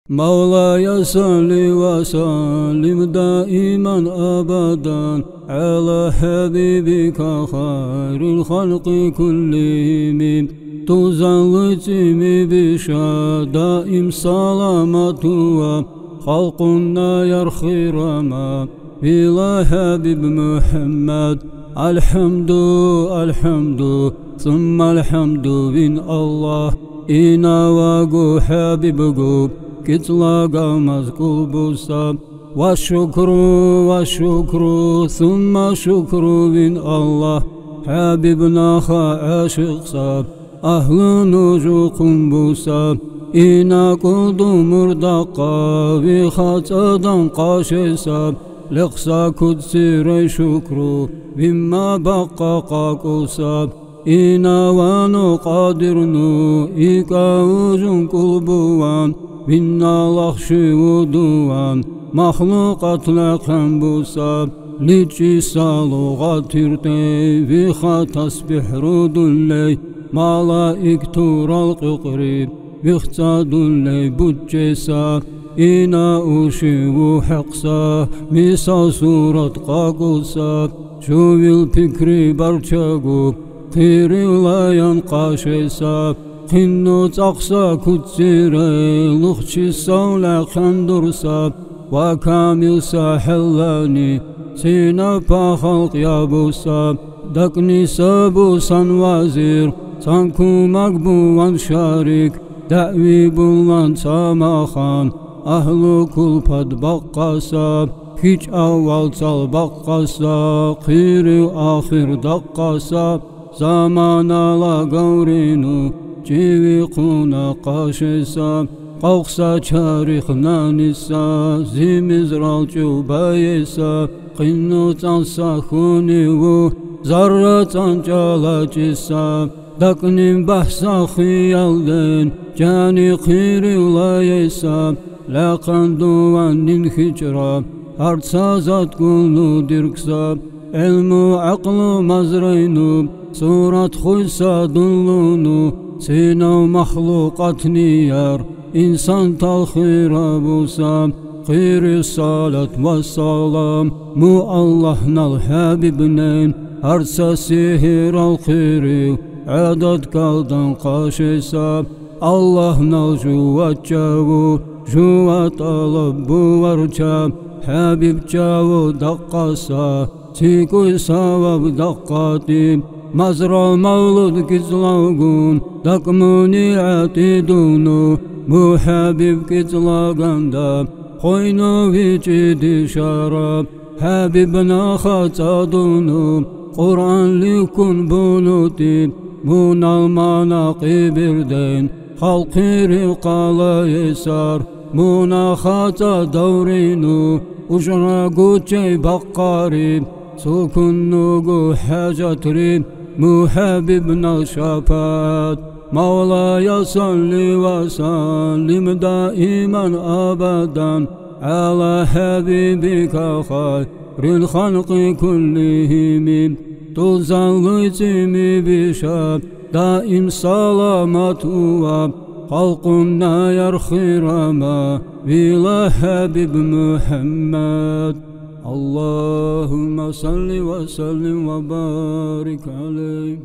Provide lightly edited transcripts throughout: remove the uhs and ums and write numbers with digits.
مولاي صل وسلم دائما أبدا على حبيبك خير الخلق كلهم تزلتم بشدائم سلامة خلقنا يرخي رما إلى حبيب محمد الحمد ثم الحمد من الله إنا وقو حبيبك كتلاقى مذكوب السب والشكر ثم شكر من الله حبيبنا عاشق سب أهل نجوق بسب إنا قد مردقى بخطأ قاشي سب لقصى كتسير شكر بما بقى قاقصب إنا ونقادرنو إيكا وجن قلبوان بنا لخشي ودوان مخلوقات لقن بوساب لجي سالو غاترتي بخا تسبح رود اللي ملائك تورا القريب بيختاد اللي بجيسا إنا أوشي حقسا ميسا سورة قاقوسا شوف الفكر برشاقو خيري لا ينقاشي ساب خنو تقصى كتسيري لخشي سولا خندر ساب وكامل ساحلاني سينا فخلق يابو ساب دقني سابو سن وزير سانكو مقبوان شارك دعوي بلان سامخان أهل كل فد بقى ساب hiç avval sal bakkasa khiri akhir dakkasa zaman ala gavrinu civi quna qaşesa qalqsa çarix nanisa zimizral çubayesa qinnu tansa khunivu zarratan çalacisa daknim bahsa khiyaldin cani khiri ulayesa laqan duvanin hicra Artsa zat kullu dirksab Elmu aqlu mazraynu Surat khuysa dullunu Sinav mahluqat niyar İnsan talkhira busam Khiri salat ve salam Mu Allah nal habibneyn Artsa sihir al khiri Adat kaldan qaşesab Allah nal juvat javu Juvat alab bu varçab حبيب جاو دقاسا تيكوي سواب دقاتي مزرع مولود كزلاغون دقموني عتيدونو مو حبيب كزلاغاندا خوينو بيجي شراب حبيبنا خاتادونو قرآن ليكون بولوتي مون المناقي بردين خلقي رقال يسار مونا خاتا دورينو وشنا قوتشي بقاري سكن نوغو حاجتري مو حبيبنا شفات مولاي صل وسلم دائما أبدا على حبيبك خير الخلق كلهم تزلتم بشاب دائم سلامة خلقنا يرخي رما إلى حبيب محمد اللهم صل وسلم وبارك عليه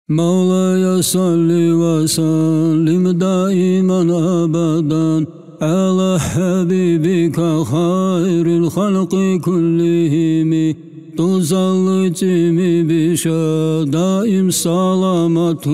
مولاي صل وسلم دائما أبدا على حبيبك خير الخلق كلهم تزلتم بشدائم سلامة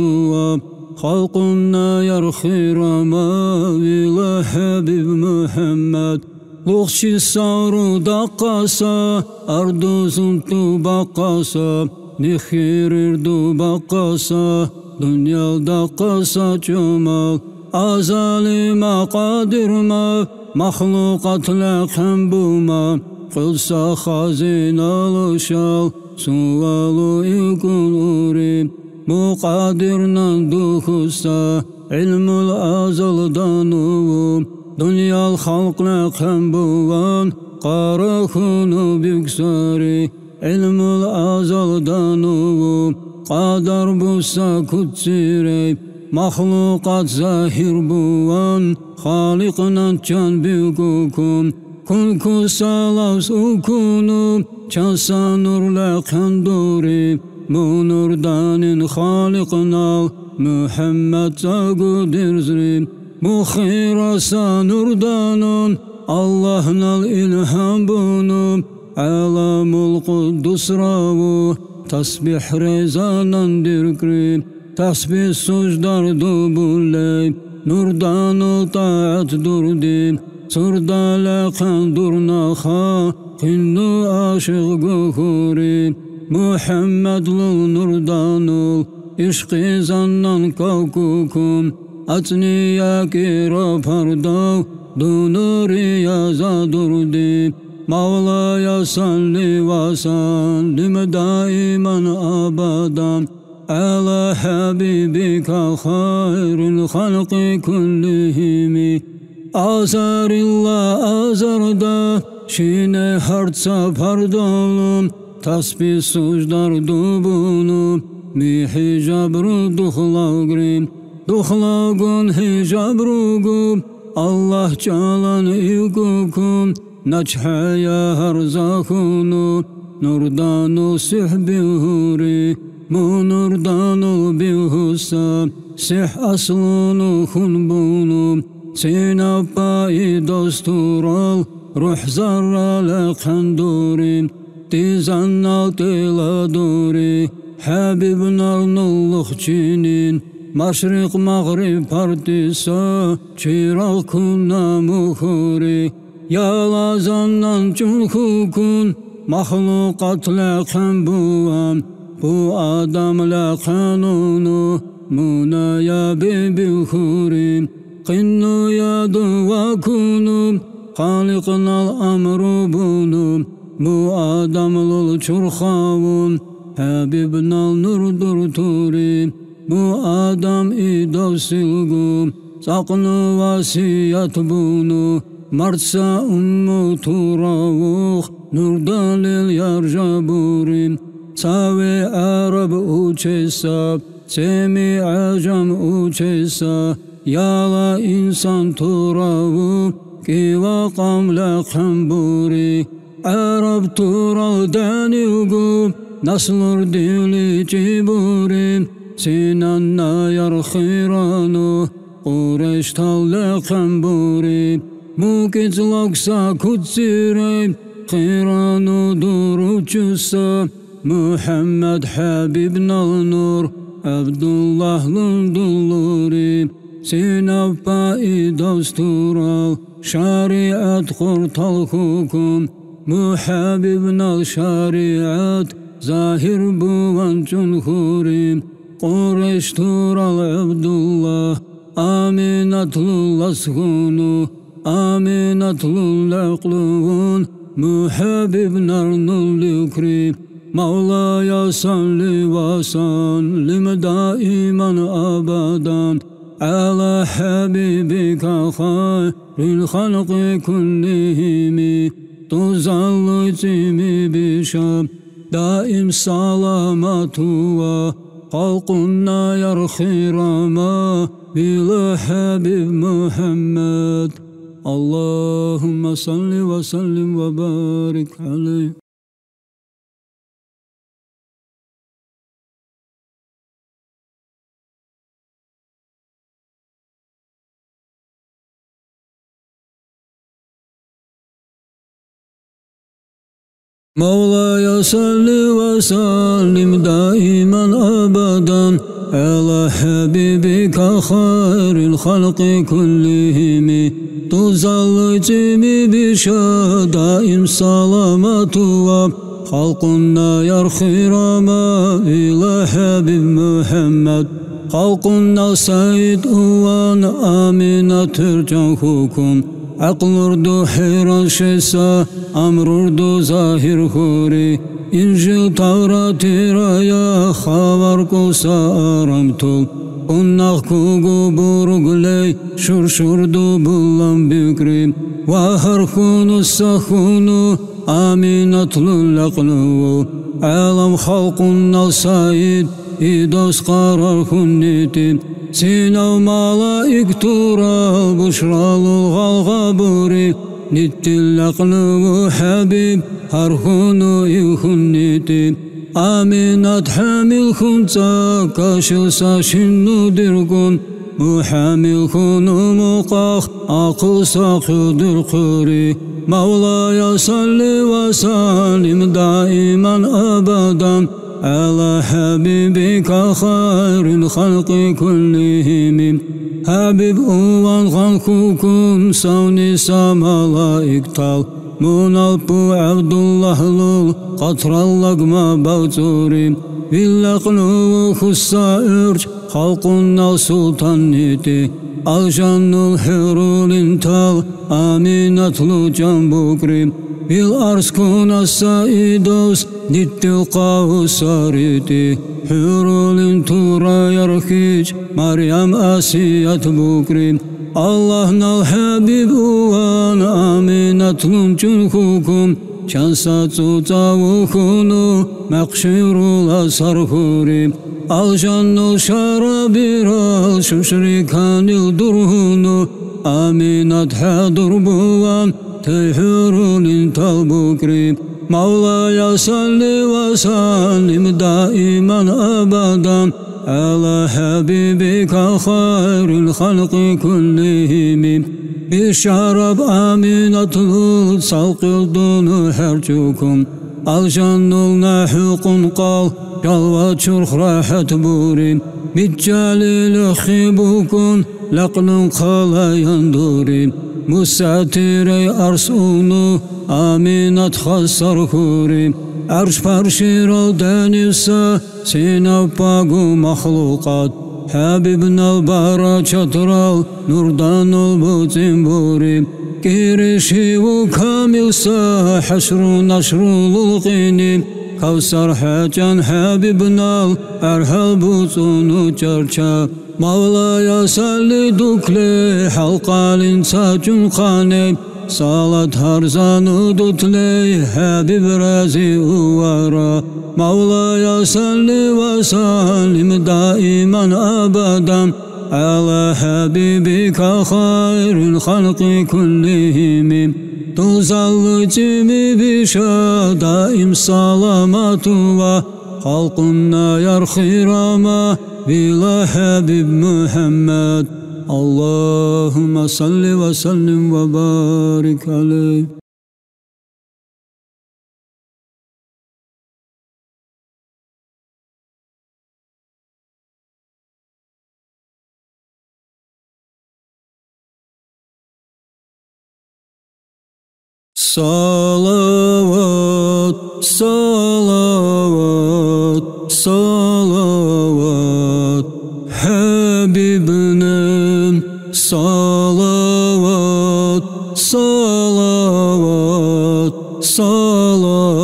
خلقنا يرخي رما إلى حبيب محمد لخشي السار دقاسا أرض سنتو بقاسا نخير دو بقاسا دنيا دقاسا جمال أزالي مقادر ما مخلوقات لكن بوما قلسا خازين الوشال سوالو يكون أوريم مقادر نندو خسا علم الأزل دانو Dünyal halkla kambuvan Qarakunu büksari İlmul azaldan uvu Qadar busa kutsirey Mahlukat zahir buvan Khaliqnan can bükukum Kulku salavs ukunu Çasa nurla kanduri Bu nurdanin khaliqnal Muhammed zagudirzrim Bu khirasa nurdanun Allah'nal ilham bunu Alamul Kuddus ravu Tasbih rezanan dirkrim Tasbih sujdar dubulley Nurdanul taat durdim Surdala kandurnaha Kinnu aşık guhurim Muhammedlul nurdanul İşqi zannan kavkukum Atniya kira pardav Dunuri yaza durdim Mevla'ya salli ve sallim daiman abadan Ala habibika hayril halqi kullihimi Azarillah azarda Şine hartsa pardolum Tasbih sujdar dubunum Mi hicabru duhlagrim Duhlagun hicabrugum Allah calan ilgukum Naçhaya harzahunu Nurdanu sihbihuri Bu nurdanu bihusa Sih aslunu hunbunum Sinappai dostural Ruh zarrala kandurim Tizannal tiladuri Habib narnulluh cinin Maşrik mağrib partisa Çiral kunna muhuri Yalazannan çulhukun Mahlukatla kambuam Bu adamla kanunu Munaya bibihurim Qinnu ya duvakunum Khaliqnal amru bunum Bu adamlul çurxavun Habibnal nurdur turim Bu adam idav silgum Saqnu vasiyat bunu Martsa ummu turavuk Nurdalil yarjaburim Savi Arab uçesa Semi acam uçesa Yala insan turavu Kiva qamla kamburi Arab tural danilgum Naslur dili ciburim Sinanna yar khiranu Quresh talla kamburi Mukiz laksa kutsirim Khiranu durucusa Muhammed Habibnal nur Abdullah lundullurim Sinappai dastural Şariat kurtal hukum Muhabibnal şariat Zahir buvan cunhurim Quresh tural Abdullah Aminatlul ashunu Aminatlul aqluvun Muhabib narnul yukrim Mevla'ya salli ve sallim daiman abadan Ala habibika hayril halqi kullihimi Tuzallı cimi bişam Daim salamatu ve Halkunna yarkhirama Bila habib Muhammed Allahümme salli ve sellim ve barik aleyh Mevla'ya salli ve sallim daiman abadan Ala habibika hayril halqi kullihimi Tuzallı cimi bişa daim salamatu ve Halkunna yarkhirama ila habib Muhammed Halkunna said uvan amina türcan hukum Aqlurdu hiraşesa amrurdu zahir huri İncil Tavrat iraya xavar kusa aramtul Unnaqkugu burgley şurşurdu bullan bükrim Vaharkunu sahunu aminatlu laqlu Alam halqunna said idos qarar hunnitim Sinav malaik tural bushralul ghalgaburi Nittil laqlu habib harhunu ihunnitim Aminat hamil khunsa kaşılsa şinnu dirgun Muhamil khunu muqaq aqıl saqıdır quri Mevlaya salli ve salim daiman abadan Ala habibika khairil halqi kullihim Habib uvan khalkukun savni samalaik tal Munalpu Abdullahlul qatrallagma bağturim Villaqlu khussa ürç halqunnal sultan niti Aljanul hirulin tal aminatlu can bukrim Bil arskuna saidos dittil qavsariti Hirulin tura yarhic Maryam asiyat bukrim Allah nal habib uvan aminatlun çulhukum Şansa tutavuhunu mekşirul asarhurim Aljanul şarabiral şuşrikanil durhunu Aminat hadur buvan tehürulin talbukrim Mevlaya salli ve sallim daiman abadan Ala habibika khairil halqi kullihim Bişarab aminatlul salqildunu hercukum Aljanul nahuqun qal Jalva çurx rahat burim Bitjalil khibukun Laqnun qalayan durim Musatirey arsunu Aminat khassar hurim Arş parşirol denilsa Sinav pagu mahlukat Habibnal bara çatral Nurdanul butin burim Girişi u kamilsa Haşru naşrulul qinim Kavsar hacan habibnal Erhal butunu çarça Mevlaya salli dukle Halqalin saçun khanem Salat harzanu dutley Habib razi uvara Mevlaya salli ve sallim daiman abadan Ala habibika khairil halqi kullihim Tuzallı cimi bişa daim salamatu ve Halkunna yar khirama Bila habib Muhammed Allahümme salli ve sellim ve barik aleyh Salavat, salavat, salavat Habibnem salavat, salavat, salavat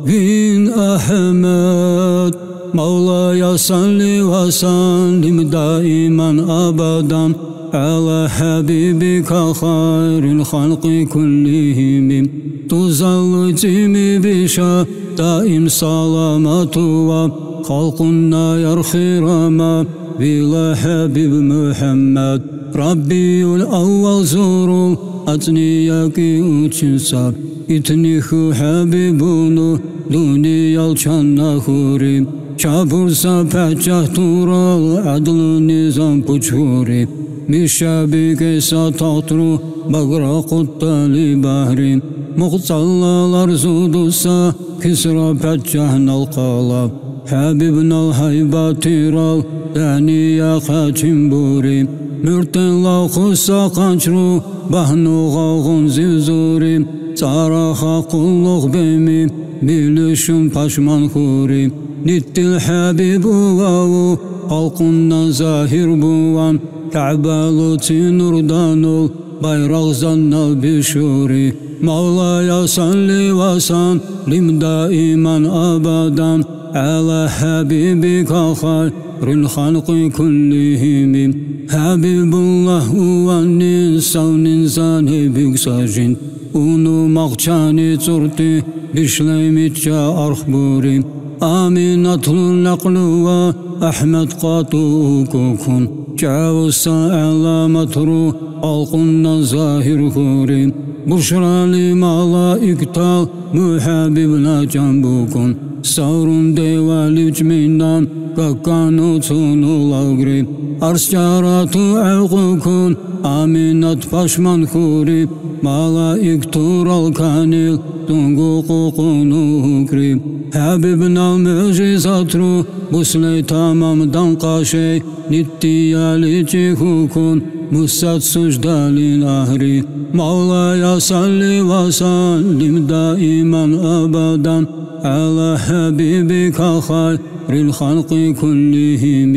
Bin Ahmet Mevlaya salli ve sallim daiman abadan Ala habibika khairil halqi kullihim Tuzallı cimi bişa daim salamatu ve Halkunna yar khirama Bila habib Muhammed Rabbiyul avval zurul Atniyaki uçinsab İtnihu habibunu Duniyal çanna hurim Çapursa pehcah tural Adlı nizam puçhurim Mişabike sataqtru Bagraqut tali bahrim Muqtallalar zudusa Kisra pehcahnal qalab Habibnal haybatiral Daniya qaçim burim Mürtenla xussa qançru Bahnu qağun zivzurim Saraha qulluq bemim Bilüşüm paşman hurim Nittil habib uvavu Halkundan zahir buvan Ka'balu tinurdanul Bayraq zannal bişuri Mevlaya salli ve sallim daiman abadan على حبيبك خير الخلق كلهم حبيب الله والنسان بك ساجن Onu maqçani çurti bişlemitçe arxburi Aminatlun laqluva Ahmet qatu kukun Cavsa alamatru Alqunna zahir khuri Buşrali malaiktal Muhabibna cambukun Savrun devalivç mindan Kakkanu tunul agri Arscaratu alqukun Aminat paşman khuri Malaik tural kanil Tungu kukunu krib Habibna mücizatru Busley tamamdan qaşey Nittiyali çihukun Musat sucdalin ahri Mevlaya salli ve sallim Daiman abadan Ala habibika hayril halqi kullihim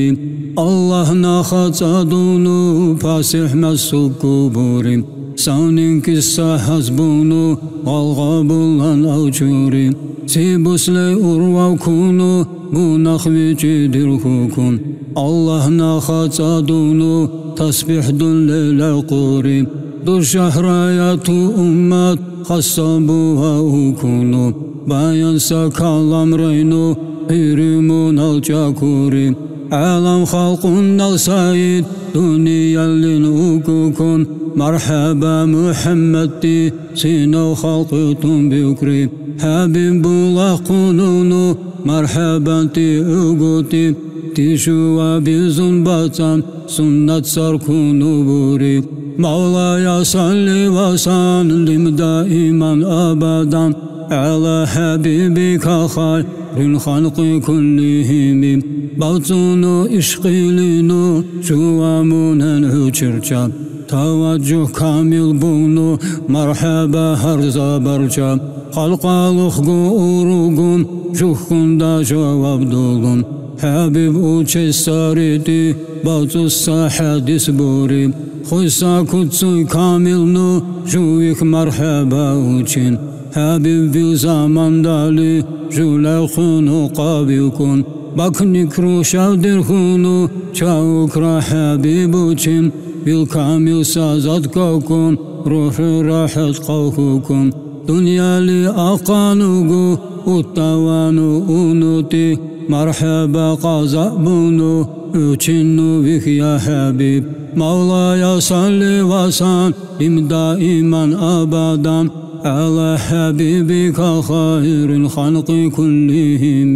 Allah nakhatadunu Fasih mesuk kuburim Savnin kissa hasbunu Galgabulan avcurim Sibusley urvav kunu Bu nakhvicidir hukun Allah nakhatadunu Tasbihdun leyla qurim Dur şahrayatu ummat Khassabuha ukunu Bayansa kalam reynu Hirimun alcakurim Alam halkun al sayid Duniyallin ukukun Marhaba Muhammedi Sinav halkıtun bükrim Habibullah kulunu Marhabanti ugutim Tişuva bizun batan Sunnat sarkunu burim Mevlaya salli ve sallim Daiman abadan Ala habibika hayril halqi kullihim Batunu işqilinu Şuvamunen hüçirçam Tavaccuh kamil bunu Marhaba harza barcam Halqalıqgu urugun Şuhkunda cevap dolun Habib uçe saridi Batussa hadis burim Khuysa kutsuy kamilnu Juvik marhaba uçin Habib bil zamandali Julahunu qabiukun Baknikru şavdir hunu Çavukra habib uçin Bil kamil sazat kavkun Ruhu rahat kavkukun Dünyali aqanugu Uttavanu unuti Marhaba qaza bunu Üçinnu vik ya habib Mevlaya salli ve sallim Daiman abadan Ala habibika hayril halqi kullihim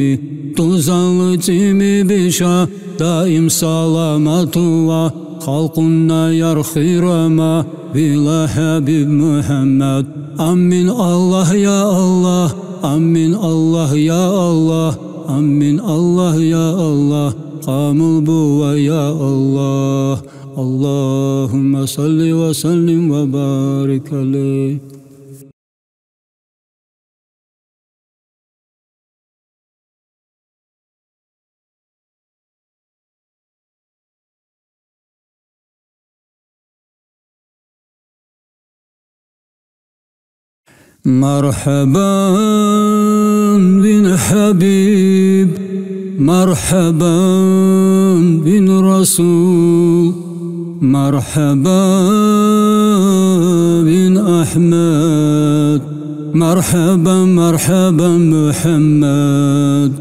Tuzallı cimi bişa Daim salamatuva Halkunna yarkhirama Bila habib Muhammed Amin Allah ya Allah Amin Allah ya Allah Amin Allah ya Allah Kamul buva ya Allah Allahümme salli ve sellim ve barik aleyh Merhaban bin Habib Merhaban bin Resul Merhaban bin Ahmed Merhaban merhaban Muhammed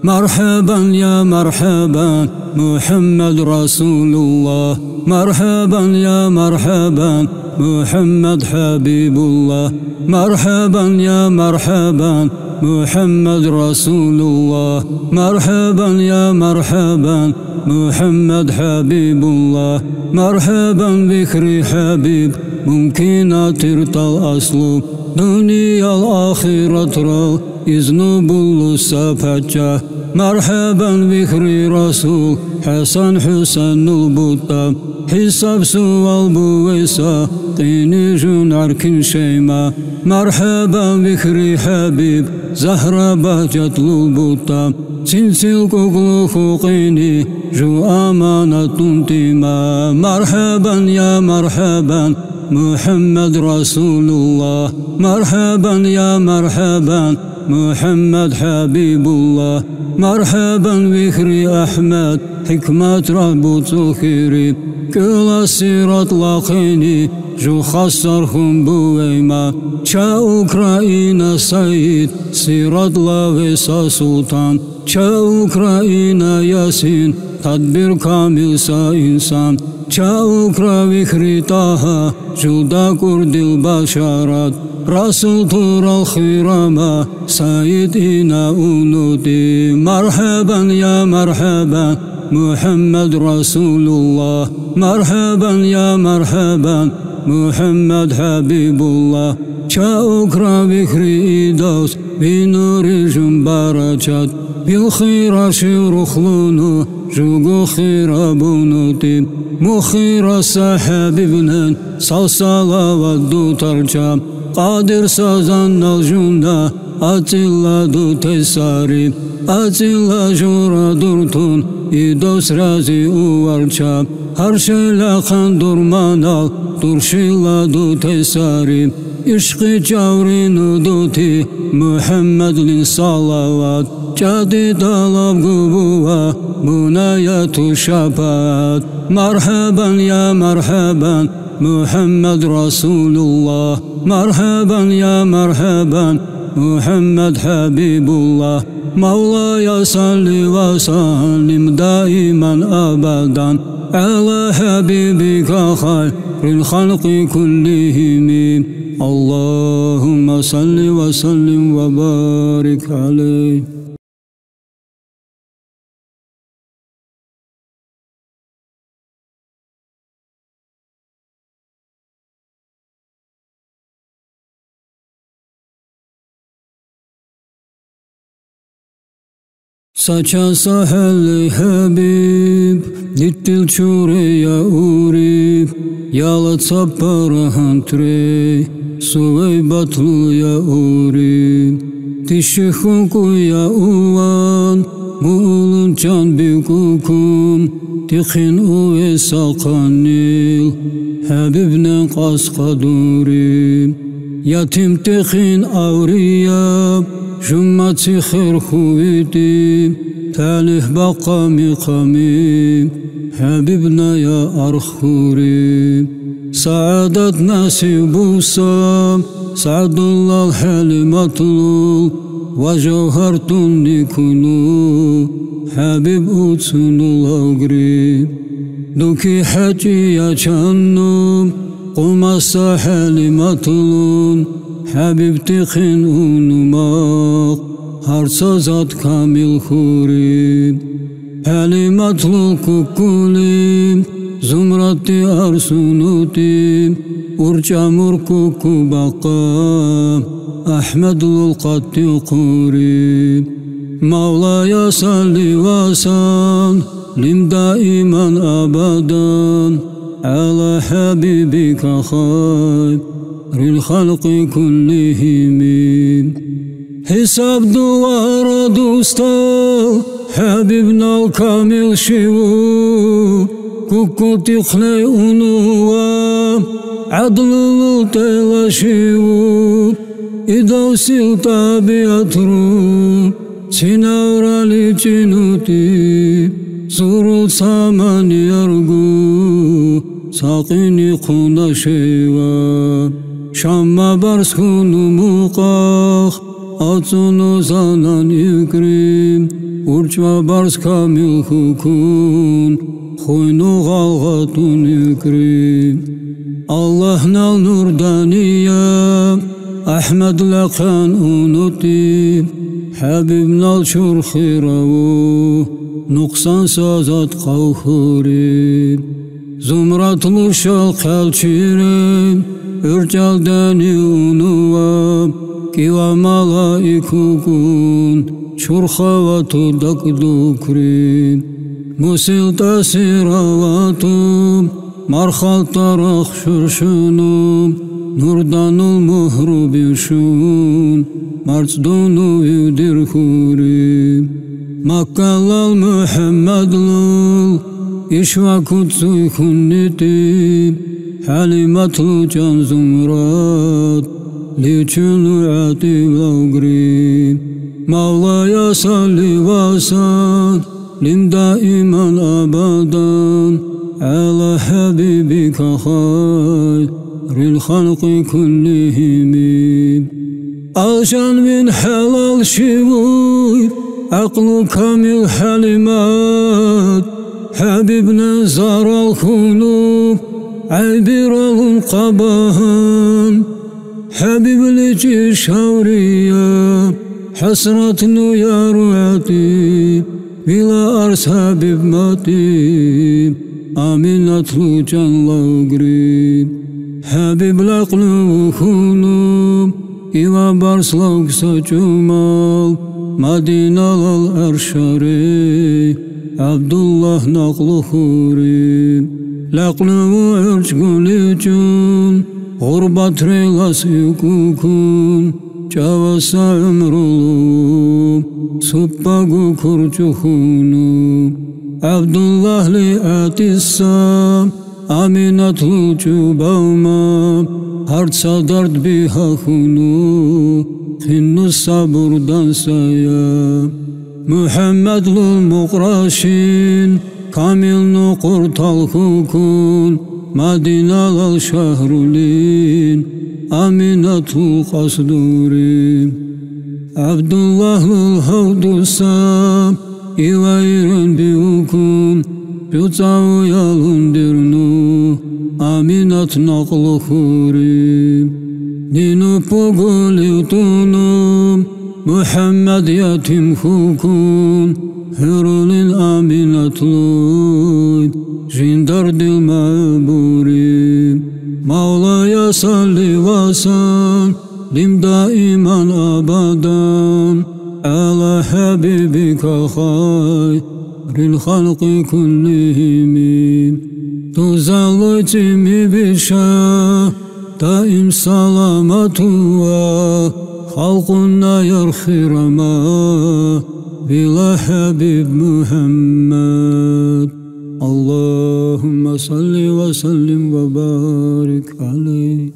Merhaban ya merhaban Muhammed Resulullah Merhaban ya merhaban Muhammed Habibullah Merhaban ya merhaban Muhammed Resulullah Merhaban ya merhaban Muhammed Habibullah Merhaban bikri Habib Mumkinat irtal aslu Dünyal ahiret ral İznu bullu sapacca Merhaban bikri Resul Hasan Hüseyinul Buttam Hisab sual bu veysa Dini jun arkin şeyma Merhaban bikri Habib Zahra bahcetlul Buttam Silsil kuklu hukini Ju amanatun tima Merhaban ya merhaban Muhammed Resulullah Merhaban ya merhaban محمد حبيب الله مرحبا بخري أحمد حكمة رب تخيري كل سيرة لاقيني جو خسرهم بويما شا أوكراينا سيد سيرة لاغيسا سلطان شا أوكراينا ياسين تدبير كامل سا إنسان شا أوكرا بخري طه جودا كرد البشارات رسول طور الخيرما سيدنا أولودي مرحبا يا مرحبا محمد رسول الله مرحبا يا مرحبا محمد حبيب الله شاوكرا بخري دوس بنور جنبارجات بالخير شيرخلونو جوجو خير بونوتي مخير سحببنا صلصلا ودو ترجم قادر سازان الجنة أتلا دو تساري أتلا جورا دورتون İdos razi uvarça Harşela kandur manal Durşila du tesari İşkı cavrinu duti Muhammedlin salavat Cadi dalab gubuva Bunayatu şafaat Marhaban ya marhaban Muhammed Resulullah Marhaban ya marhaban Muhammed Habibullah مولاي صل وسلم دائما أبدا على حبيبك خير الخلق كلهم اللهم صل وسلم وبارك عليه Saça sahel habib Dittil çureya urib Yala tsapara hantre Suvey batluya urib Dişi hukuya uvan Muğulun can bikukum Dikhin uve sakanil Habibne kaskadurib Yatim dikhin avriyab جمتي خير خويتي تاليه بقى مقامي حبيبنا يا أرخوري سعادة ناسي بوسام سعد الله الحالي مطلول وجوهرة نكونو حبيب أتسن الله قريب دوكي حجي يا جنوب قم الساحل مطلول حبيبتي خين ونماق هرسازات كامل خوري حالي مطلوق كولي زمرتي أرسنوتي ورجع مركوك بقى أحمد القط قوري مولاي صل وسلم دائما أبدا على حبيبك خير الخلق كلهم حساب دوار دوستا حبيبنا الكامل شيو كوكو تخلي أنوا عدل التلا شيو إذا سلطا بيترو سنورا لجنوتي سورو سامان يرغو ساقيني قونا شيوا شما برسكونو موقاخ أتسونو زانان يكريم ورجوا برس كامل خكون خوينو غالغاتون يكريم الله نال نور دانيا أحمد لقان أنوتي حبيب نال شور خيراو نقصان سازات قوخوري زمرات لشال قلشيرم ارجال داني ونواب كيوا ملايكوكون شرخواتو دكدوكريم مسيل تاسيرواتو مرخال طرخ شرشنوم نوردان المهرب يشون مرصدونو يدير خوريم مكالال محمد لول إشوا كتسو خنتي حليمة لجان زمرات ليتشنو عتيب لوغري مولاي صل وسلم دائما أبدا على حبيبك خير الخلق كلهم عشان من حلال شبوب عقل كامل حلمات حبيبنا زار القلوب عبر القبهان حبيب لجي شورية حسرتنا يا روعتي بلا أرس حبيب ماتي آمين أطلوجان لوغري حبيب لقلو خلوب إيوا بارسلوك سجمال مدينة الأرشاري عبد الله نقل خوري لقلو أرشقليجون غربة ريلاس يكوكون جاوس عمرو سبقو كرجخونو عبد الله لآتي السام آمينة الجبوما هرد صدرت بها خنو خنو الصبر دانسايا محمد للمقراشين كامل نقرط الخوكون مدينة الشهر لين آمينة القصدورين عبد الله للهود السام إيوائرن بيوكم بيوتاو يالندرنو آمينة نقل خوري دينو بوغوليوتونو محمد يتيم خوكون هرولين آمينة لويد جندر دل معبوري مولاي صل وسلم دائما أبدا على حبيبك خير الخلق كلهم تزال جمي بشا دائم سلامة خلقنا يرخي رما بلا حبيب محمد اللهم صل وسلم وبارك عليه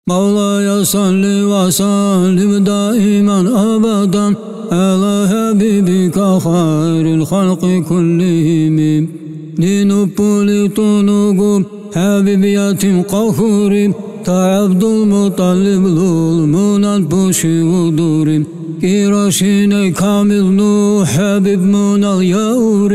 مولاي صل وسلم دائما أبدا على حبيبك خير الخلق كلهم لنبولي حبيب يتيم قهور تعبد المطلب للمنى بوشي ودور كيراشين كامل نو حبيب من اليور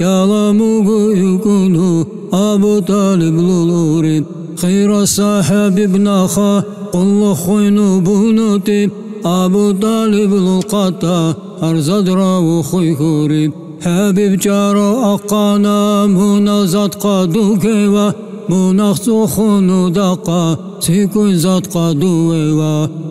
يلامو يكون أبو طالب للور خير صاحب ابن خا قل خوين بنوتي أبو طالب للقطا أرزد راو خيخوري حبيب جارو أقانا منازات قادو كيوا مناخصو خونو دقا سيكون ذات قادو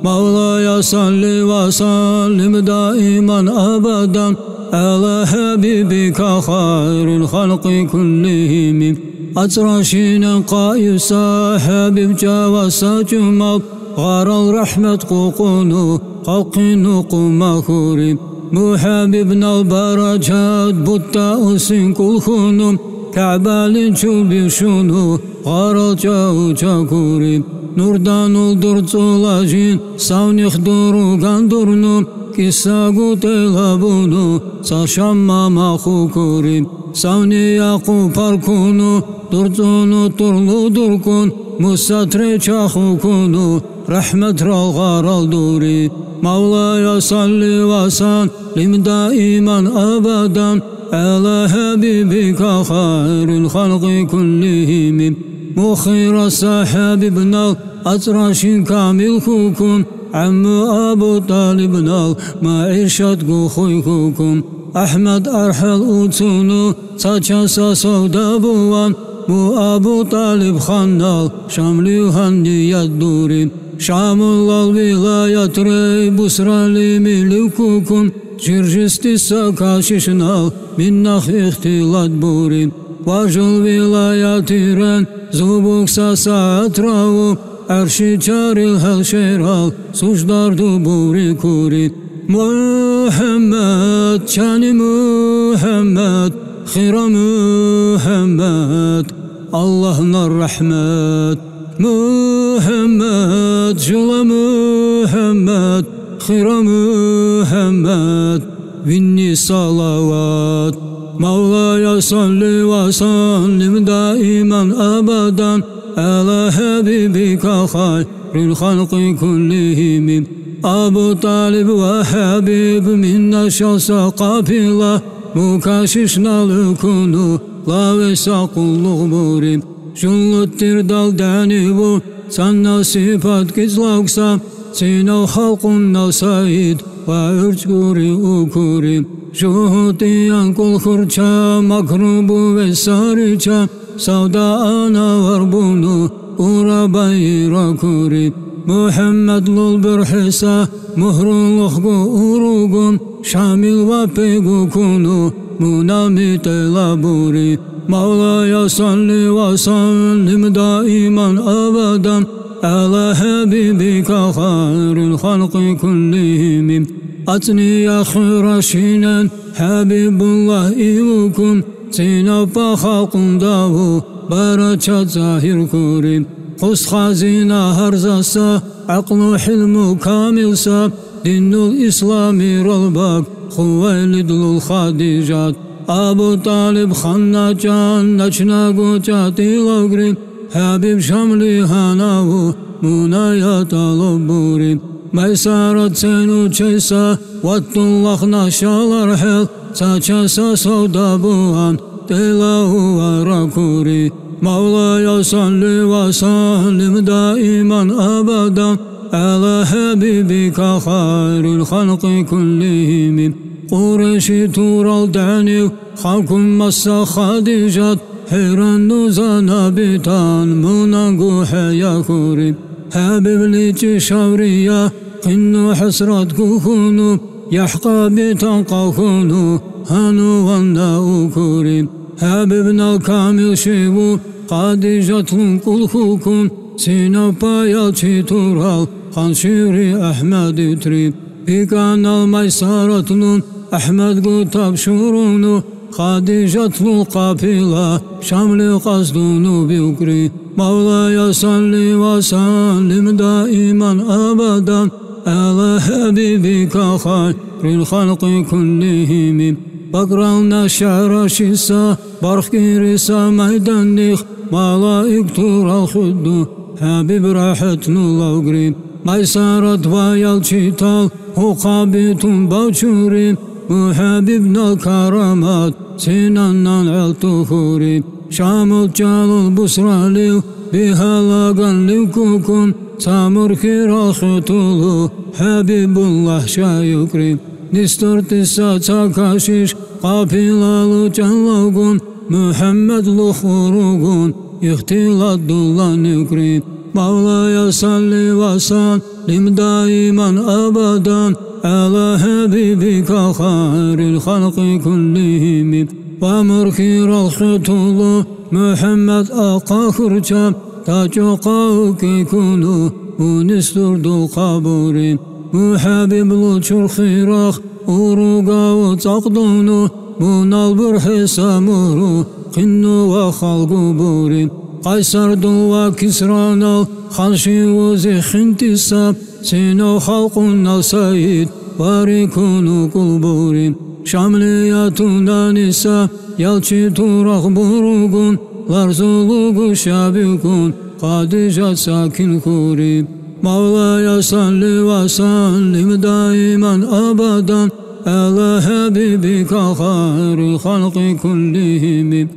مولاي صل وسلم دائما أبدا على حبيبك خير الخلق كلهم أتراشين قائسا حبيب جاوسا جمال غار الرحمة قوقونو قوقينو قمخوري محببنا البرجات بطا أسين كل خونو كعبال شوبي شونو غار جاو جاكوري نوردان الدرزولاجين ساونيخ دورو غاندورنو كيساغو تلابونو ساشاما ماخوكوري ساوني ياقو باركونو درزونو ترلو دركون مساتري چاخوكونو رحمة رالغار الدوري مولاي صل وسلم دائما أبدا على حبيبك خير الخلق كلهم مخير الصحاب ابن الأطراش كامل خوكم عم أبو طالبنا معيشة خويكم أحمد أرحل أوتونو ساتشاسا سودابوان مو أبو طالب خنال شاملي هني يدوري شام الله الولاية ري بسرى لي ملكوكم جرجستي ساكاششنال من نخ اختلاط بوري واجل ولاية رن زوبوك ساسا أتراو Arşi çaril hel şeral suçlardı buri kuri Muhammed şani Muhammed Khira Muhammed Allah'ına rahmet Muhammed Jula Muhammed Khira Muhammed Vinni salavat Mevla'ya salli ve sallim daiman abadan Ala habibika hayril halqi kullihim Abu Talib ve Habib minna şahsa kapila Mukaşişnalı kunu la ve sakulluk burim Şulluttir dal dani bu sana sifat gizlaksam Sinav halkun said ve ürçguri ukurim Şuhutiyan kul hurça makrubu ve sarıça Savda ana var bunu ura bayra kurib Muhammed lul bir hisa muhruluk urugun Şamil ve pegu kunu munamit elaburi Mevla'ya salli ve sallim daiman abadan Ala habibika hayril halqi kullihim Atni ya khiraşinen Habibullah ivukum Sinapa halkun davu Baraçat zahir kurim Kus hazina harzasa Aklu hilmu kamilsa Dinul İslami rolbak Huvelidlul hadicat Abu Talib Hanna can Naçna gucat ilagrim Habib Şamli hanavu Munayat aluburim Meysarat senu çeysa Vattullah naşalar hel Saçasa savda buhan Delahu varakuri Mevla'ya salli ve sallim daiman abadan Ala habibika hayril halqi kullihim Kureyşi tural daniv Halkun massa hadicat Heyran nuzana bitan Munangu heya kurib Habibli şavriya Qinnu hasrat kuhunu Yahqa bitan qahunu Hanu vanna ukurim Habibna kamil şivu Qadijatun kulhukun Sinapa yalçi tural Hanşiri Ahmed ütrib Bikanal maysaratnun Ahmed gutab şurunu Qadijatlu kapila Şamli qazdunu biukri Mevla'ya salli ve sallim daiman abadan Ala habibika hayril halqi kullihim Bakralna şara şisa Barх girisa meydannih Malaik tural khuddu Habib rahatnu lavgrim Maysarat ve yalçital Hukabitun bavçurim Muhabibna karamat Sinannan altuhurim Şamul calul busraliv Bihalagan livkukun Samur kirahitulu Habibullah şayukrim Nisturtisa çakaşiş Kapilalu canlagun Muhammed luhurugun İhtiladullah nükrim Mevla'ya salli ve sallim daiman abadan Ala habibika hayril halqi kullihim Vamur kirahitulu Muhammed aqa hırçam Taçuqa kikunu Unisturdu kaburim Muhabiblu çurkhirah Urugavu taqdunu Munal bir hisamuru Qinnu ve halgu burim Qaysardu ve kisranal Khalşivu zikhintisab Sinu halqun said Varikunu kulburim Şamliyatunda nisa Yalçi turak burugun Larzulugu şabikun Qadijat sakin kurib Mevla'ya salli ve sallim daiman abadan Ala habibika hayril halqi kullihim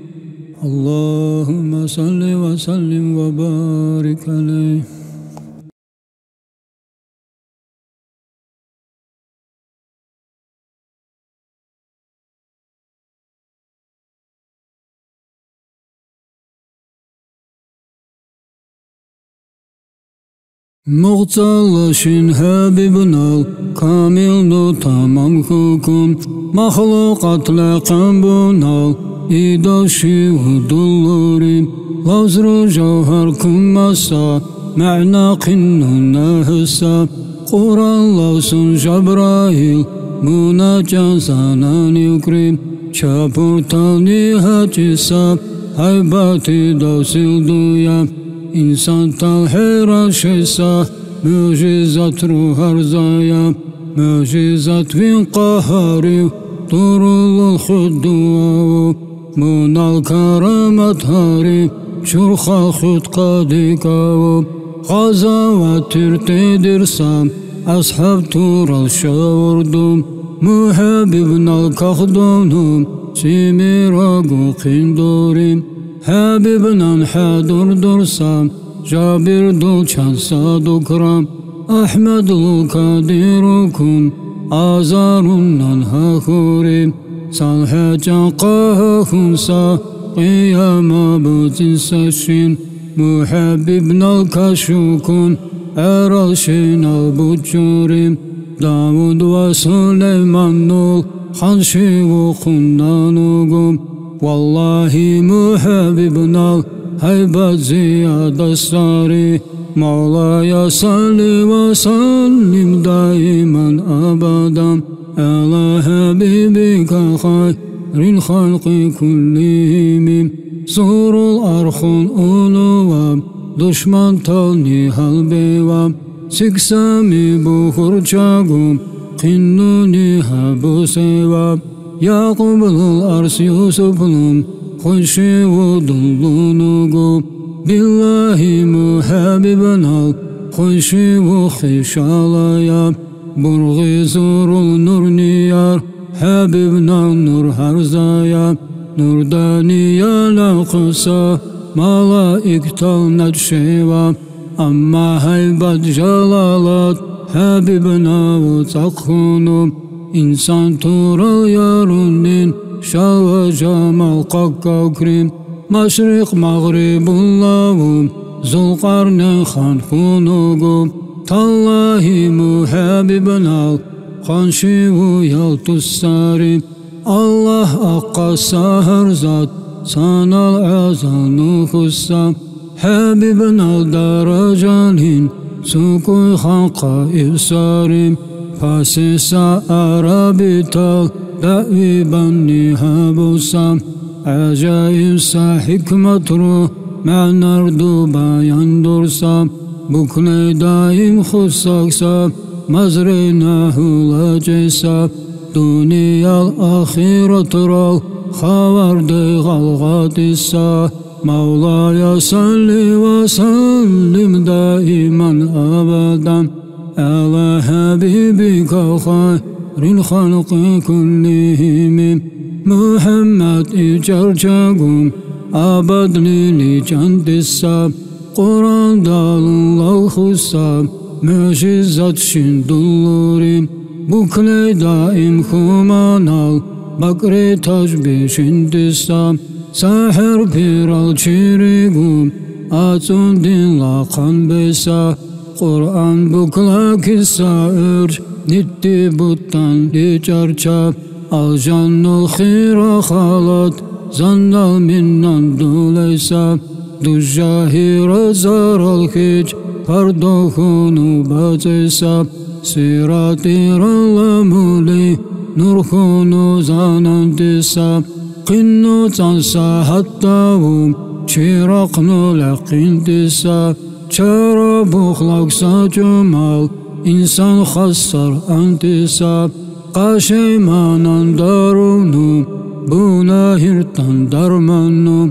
Allahümme salli ve sallim ve barik aleyh Muğtalaşın Habibnal Kamildu tamam hukun Mahlukatla kambunal İdaşi hudullurim Lazru cevher kummasa معنى قننا حساب قرآن لوسن جبرائيل مناجا زانان يكرم شابورتاني حساب هيباتي دوسيل دويا إنسان تالحيرا شيسا معجزات روح أرزايا معجزات في قهاري طرول الخدوة من الكرامات هاري شرخا خد قاديكا غزوات ترتدر سام أصحاب تور الشاوردوم محببنا الكخدونهم سيميراغو قندوريم حبيبنا حادر درسام جابر دوچان صادقرام أحمد القادركم آزارنا هاخوريم صالحة قاههم سا قيام بوتنساشين محببنا الكشوكون أراشنا بجوريم داود وسليمان نول خانشي وخنا نوغم والله محببنا هيبت زيادة الساري مولاي صل وسلم دائما أبدا على حبيبك خير الخلق كلهم سور الأرخ أولوام دشمن تالني هالبيوام سكسامي بخور جاغم قنوني هابو سيوام يعقوب الأرس يوسفلم خشي ودلونوغو بالله محببنا خشي وخشالايا برغي زور النور نيار حبيبنا نور هرزايا نور دانيا لقصا ملائكة النجشيوة أما هيبت جلالات حبيبنا وتقخونم إنسان تورا يارونين شاوى جمال قاقا كريم مشرق مغرب اللهم ذو القرن خان خونوغم تالله محببنا خانشي ويالت الساري الله أقا سهر ذات سانا الأذان خسام حبيبنا درجانين سوكو خانقا إبساريم فاسسا أرابيتال دأوي بني هابوسام عجائب سا حكمة رو معنى اردو بايان درسام بكني دايم خساك سام مزريناه لاجيسام دنيا الآخرة رال خوارد غلغات السا مولاي صل وسلم دائما أبدا على حبيبك خير الخلق كلهم محمد إجرجاكم أبد لي جند الساب قرآن دال الله خساب معجزات شندلوريم بكلي دائم خمانال بكري تجبي شند الساب ساحر بيرال شيريكم أتون دين لاقان بيسا قرآن بكلاك السائر نتي بطان لجرجاب الجن الخير خالت زنال منن دوليسا دجاهير زار الخيج فردوخون باتيسا سيراتير اللامولي نورخون زانان ديسا قنو تنسى حتاهم شيرقنو لقين ديسا شرب اخلاق سجمال إنسان خسر أنتساب قاشيمانا دارونو بولاهرتان درمانو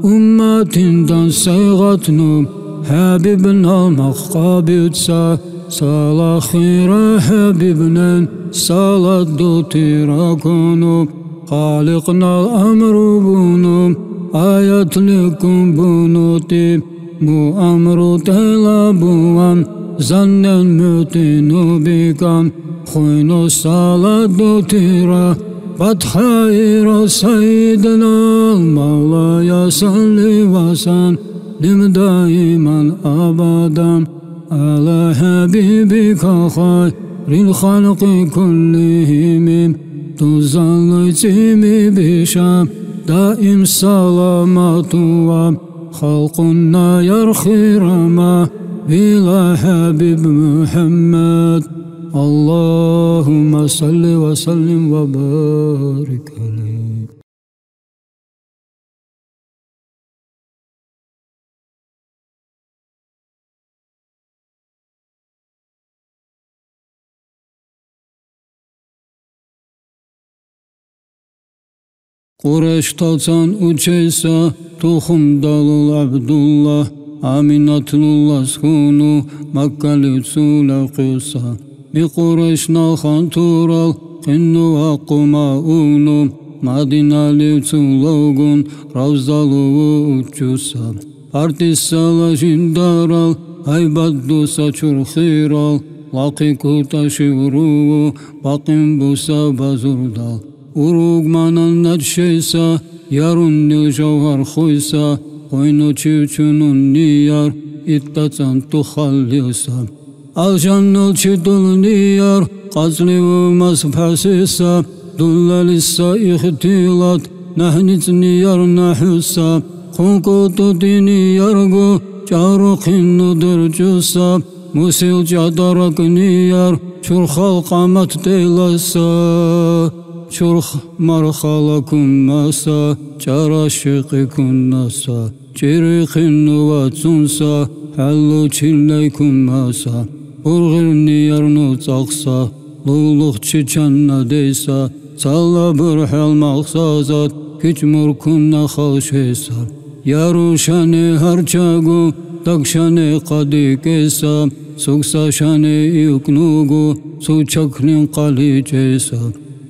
أمتين سيغتنو حبيبنا المخابيتسا صلاة خير حبيبنا صلاة دوتي راكونو خالقنا الأمر بونو آيات لكم بونوتي مؤمر تلابوان زنن متنو بكم خينو صلاة دوتيرا فتحير سيدنا المولاي صل وسلم دائما أبدا على حبيبك خير الخلق كلهم تزلتي بشام دائم سلامة خلقنا يرخي رما إلى حبيب محمد اللهم صل وسلم وبارك عليه. Quraysh'tan uçeysa tohum dalul Abdullah Aminatullah skunu Makkali tsula qisa Mi Quraysh'na khantural qinnu aquma unu Madinali tsulogun ravzalu uçusa Partisala jindaral haybaddu saçur khiral Laqikuta shivru baqim busa bazurdal Urugmanan nadşeysa, yarun nil jawhar khuysa, Qoynu çivçunun niyar, ittacan tukhallisa. Aljanul çidul niyar, qazlivumas fasisa, Dullalissa ihtilat, nahnic niyar nahusa, Khunkutu dini yargu, Çarukhinnu dircusa, Musil cadarak niyar, Çurkhal qamat deylasa, Çurx marxala kunnasa, çaraşıqı kunnasa, Çirixinnu vatsunsa, hallu çilley kunnasa, Urğirni yarnu çaqsa, Luluq çiçanna deysa, Salla bırhal maqsazat, Küçmur kunna xalşeysa, Yaruşani harçagu, Dakşani qadikeysa, Suksa şani yuknugu, Suçaklin qaliceysa,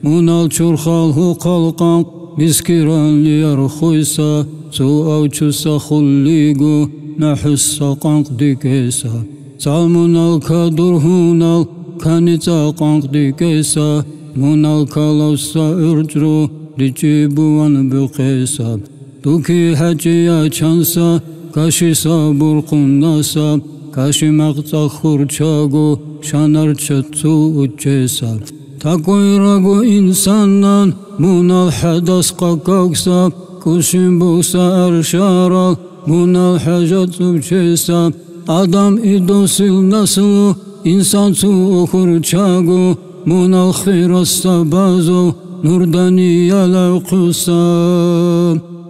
Munal çurxal hu qalqan, miskiran liyar khuysa, Su avçusa khulligu, nahussa qanq dikeysa. Salmunal kadur hunal, kanica qanq dikeysa, Munal kalavsa ürcru, Ricibuan bükeysa. Duki haciya çansa, Kaşisa burqunnasa, Kaşi maqcaq hurçagu, Şanar çatsu uçeysa. Takoyragu insandan munal hadas kakaksa, Kuşin busa erşaral, munal hajat subçeysa, Adam idosil naslu, insan su hurçagu, Munal khirasta bazu, nurdani yalaqsa,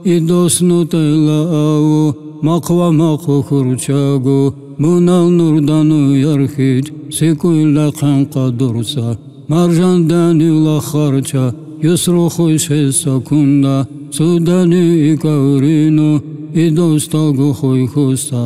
Idos nutela avu, maqva maqu hurçagu, Munal nurdanu yarhic, Sikuyla qanqa dursa, Marjandani la kharcha, Yusru khuyshesa kunda, Sudani ikavrinu, Idostagu khuyhusa,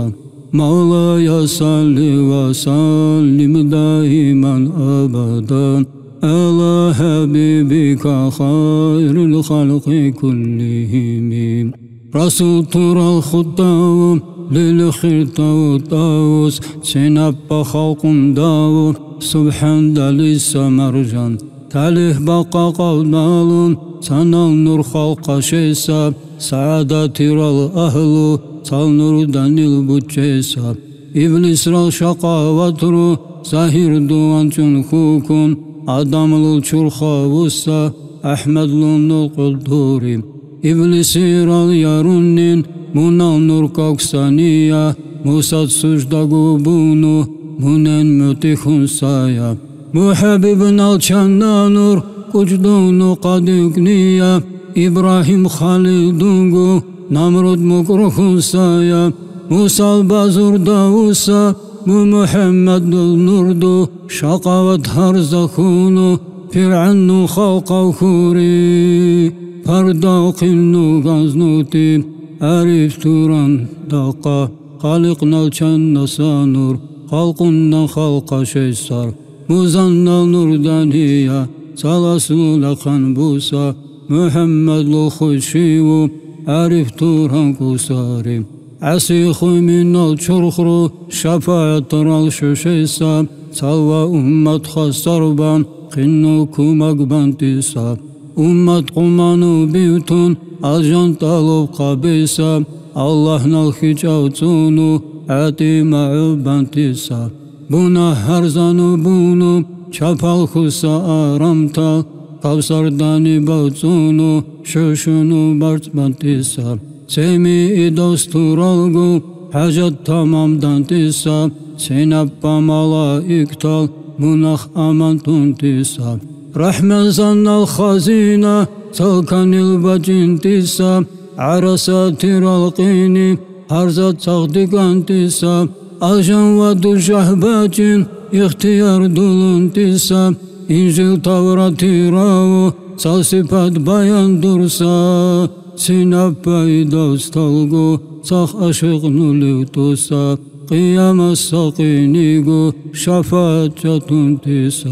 Mawlaya salli wa sallim daiman abadan, Ala habibika khayrul khalqi kullihim. Rasul tural khuddavum, Lil khirtavu tavus, Sinappa khalqum davu, Subhan dalisa marjan, Talih baqa qavnalun, Sanal nur khalqa şeysa, Saada tiral ahlu, Sal nurdanil buçeysa, İblis ral şaqavatru, Zahir duançun hukun, Adamlul çurxavusa, Ahmedlunul quldurim, İblisi ral yarunnin, Munal nur kaksaniya, Musad suçdagu bunu, Munen mütihun saya, Muhabibin alçanna nur, Kucdunu kadükniya, İbrahim Halidungu, Namrud mukruhun saya, Musal bazur davusa, Bu Muhammedul nurdu, Şaqavat harzakunu, Fir'annu khalqav khuri, Pardaqinnu gaznuti, Arif turan daqa, Khaliqnal çanna sanur, Halqundan halqa şeysar, Muzannal nurdaniya, Salaslu laqan busa, Muhammedlu khuşivu, Arif turan kusarim, Asixu minal çurkhru, Şafaat ral şüşeysa, Salva ummat khasarban, Qinnu kumak bantisa, Ummat qumanu biyutun, Aljan talub qabisa, Allah nal hicavcunu, Ati ma'u bantisa, Buna harzanu bunu, Çapal khusa aramtal, Kavsardani bavcunu, Şuşunu barç bantisa, Semi idosturalgu, hacet tamamdan tisab, senappa malaiktal, munah aman tuntisab. Rahman zannal khazina, salkanil bacin tisab, arasatir alqini, harzat sağdikan tisab, aljan vadu şahbacin, ihtiyar dulun tisab, İncil Tavrat-ı Ravu, sasipat bayan dursa, sinapay dostalgu, sah aşık nulu tusa, kıyamas sakinigu, şafaat çatun tisa.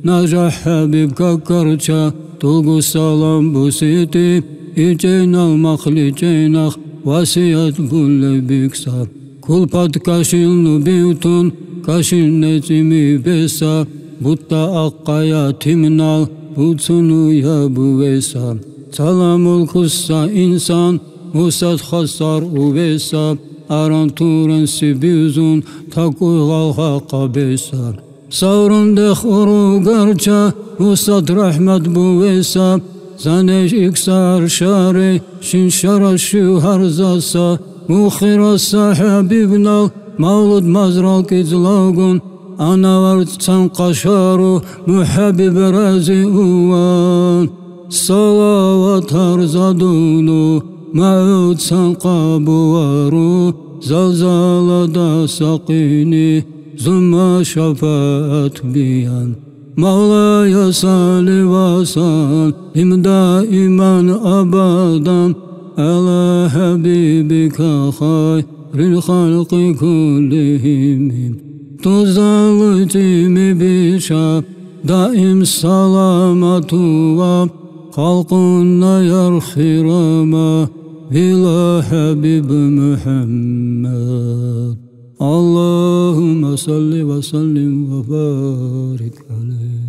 Najah Habib kakarça, tulgu salam bu siti, İceynal makli ceynah, vasiyat bulle büksa. Kulpat kaşilnu biyutun, kaşin necimi besa, Butta akkaya timnal, butsunu ya buvesa. Salamul kussa insan, musat khasar uvesa. Aranturen sibizun, takugal haqqa besa. Savrun deh uru garça, musat rahmet buvesa. Zaneş iksar şari, şin şaraşı harzasa. Mukhira sahibibnal, mavlud mazral kizlagun. Anavar san kaşaru muhabbib razi uvan salavat harzadunu ma'ud san qabuvaru zalzalada saqini zumma şafaat biyan Mevlaya salli ve sallim daiman abadan ala habibika hayril halqi kullihim Tuzalı cimi bişab, daim salamatu vab, halkuna yarhirama, ila Habib Muhammed. Allahümme salli ve sallim ve barik aleyh.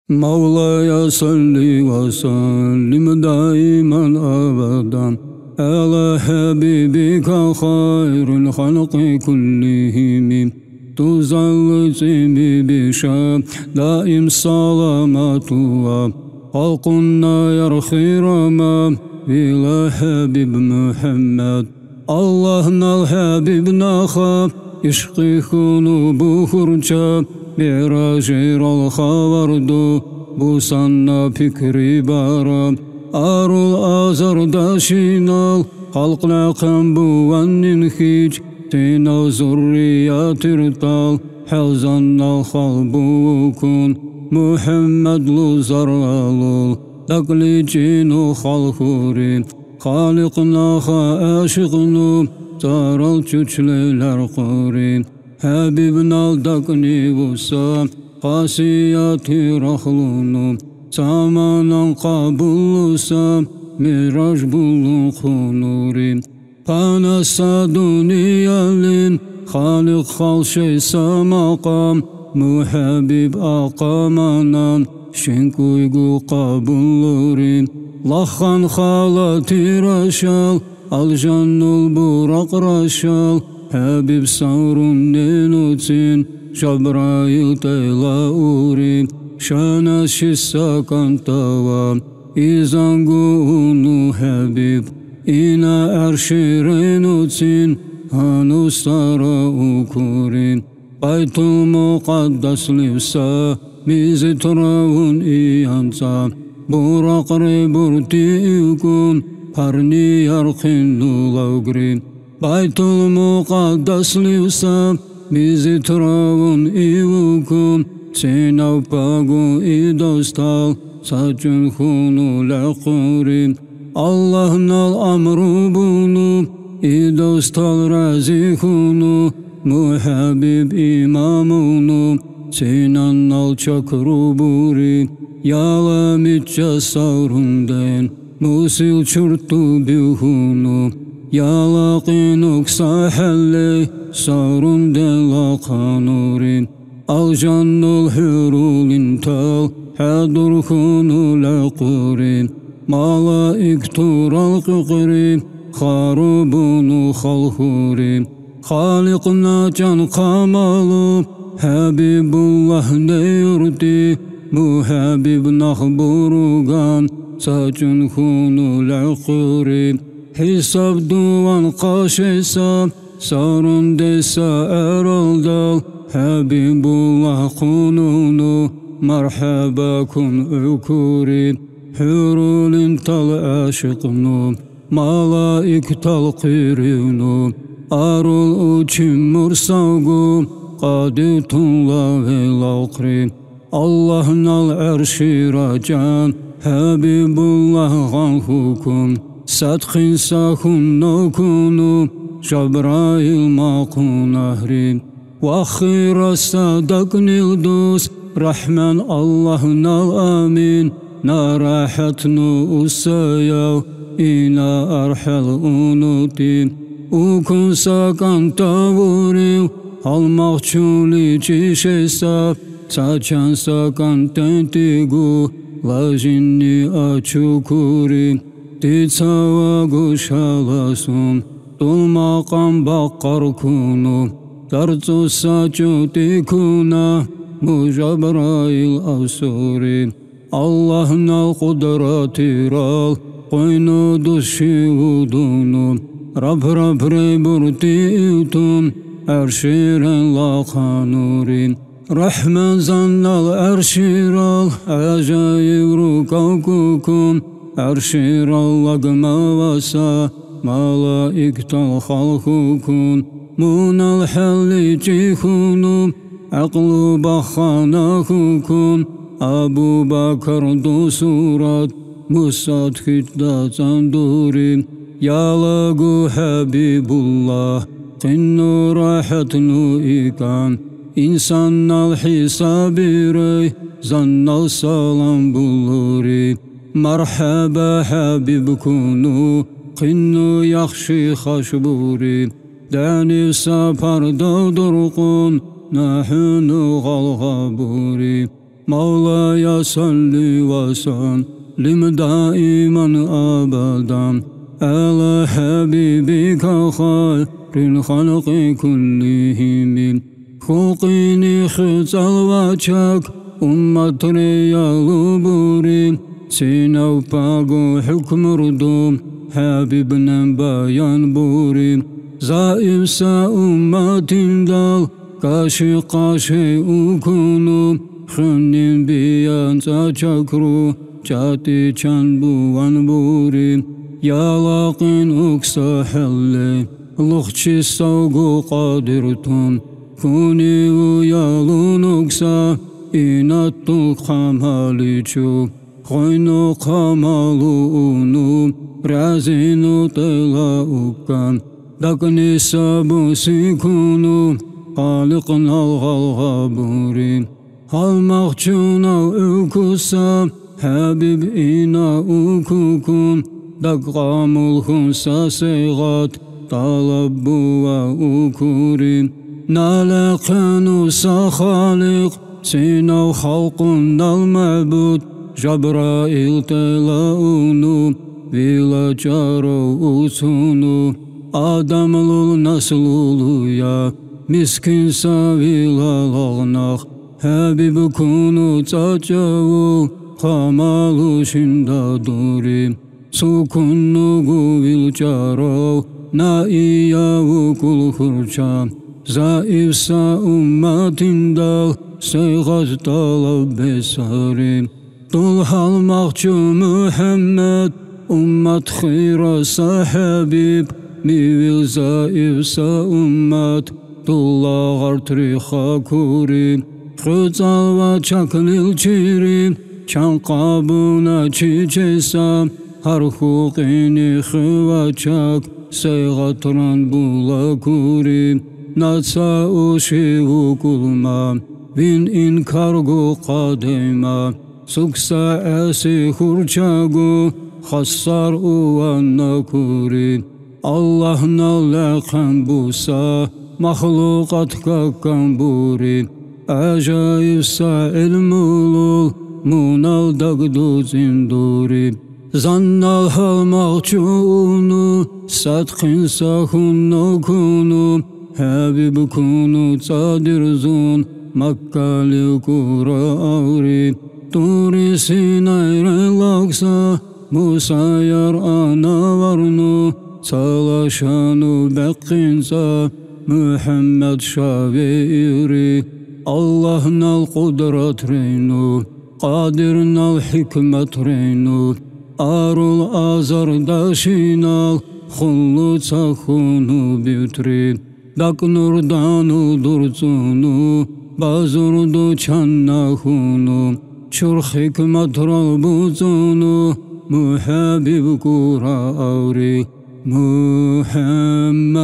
Mevlaya salli ve sallim daiman abadan ala habibika hayrul halqi kullihim tuzallı cimi bişab daim salamatu vab halkunna yarhirama ila habib Muhammed Allah'nal habib naha işqi kunu buhurca Mirajir al havardu bu sanna fikri baram Arul azardaşinal halkla bu vannin hiç Tina zurriyatir tal Helzannal halbukun Muhammed luzaralul Daklicinu halhurin Haliknaha aşıknu Zaral çüçleler kurin Habibnal dakni vusa Kasiyati rahlunum Samanan kabullusam Miraj bullun hunurim Panasa duniyalin Halik halşeysa makam Muhabib akamanan Şinkuygu kabullurim Lakhan halati raşal Aljannul burak raşal Habib savrun denutin Şabrail teyla urim Şana şissa kantavam İzangu unu Habib İna erşirenutin Hanu sara ukurin Baytul mukaddas livsa Bizi travun iyansa Burak reburtiikun Parni yarkhinnu lagrim Baytul mukaddas livsa Bizi travun ivukun Senav pagu idostal Saçun hunu lakurim Allah'nal amru bunu İdostal razihunu Muhabib imamunu Sinannal çakruburi Yalamitça savrundan Musil çurtu bihunu Yalaqinuk sahalle Savrun dela kanurin Aljannul hürulin tal Hadur hunu laqurin Malaik tural kıqrim Kharubunu khalhurim Halıkna can kamalı Habibullah deyurdi Bu Habib nahburugan Saçın hunul akuri Hisab duvan kaş hesab Sarın desa eraldal Habibullah kununu Merhaba kun ukuri Hürulin tal aşıknu Malaik tal qirinu Arul uçim mursavgu Qaditullah vel akri Allah'ın al erşi racan Habibullah gan hukum Sadkhin sahun nokunu Jabrail maqun ahrim Vakhira sadak nildus Rahman Allah'ın al amin Narahatnu usayav İna arhal unutim Ukun sakan tavuriv Halmakçuli çişesap Saçan sakan tentigu Lajinni açukurim Titsava guşalasum Tulmakam bakar kunu Dartsu saçu tikuna Mujabrail asurim Allah'ın al kudratiral Koynu duşi udunum Rab reburtiutum Erşiren lakanurim Rahman zannal erşiral Acayivru kavkukum Erşiral lagma vasa Malaiktal halkukun Munal halli cihunum Aklu bakhana hukun Abu Bakar du surat Musad hidda zandurim Yalagu Habibullah Qinnu rahatnu ikan İnsannal hisabirey Zannal salam buluri Marhaba Habib kunu Qinnu yakşi haşburi Dani sapar dağdurqun Nahunu galgaburi Mevlaya salli ve sallim daiman abadan Ala habibika hayril halqi kullihim Hulqini khizal ve çak Ummat riyalı burim Sinav pagu hükmürdum Habibnen bayan burim Zaimsa ummatin dal Kaşı kaşı ukunum Khunnin biyan çakru Çati çan buvan burim Yalaqin uksa halle Luqçi savgu qadirtun Kuni uyalun uksa İnattu kamaliçu Khoynu kamalu unum Razinu tela ukkan Dakni sabu sikunum Khaliqn al-ghaburim Halmakçuna ukusam Habib ina ukukun Dakkamul hunsa segat Talabbu ve ukurim Nalakanu sa khaliq Sinav halqun dal mabud Jabrail telaunu Vila caro usunu Adamlul naslulu ya Miskin savila lağnaq Habib kunu çaçavu Kamalu şinda durim Sukunnu guvil caro Naiyavu kul hurçam Zaifsa ummatin dal Seyğaz talab besarim Dulhal makçu Muhammed Ummat khira sahabib Mivil zaifsa ummat Dullah artriha kurim Khızal ve çaklil çirim Çan qabına çiçesam Har huqini xıvaçak Seyğatran bula kurim Natsa uşi ukulmam Vin inkargu qadema Suksa asi hurçagu Khassar uvanna kurim Allah nallaqan busa Mahlukat kakkan burim Acayipsa ilmulul Munal dagdu zindurim Zannal halmakçunu Sadkhin sahun nokunu حبيب كونو صادر زون مكة لكورا أوري توري سيناير الأقصى مساير أنا ورنو سالاشانو بقينسا محمد شابيري اللهنا القدرة رينو قادرنا الحكمة رينو أرو الأزر داشينا خلو تسخونو بيوتري دك نردانو درزونو بازردو چنخونو شر حكمة ربوزونو محبب كورا أوري محمد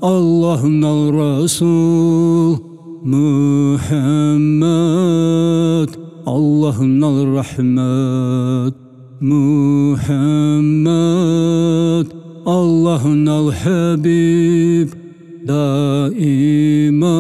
اللهنا الرسول محمد اللهنا الرحمة محمد اللهنا الحبيب دائما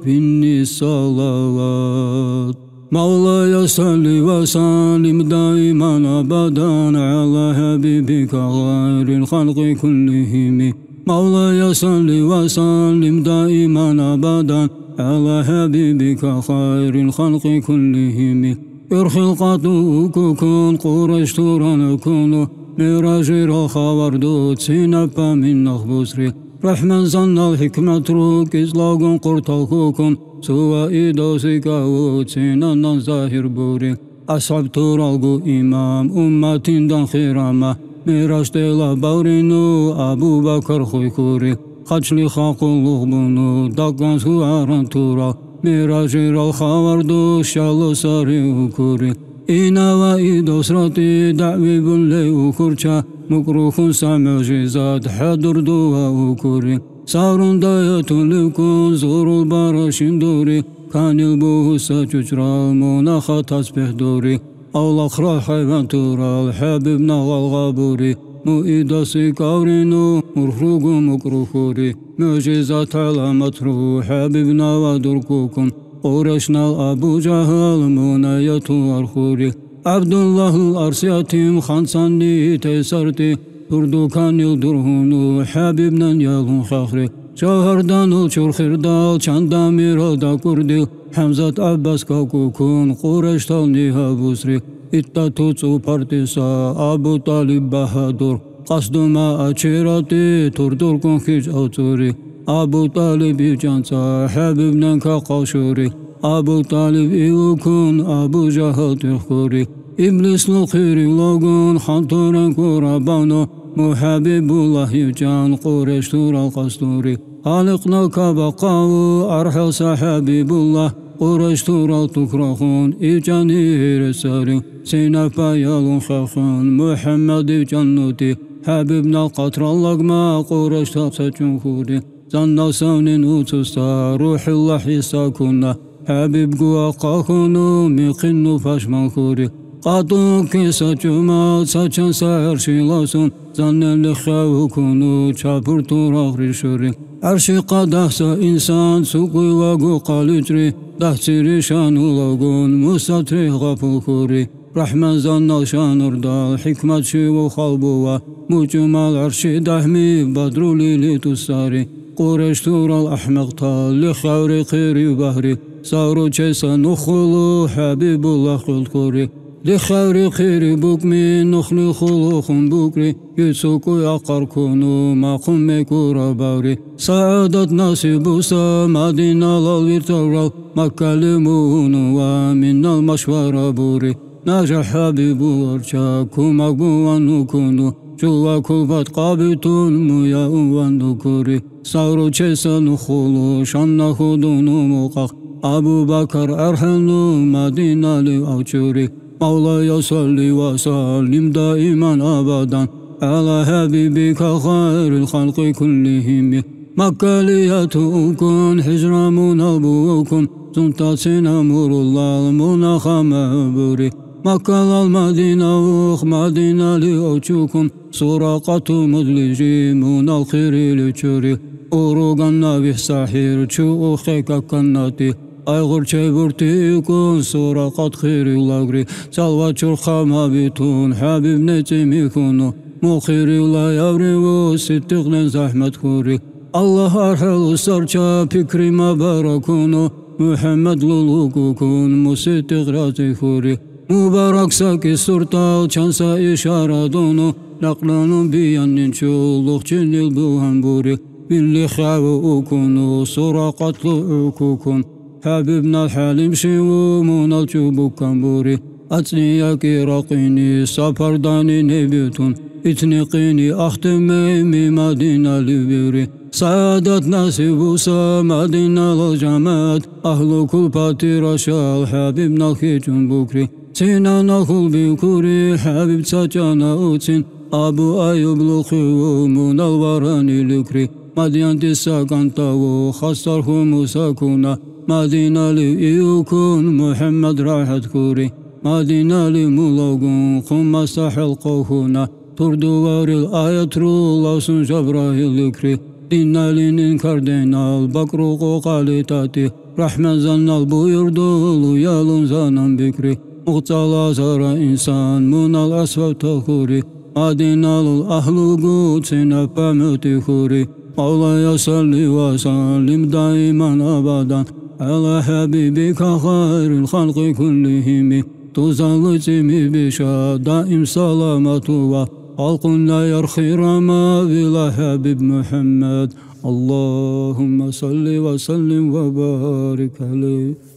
في الصلوات مولاي صل وسلم دائما أبدا على حبيبك غير الخلق كلهم مولاي صل وسلم دائما أبدا على حبيبك خير الخلق كلهم إرخلقاتكم قريش ترانكم مراجر خواردوت سينبا من نخبسري رحمن زن الحكمة روك إزلاغن قرطاكوكم سوى إيدوسيكا وتسينان ظاهر بوري أصحاب ترالغو إمام أمتين دان خيراما ميراج ديلا باورينو أبو بكر خويكوري خجلي خاقو لغبونو دقان سواران تورا ميراجر الخواردو شالو ساري وكوري إنا وإيدو سراتي دعوي بلي وكورشا مكروخ سامعجزات حضر دوا وكوري سارون دايتو لكون زور البارشين دوري كان البوهسة تجرى مناخة تسبح دوري أولا خرا حيوان تورا الحبيبنا والغابوري مؤيدا سيكاورينو مرخوغو مكروخوري معجزات على مترو حبيبنا ودركوكم قرشنا أبو جهل مناية أرخوري عبد الله الأرسياتيم خانساني تيسرتي تردو كان يلدرهونو حبيبنا يالون خاخري شهردان الشرخردال چندامير دا كردل حمزة عباس كاكوكون قرش تالنيها بسري اتتوتسو پارتسا أبو طالب بهادور قصد ما أچيراتي تردور كون خيج أوتوري أبو طالب يجانسا حبيبنا كاقاشوري أبو طالب يكون أبو جهل تخوري إبليس الخير لغون حنطورا كورابانو محبب الله يجان قريش تورا القصدوري خالقنا كبقاو أرحل حبيب الله قريش تورا تكرخون إيجاني رسالي سينفا يالون خاخون محمد جنوتي حبيبنا القطر اللقما قريش تابسة خوري زنا سونين وتستا روح الله حساكونا حبيب قوى قاكونو ميقنو فاشمان خوري قاتو كيسا جمال ساچن سهر شيلاسون زنن لخاوكونو چابر تورا غريشوري عرشي قدحسا إنسان سوقي واغو قالجري دحسيري شانو لاغون مستري غفو خوري رحمن زن شانور دال حكمت شيو خالبوا مجمال عرشي دحمي بدرو ليلي تساري قريش تورا الأحمق طال لخاوري خيري بحري سارو چيسا نخلو حبيب الله خلقوري لخاوري خيري بوكمي نخلي خلوخن بوكري يسوكو يقر كونو ما قمي كورا باوري سعادة ناسي بوسا مدينة لالوير تورال مكة لمونو ومن المشوار بوري ناجح حبيب ورشا كوماقبوان نكونو جوا كوبات قابتون مويا وان كوري سارو چيسا نخلو شان خودونو موقاق أبو بكر أرحلو مدينة لأوچوري مولاي صل وسلم دائما أبدا على حبيبك خير الخلق كلهم مكة ليتوكن حجر منابوكن زنتاتين أمور الله المناخ مبوري مكة المدينة وخ مدينة لأوچوكن سراقة مدلجي من الخير لچوري أوروغان نبي ساحر چو أخيك كناتي أيغر چبرتيكون سراقة خير لاغري سالوا چرخا مبيتون حبيب نتميكونو مخيري لا يوري وستغنى زحمة خوري الله أرحل سرچا فكري ما باركونو محمد لولوكوكون مستغ رازي خوري مبارك ساكي سرطال چانسا إشارة دونو نقلانو بيانين چولوخ چنل بوهن بوري باللي خاو اوكونو صورة قتل اوكوكون حبيبنا الحليم شيو مونال چوبوك كامبوري أتنياكي راقيني سافر داني نبيتون اتنقيني أختمي مدينة لبيري سعادة ناسبوسا مدينة الجامات أهل كل باتي رشال حبيبنا الخيجون بكري سينانا خل بكوري حبيب ساجانا اوتين أبو أيوب لخيو مونال وراني لكري مدينة ساقانتاو خسرهم ساكونا مدينة ليكون محمد راحت كوري مدينة لمولاقون خم ساحل قوهونا تردوار الآيات رولاسون جبراهيل لكري دينا لين كاردينال بكروقو قاليتاتي رحمة زنال بويردول يالون زانان بكري مغتالا زارا إنسان منال أسفل تخوري مدينة الأهل قوتنا فمتي خوري مولاي صل وسلم دائما أبدا على حبيبك خير الخلق كلهم تزال جميع بشا دائم سلامة وخلق لا يرخي رما بلا حبيب محمد اللهم صل وسلم وبارك عليه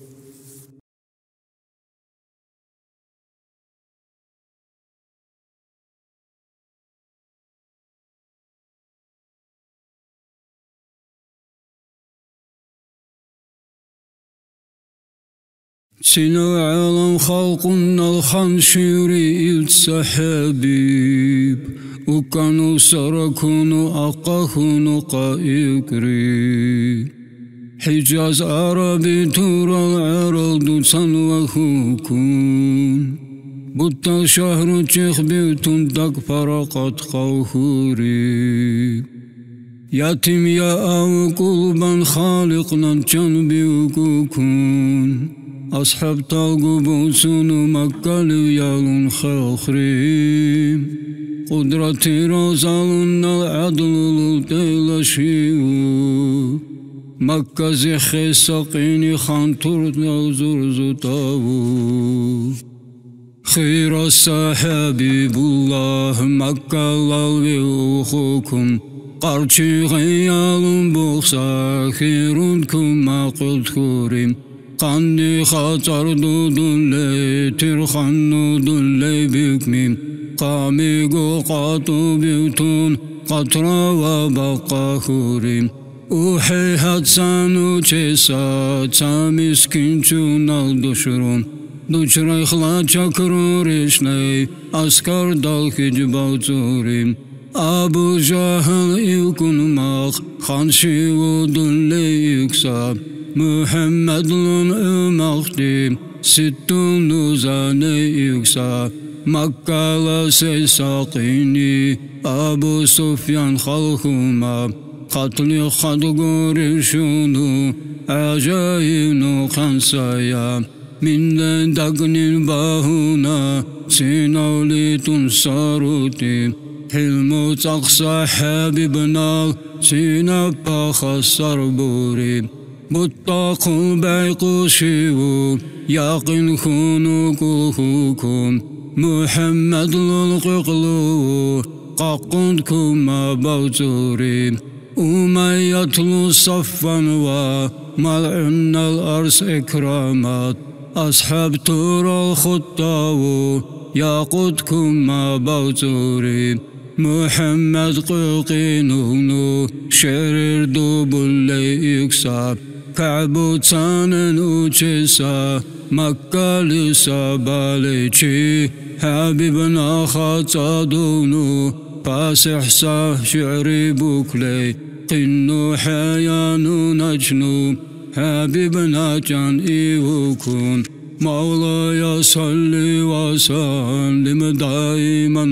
سينو عالم خلقنا الخنشيري السحابيب وكانوا سركونوا أقاكونوا قائقري حجاز عربي تورا العرض سنوهوكون بطا شهر تشيخ بيوتون دك فرقت خوخوري يتيم يا أو قلبا خالقنا جنبيوكون أصحاب تاقبون سنو مكة ليالون خاخريم قدرتي رزالنا العدل للتلاشيو مكة زخي ساقيني خانتور نوزر زتاو خير السحابيب الله مكة للوخوكم قرشي غيالون بوخسا خيرونكم ما قلت خوريم قاني خاطر دودلي ترخنو دلي بكميم قامي قاطو بيوتون قطرة وبقى خوريم وحي هاتسانو تشيسا تسامسكين تشونال دشرون دشري خلا چاكرو رشني أسكر دالخج باوتوريم أبو جهل يكون ماخ خانشي ودلي يكساب محمد لن مختيم ستون نوزاني يكساب مكة لسيساقيني أبو سفيان خلخوما قتل خدقور شونو عجاينو خنسايا من دقن باهونا سينولي تنصاروتي حلمو تقصى حبيبنا سينا بخسر بوري بطاق بيقوشيو يقين خونو كوكوكم محمد للققلو قاقنكم ما بوزوري وما يتلو صفا وملعن الأرس إكرامات أصحاب تور الخطاو ياقودكم ما بوزوري محمد قيقينونو شرير دوب اللي يكسب كعبو تسانن وچسا مكة لسا باليشي حبيبنا خاطادونو فاسح صح شعري بوكلي قنو حيانو نجنو حبيبنا جان إيوكون مولاي صل وسلم دائما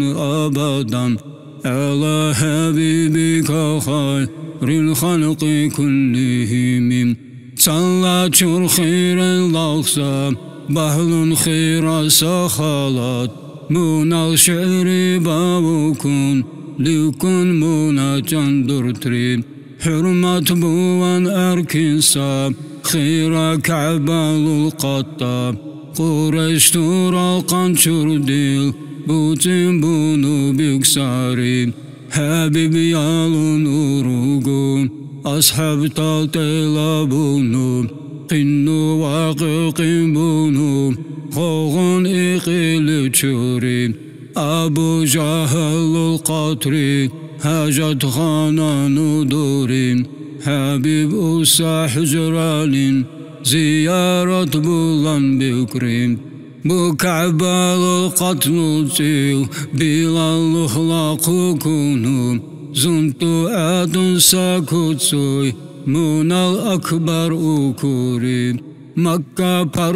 أبدا على حبيبك خير الخلق كلهم صلى خير الأقصى بحل خير سخالات Munal şehri babukun Lükün muna candur trim Hürmet buvan erkinsab Khira ka'balul qattab Qureyş tural qançur dil Butin bunu büksarim Habib yalun urugun Ashab taltela bunu Qinnu vaqiqin bunu Qoğun iqili çurim Abu Cahilul qatri Hacat xananu durim Habib usa hücralin Ziyaret bulan bükrim Bu Ka'balul qatlu sil Bilallu hlaqu kunum Zuntu adun sakutsuy Munal akbar ukurim Makka par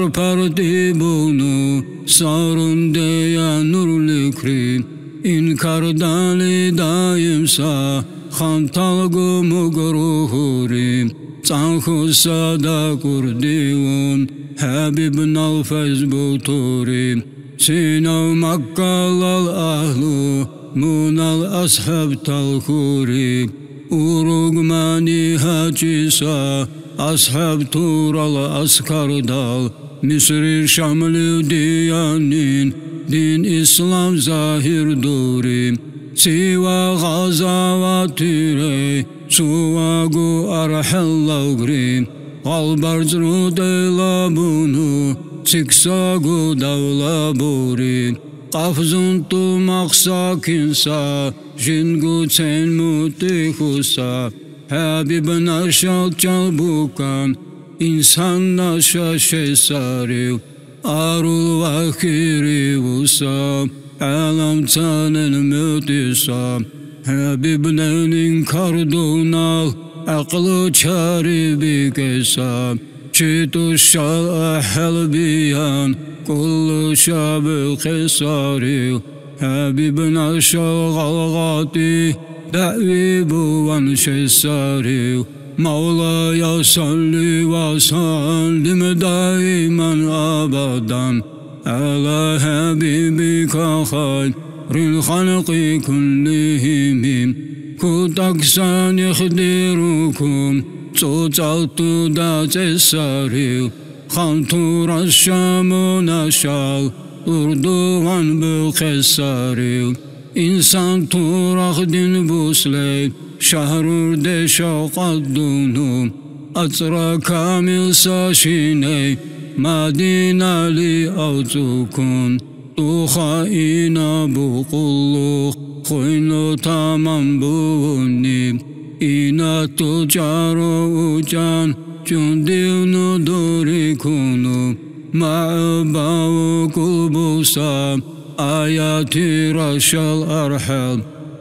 di bunu Sarun deya nurlikrim İnkardali daimsa Khantal gumuguruhurim Canhu sada kurdivun Habib nalfez buturim Sinav makkalal ahlu Munal ashab talkurim Urugmani hacisa Ashab tural askardal Misri şamlı diyanin Din İslam zahir durim Siva gazavatire Suvagu arhallavgrim Albarzru deyla bunu Siksagu davla burim Qafzuntu maqsakinsa Jingu sen mutikusa Habib naşal çalbukan İnsan naşa şesariv Arul vakiri vusam Alam tanen mütisam Habiblenin kardunal Aklı çari bikesam Çitu şal ahel biyan Kullu şabı kesariv Habib naşal galgati Da'vi buvan şesariv Mevla'ya salli ve sallim daiman abadan Ala habibika hayril halqi kullihim Kutaksan ihdirukum Tutaltu da cesariv Khantur aşşamu naşal Urduvan bu kesariv İnsan turak din busley Şahrur de şaqaddunum Atra kamil saşiney Madinali avzukun Tuha ina bu kulluk Khuynu tamam bunim İna tucaru ucan Cundivnu durikunum Ma'bavu kulbusam Ayati raşal arhal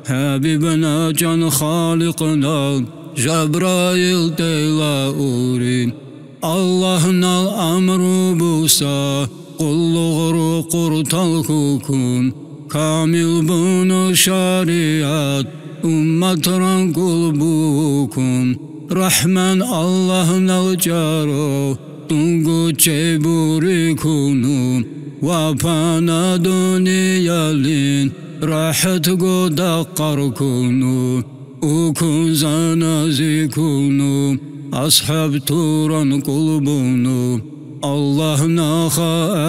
Habibna can haliqna Cebrail deyla urin Allah'nal amru busa Kulluğru kurtal hukun Kamil bunu şariat Ummatran kulbukun Rahman Allah'nal caro Tungu çeburi kunun Vapana dünyalin Rahat godakar kunu Ukun zanazi kunu Ashab turan kulbunu Allah'na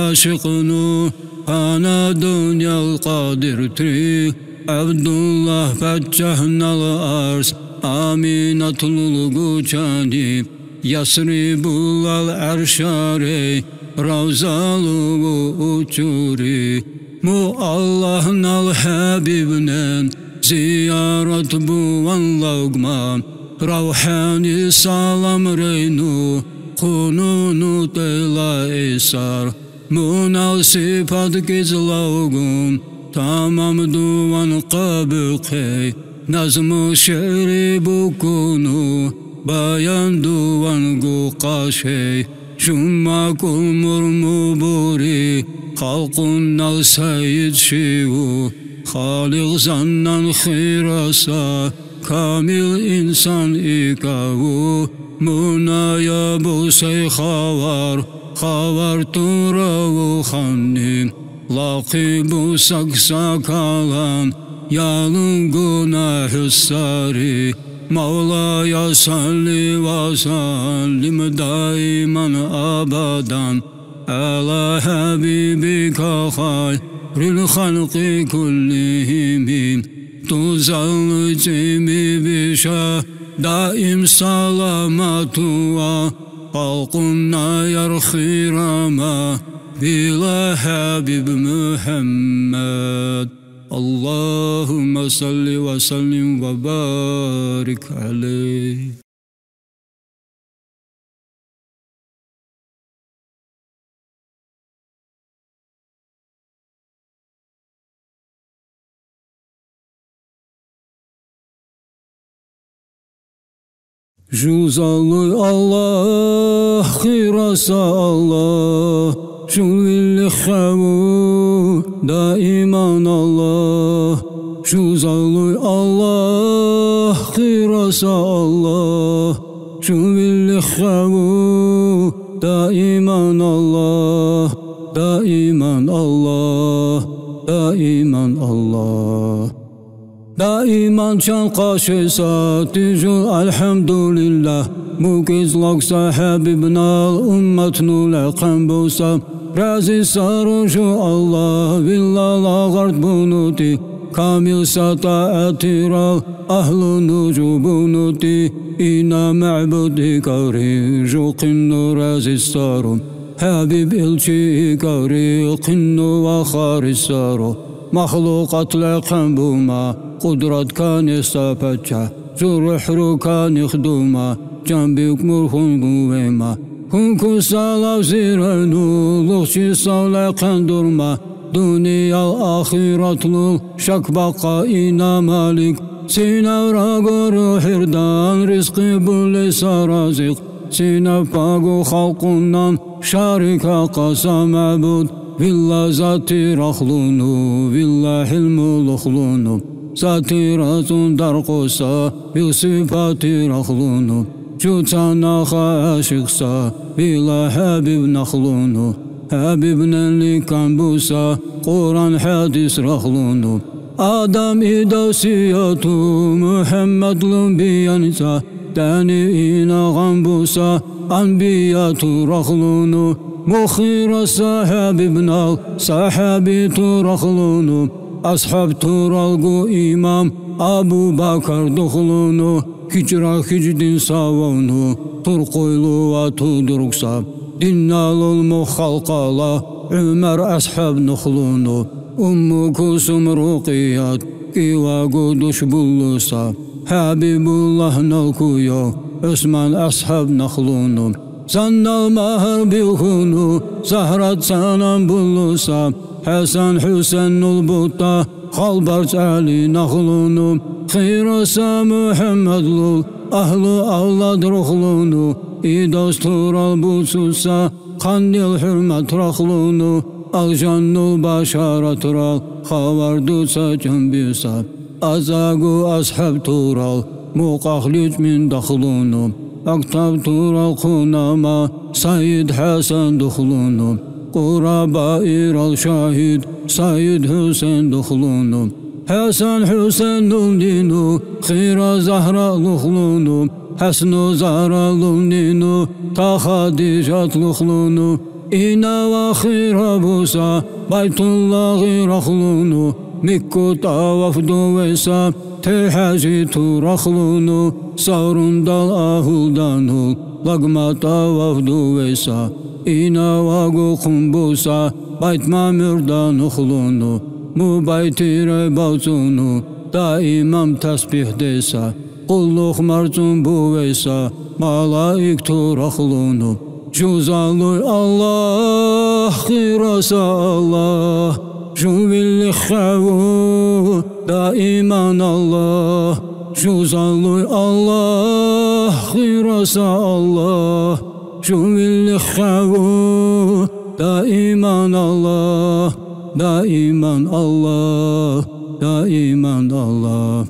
aşıknu Ana dünyal qadir tri Abdullah Faccah'nal ars Aminatul gucani Yasribulal erşare Ravzalu uçuri Mu Allah'nal habibnen Ziyaret buvan lagman Ravhani salam reynu Kununu tela esar Munal sifat gizlavgun Tamam duvan qabıqey Nazmu şehri bukunu Bayan duvan guqaşey Şumma kulmur muburi Halkunnal sayyid şivu Halik zannan khirasa Kamil insan ikavu Munaya bu say khavar Khavar turavu khannim Laqibu saksakalan yalın günahı sari Mevla'ya salli ve sallim daiman abadan Ala habibika hayril halqi kullihim Tuzallı cemi bişa daim salamatu ve halkuna yarkhirama bila habib Muhammed Allahümme salli ve sellim ve barik aleyh. Juzallı Allah, khirasa Allah, Juzilli khavu, daiman Allah. Juzallı Allah, khirasa Allah, Juzilli khavu, daiman Allah, daiman Allah, daiman Allah. Daiman çalqaşı satijul elhamdülillah Bu kızlaksa habibnal ümmetnul eqam bulsa Razi sarıcı Allah billah lağart bunuti Kamil sata etiral ahlu nucu bunuti İna ma'budi kari juqinnu razi sarun Habib ilçi kari qinnu ve kharisaru Mahlukat leqam bulma Kudrat kan istapatça Zurruhru kan ikhduma Can büyük murhun guvema Hunku salav zirenu Luhçi savleqen durma Dünya ahiratlul Şak baka ina malik Sinav ragoru hirdan Rizqi bullisa razik Sinav pagu halkundan Şarika qasa mabud Villa zati rahlunu Villahil muluhlunu Zati razun darqusa Bil sifati rahlunu Cutanaha aşıksa Bila habib nahlunu Habibnen likan busa Kur'an hadis rahlunu Adam idasiyatu Muhammedlun biyanisa Dani inağan busa Anbiyatu rahlunu Mukhira sahibnal Sahabi turahlunu Ashab turalgu imam Abu Bakar duhlunu Hicra hicdin savunu Turquylu ve tuduruksa Dinnalul muhalqala Ömer ashab nuhlunu Ummu kusum ruqiyat Kivagu duş bullusa Habibullah nalkuyo Osman ashab nahlunu Sannal mahar bilhunu Zahrat sanan bullusa Hasan Hüsennul butta Halbarç Ali nahlunu Khirasa Muhammedlul Ahlu avlad ruhlunu İdos tural bulsusa Kandil hürmet rahlunu Aljannul başarat ral Havardusa cambisa Azagu ashab tural Muqahlic min dahlunu Aktab tural kunama Said Hasan duhlunu Qurabair al şahid Said Hüseyin duhlunu Hasan Hüseyinul dinu Khira Zahra luhlunu Hasnu Zahra lumninu Ta Hadicat luhlunu İna ve khira busa Baytullahi rahlunu Mikku tavafdu vesa Tehaci turahlunu Savrundal ahuldanul Lagma tavafdu vesa İna vagu kumbusa Baytma mürdan uhlunu Bu baytire balcunu Daimam tasbih desa Kulluk marcun bu vesa Malaik turahlunu Cüzallu Allah Khirasa Allah Juvilli khavu Daiman Allah Cüzallu Allah Khirasa Allah Juvilli khavu Daiman Allah Daiman Allah Daiman Allah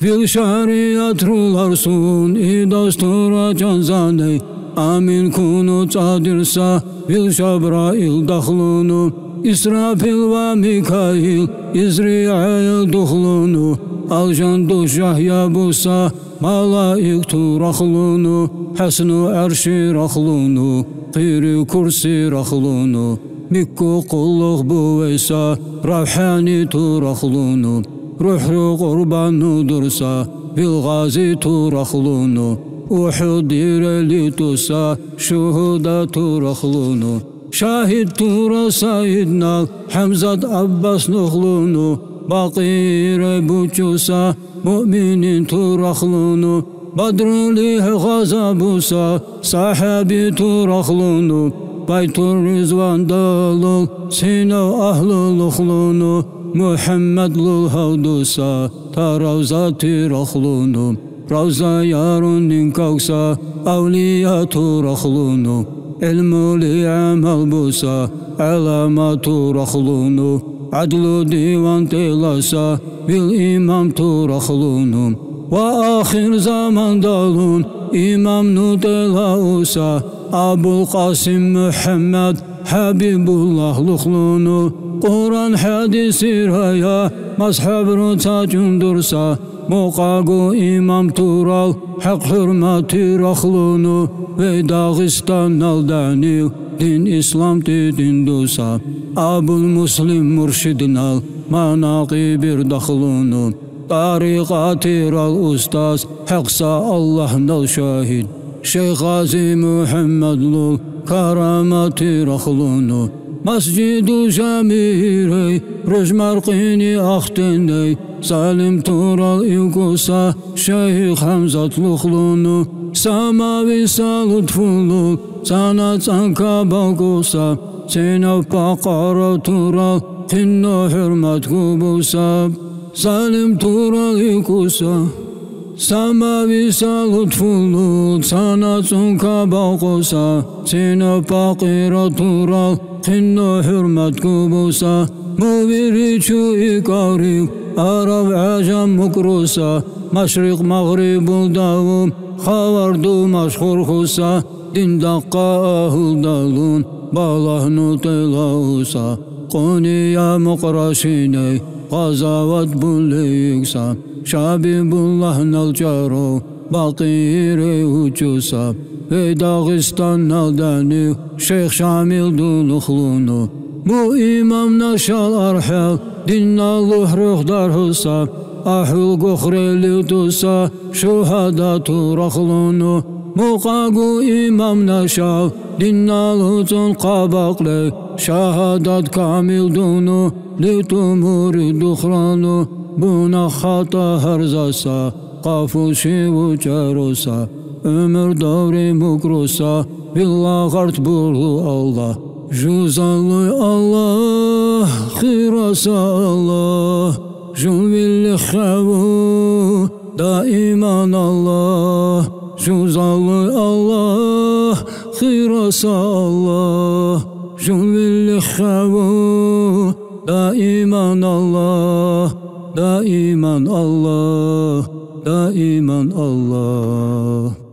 Fil şariat rularsun İdastura canzane Amin kunu çadirsa Fil şabrail dahlunu إسرافيل وميكائيل إزرائيل دخلونو الجند شهيا بوسا ملائك رخلونو حسن عرشي رخلونو قير كرسي رخلونو ميكو قلق بويسا روحاني رخلونو روح قربان درسا بالغازي رخلونو وحضير لتسا شهداء رخلونو شاهد تورا سيدنا حمزة عباس نخلونو باقير بوچوسا مؤمنين ترخلونو بدر ليه غزابوسا صحابي ترخلونو بيت الرزوان دالو سينو أهل الخلونو محمد للهودوسا تروزا ترخلونو روزا يارون كوكسا أولياء ترخلونو علم لعمل بوسا علامات رخلونو عدل ديوان تلاسا بالإمام ترخلونو وآخر زمان دالون إمام نتلاوسا أبو القاسم محمد حبيب الله لخلونو قرآن حديث رايا مصحب رتاجون درسا مقاقو إمام تورال حق حرماتي رخلونو وداغستان الدانيو دين إسلام دين دوسا أبو المسلم مرشدنا مناقب دخلونو طريقات الأستاذ حقسا الله نال شاهد شيخ غازي محمد لو كرامات رخلونو مسجد جميري رجمرقيني أختني سالم تورال إيقوسا شيخ حمزة لخلونو سماوي سالت فلو سنة سنكا باقوسا سينا بقارة تورال قنو حرمت كوبوسا سالم تورال إيقوسا سماوي سالت فلو سنة سنكا باقوسا سينا بقارة تورال قنو حرمت كوبوسا مويريشو إيقاريب عرب عجم مكروسا مشرق مغرب الداوم خواردو مشهور خوسا دين دقا أهل دالون بالله نتلاوسا قوني يا مقرشيني غزاوات بوليكسا شابيب الله نالجارو باقيري وجوسا في داغستان نالداني شيخ شامل دولخلونو بو إمام نشال أرحل دين الله روح دارهسا أحل قخري لتوسا شهداء ترخلونو مقاقو إمام نشال دين الله تنقابقلي شهادات كامل دونو لتمور دخرانو بونا خطا هرزاسا قافوشي وجاروسا ömür davri mukrusa billah gart bulu Allah juzallı Allah khirasa Allah jumilli khavu daiman Allah juzallı Allah khirasa Allah jumilli khavu daiman Allah daiman Allah daiman Allah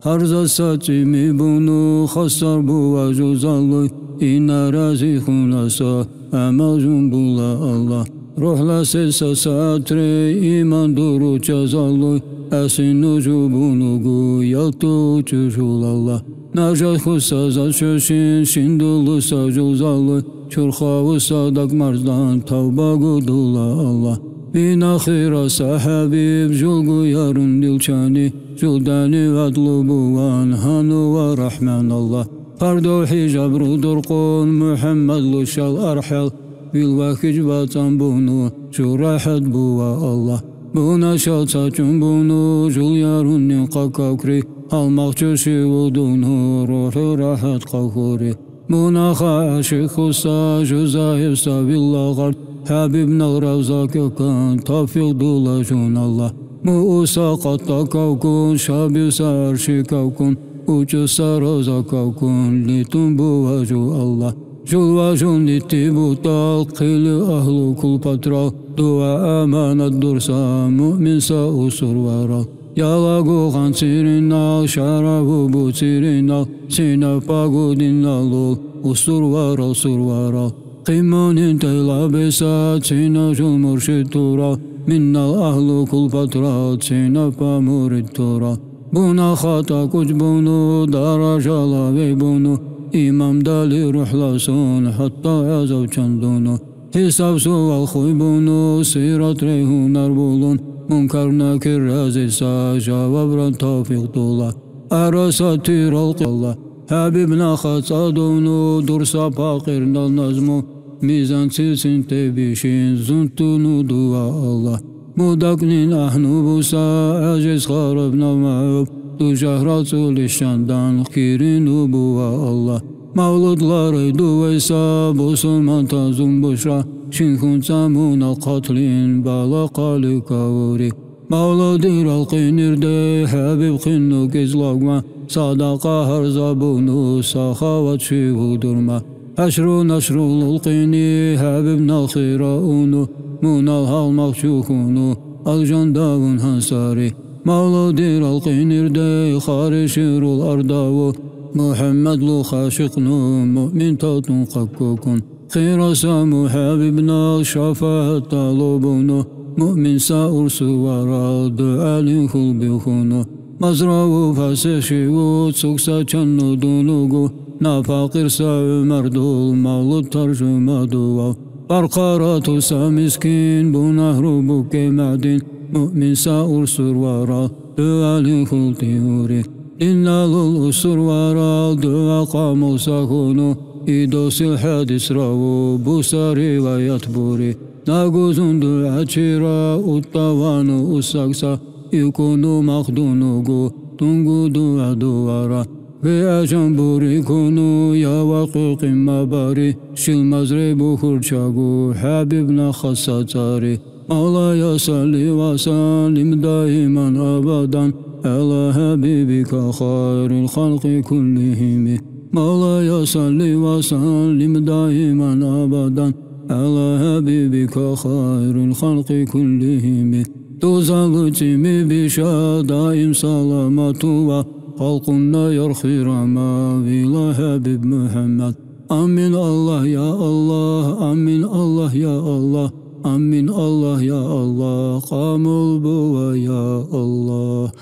Harza saçimi bunu khasar bu vacuzallı İna razi khunasa amazun bula Allah Ruhla sesa satre iman duru cazallı Esin ucu bunu gu yaltu çuşul Allah Najat khusaza şöşin şindulu sacuzallı Çurkhavu sadak marzdan tavba gudula Allah Bina khira sahabib julgu yarun dilçani Juldani vadlubuvan hanu ve rahman Allah Fardo hicab rudurqun Muhammed luşal arhal Bilvakic vatan bunu Jurahat buva Allah Buna şal saçun bunu Jul yarun niqa kakri Almaq çöşü udunu Ruhu rahat kakuri Buna aşık husa Juzahivsa billah gart Habibna ravza kökan Tafil dulaşun Allah Musa qatta kavkun Şabivsa arşi kavkun Uçusa roza kavkun Litum bu vaju Allah Jul vajun litti butal Qili ahlu kul patral Dua amanat dursa Mu'minsa usur varal Yalagu ghan sirinal Şaravu bu sirinal Sinapagu dinalul Usur varal sur varal قيمان تيلا بسات سينا شو مرشد تورا منا الأهل كل فترة سينا فمورد تورا بونا خاتا كجبونو دارا شالا بيبونو إمام دالي روح لاسون حتى يزو چندونو حساب سوال خويبونو سيرات ريهو نربولون منكر ناكر رازي سا جواب ران توفيق دولا أرساتير القلة حبيبنا خاصادونو درسا باقرنا النظمو ميزان سلسن تبيشين زنتونو دوا الله مدقنين احنو بوسا عجز خاربنا معوب دو شهرات سولشاندان خيرينو بوا الله مولودلاري دويسا بوسلمان تازم بشرا شنخون سامون القاتلين بالا قالي كاوري مولودي رالقينير دي حبيب خنو كزلاغما صداقة هرزابونو سخاوات شيهو درما أشرو نشرو للقيني حبيبنا الخيراونو مونا الهالماق شوخونو الجنداون هنساري مولودي رالقينير دي خارشيرو الأرداو محمد لو خاشقنو مؤمن تاتون قكوكن خير سامو حبيبنا شفاعة طالبونو مؤمن ساور سوارا دعالي خل بيخونو مزراو فاسشيو تسوكسا چنو دونوغو نافاقر سا مردول مولود ترجمة دوا برقاراتو سا مسكين بنهرو بوكي معدين مؤمن ساور سوارا دعالي خل تيوري إنا للأسر ورا دعا قاموا ساخونو إيدوس الحادث راو بوساري ويتبوري ناغوزون دعا چيرا اتوانو اساقسا يكونو مخدونوغو تنغو دعا دوارا بيا جنبوري كونو يا وقوق مباري شل مزري بخور چاغو حبيبنا خاصة مولاي صلي وسلم دائما أبدا على حبيبك خير الخلق كلهم مولاي صلي وسلم دائما أبدا على حبيبك خير الخلق كلهم تزوجني بشا دائم سلامة خلقنا يرخي رما بلا حبيب محمد آمين الله يا الله آمين الله يا الله آمين الله يا الله قام البوا يا الله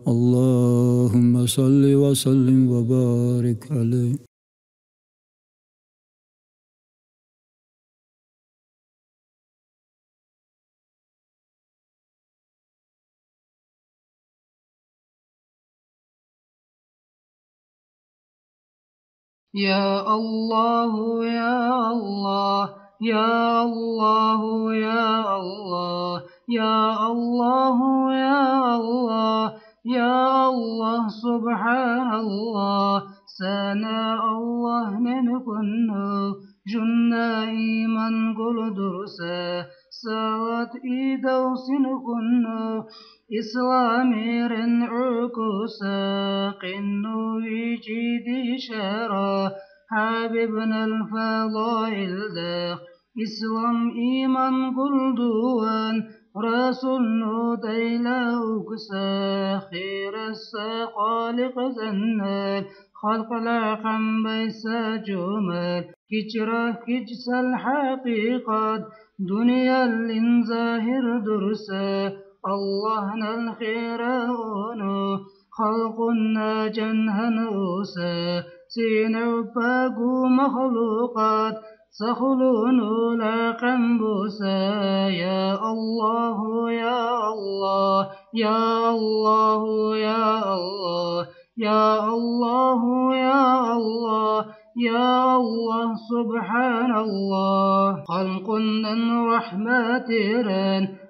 اللهم صل وسلم وبارك عليه. يا الله يا الله يا الله يا الله يا الله يا الله يا الله سبحان الله سنا الله ننكن جنا إيمان قل درسا سوات إيدو سنكن إسلامي رنعكسا قنو يجيدي شارا حبيبنا الفضائل داخ إسلام إيمان قل دوان رسول نوتيلا أكسا خير السخالق زنال خلق لقم بيسا جمال كجرا كجس الحقيقات دنيا لنظاهر درسا اللهنا الخير أونو خلقنا جنهنوسا سينو باقو مخلوقات سخلون لا قنبوسا يا الله يا الله يا الله يا الله يا الله يا الله يا الله سبحان الله خلقنا رحمة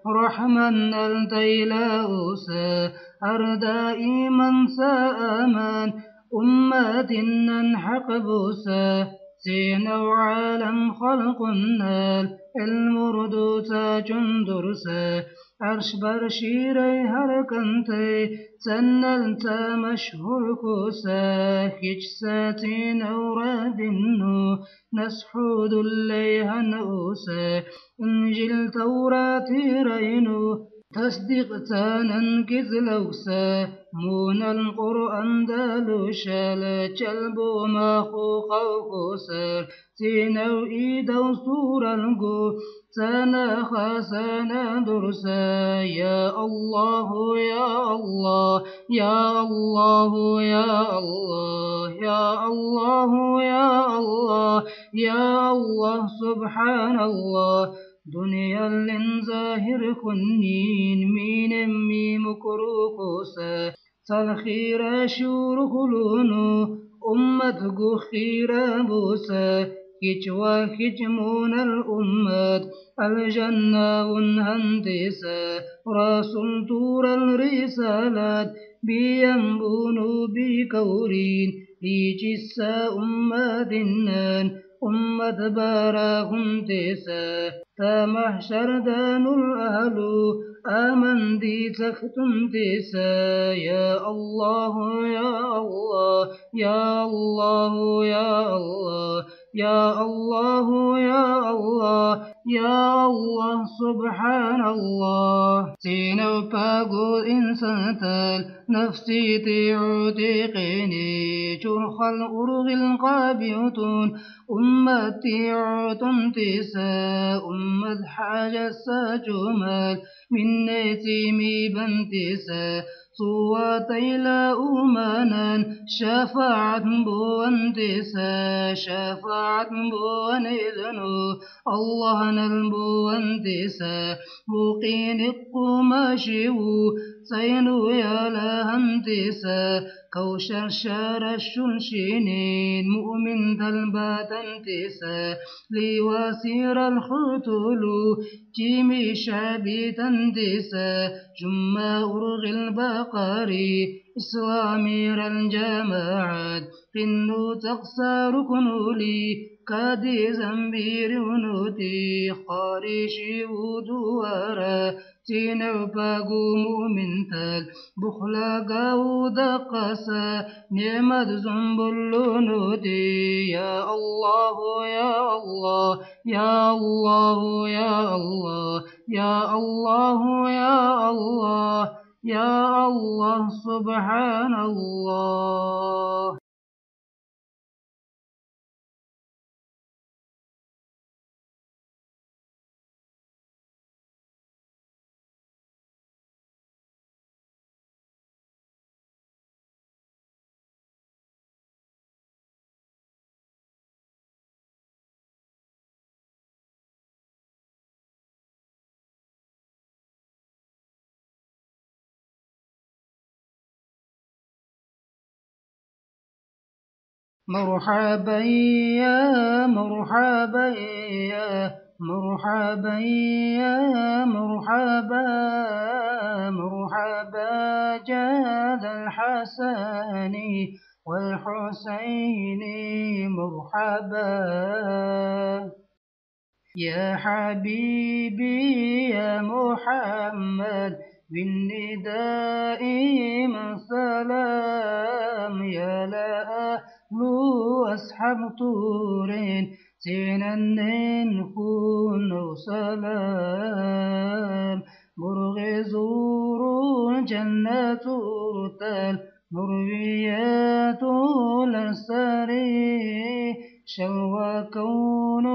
رحمن التيلاوسا أردائما سامان أمتنا نحق بوسا سينو عالم خلق النال المردوسا جندرسا عرش برشيري هركنتي سنلتا مشهور كوسا كجساتين أوراد النو نسحود الليها نوسا إنجيل توراتي رينو تصديق تننكز لوسا مون القرآن دالو شال جلبو ماخو خوفوسر تينو إيدو سورة القو سانا خاسانا درسا يا الله يا الله يا الله يا الله يا الله يا الله يا الله سبحان الله دنيا لنزاهر خنين مين مي مكروكوسا سالخير شور خلونو أمة خير بوسا كجوا كجمون الأمة الجنة والهندسة رسول طور الرسالات بينبونو بكورين لجسا أمة النان أمة باراهم تسا فمحشر دان الأهل آمن دي تختم تسا يا الله يا الله يا الله يا الله يا الله يا الله يا الله سبحان الله سينو باقو إنسان تال نفسي تعتقني جرخ الأرغ القابيتون أمتي عتم تسا أمت حاجة سجمال من نتيمي بنتسا صواتي لا أمانا شفاعة بوانتسا شفاعة بوان إذنو الله نلبو وانتسا بوقين القماشيو سينو يا لهنتسا كوشر شار الشنشينين مؤمن تلبات انتسا لواسير الخطلو جيمي شابي تندسا جمّا أرغ البقري إسلامير الجماعات قنو تقسى ركنولي كادي زنبير ونوتي خارشي ودوارا تينو باقو مؤمنتال بخلا قاود قاسا نعمة زنبلو نوتي يا الله يا الله يا الله يا الله يا الله يا الله يا الله سبحان الله مرحبا يا مرحبا يا مرحبا يا مرحبا مرحبا جاد الحسن والحسين مرحبا يا حبيبي يا محمد بالنداء من سلام يا لا أصحاب طورين سنن خون سلام برغ زور جنة رتال مرويات الأنصاري شوى كون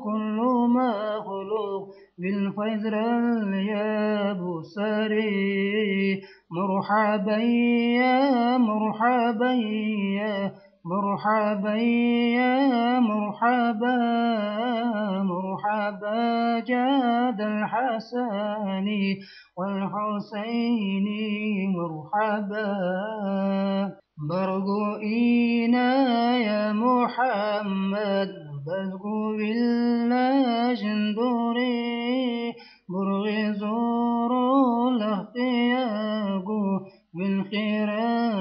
كل مخلوق بالفجر اليابسري مرحبا يا مرحبا يا مرحبا يا مرحبا مرحبا جاد الحسن والحسين مرحبا برقوئنا يا محمد بزقوا بالله جندوري برغي زورو لاختياقو بالخير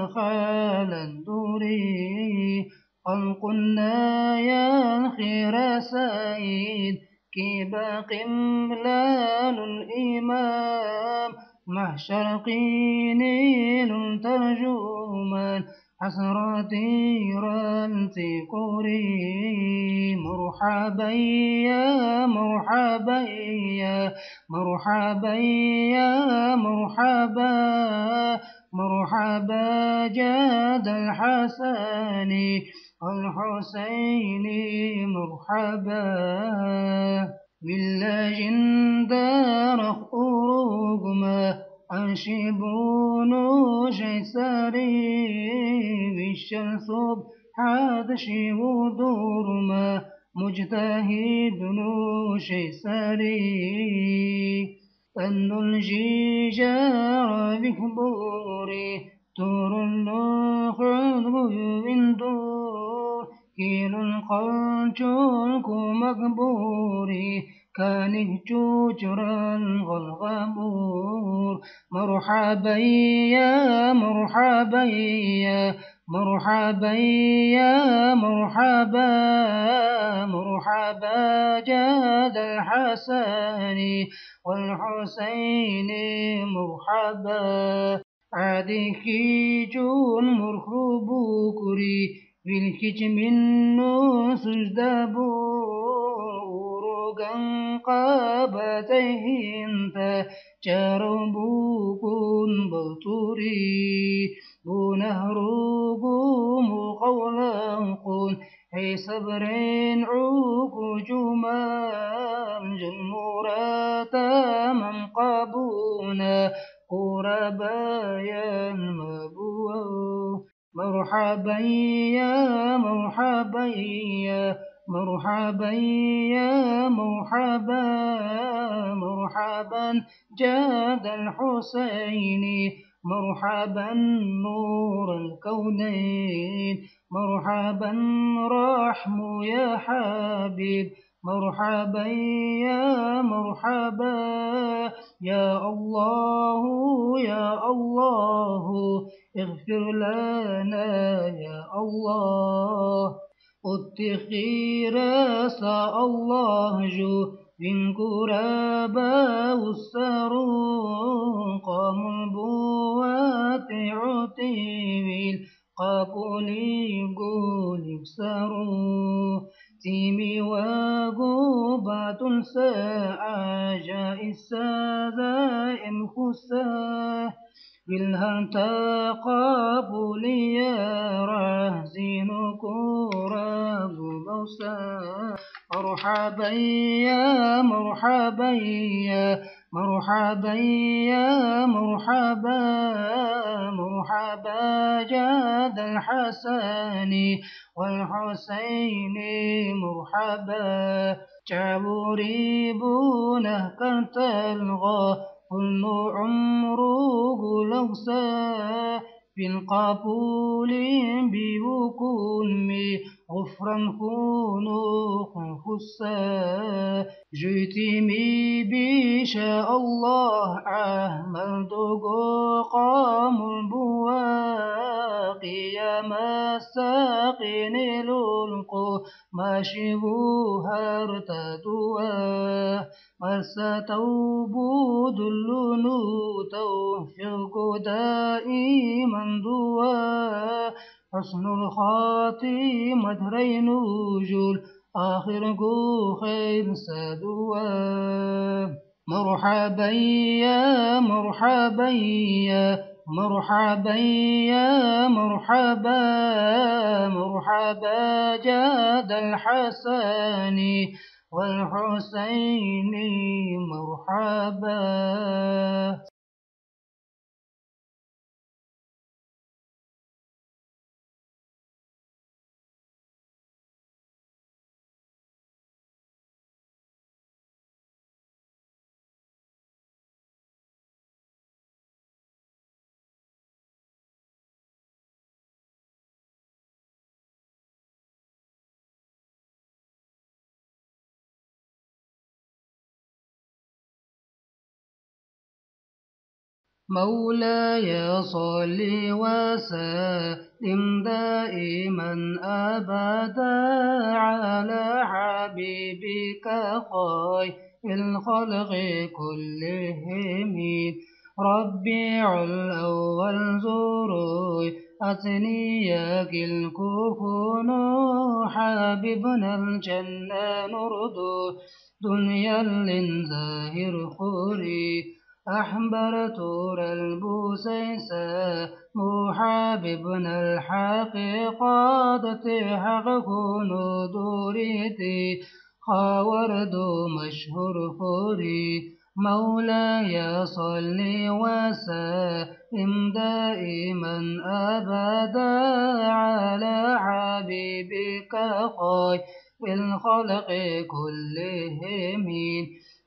خال الدوري خلقنا يا خير سيد كي باقي ملال الإمام محشر قينين ترجمان حسرتي رانتي قوري مرحبا يا مرحبا يا مرحبا يا مرحبا مرحبا جاد الحسن والحسين مرحبا بالله دارخ أروقما أنشبونو شيساري بالشمس حادشي ودورما مجتهد شيساري أن الجيجار بكبوري تور النخل من دور كيل القلتلك مقبوري كانه جوجرا غلغمور مرحبا يا مرحبا يا مرحبا يا مرحبا مرحبا جاد الحسن والحسين مرحبا عادك جون مرحبو كري بالكج منو سجدبو ورقا قابتهنت جربوكن بطوري ونهركم قولكم هي صبرين عوك جمال جمورات من قبونا قربايا المبوى مرحبا يا مرحبا يا مرحبا يا مرحبا مرحبا جاد الحسين مرحبا نور الكونين مرحبا رحم يا حبيب مرحبا يا مرحبا يا الله يا الله اغفر لنا يا الله التخير سا الله جو من كرابا والسرون قام البوات عتيبيل قابولي قولي بسرون تيمي وقوبات ساعة جائسة ذائم خساه بالهنتا قابولي يا رهزين كوراب موسى مرحبا يا مرحبا يا مرحبا يا مرحبا مرحبا جاد الحسن والحسين مرحبا جابوري بونه كنت الغا كل عمره لغسا بالقبول بوكل غفرا خنوخ خسا جيتمي بشاء الله عمل دقو قام البواقي يا مساقين للقو ماشبوها ارتدوا مستوبود اللونو توفيق دائما دوا حسن الخاتمة رين وجول آخر خير سدوا مرحبا يا مرحبا يا مرحبا يا مرحبا مرحبا جاد الحسن والحسين مرحبا مولاي صل وسلم دائما أبدا على حبيبك خير الخلق كلهم ربيع الأول زروي أتنياك الكفون حبيبنا الجنة نردو دنيا لنزاهر خوري أحبر تور البوسيسة محاببنا الحقيقة تحققون دوريتي خاوردو مشهور فوري مولاي صل وسلم دائما أبدا على حبيبك خير الخلق كلهم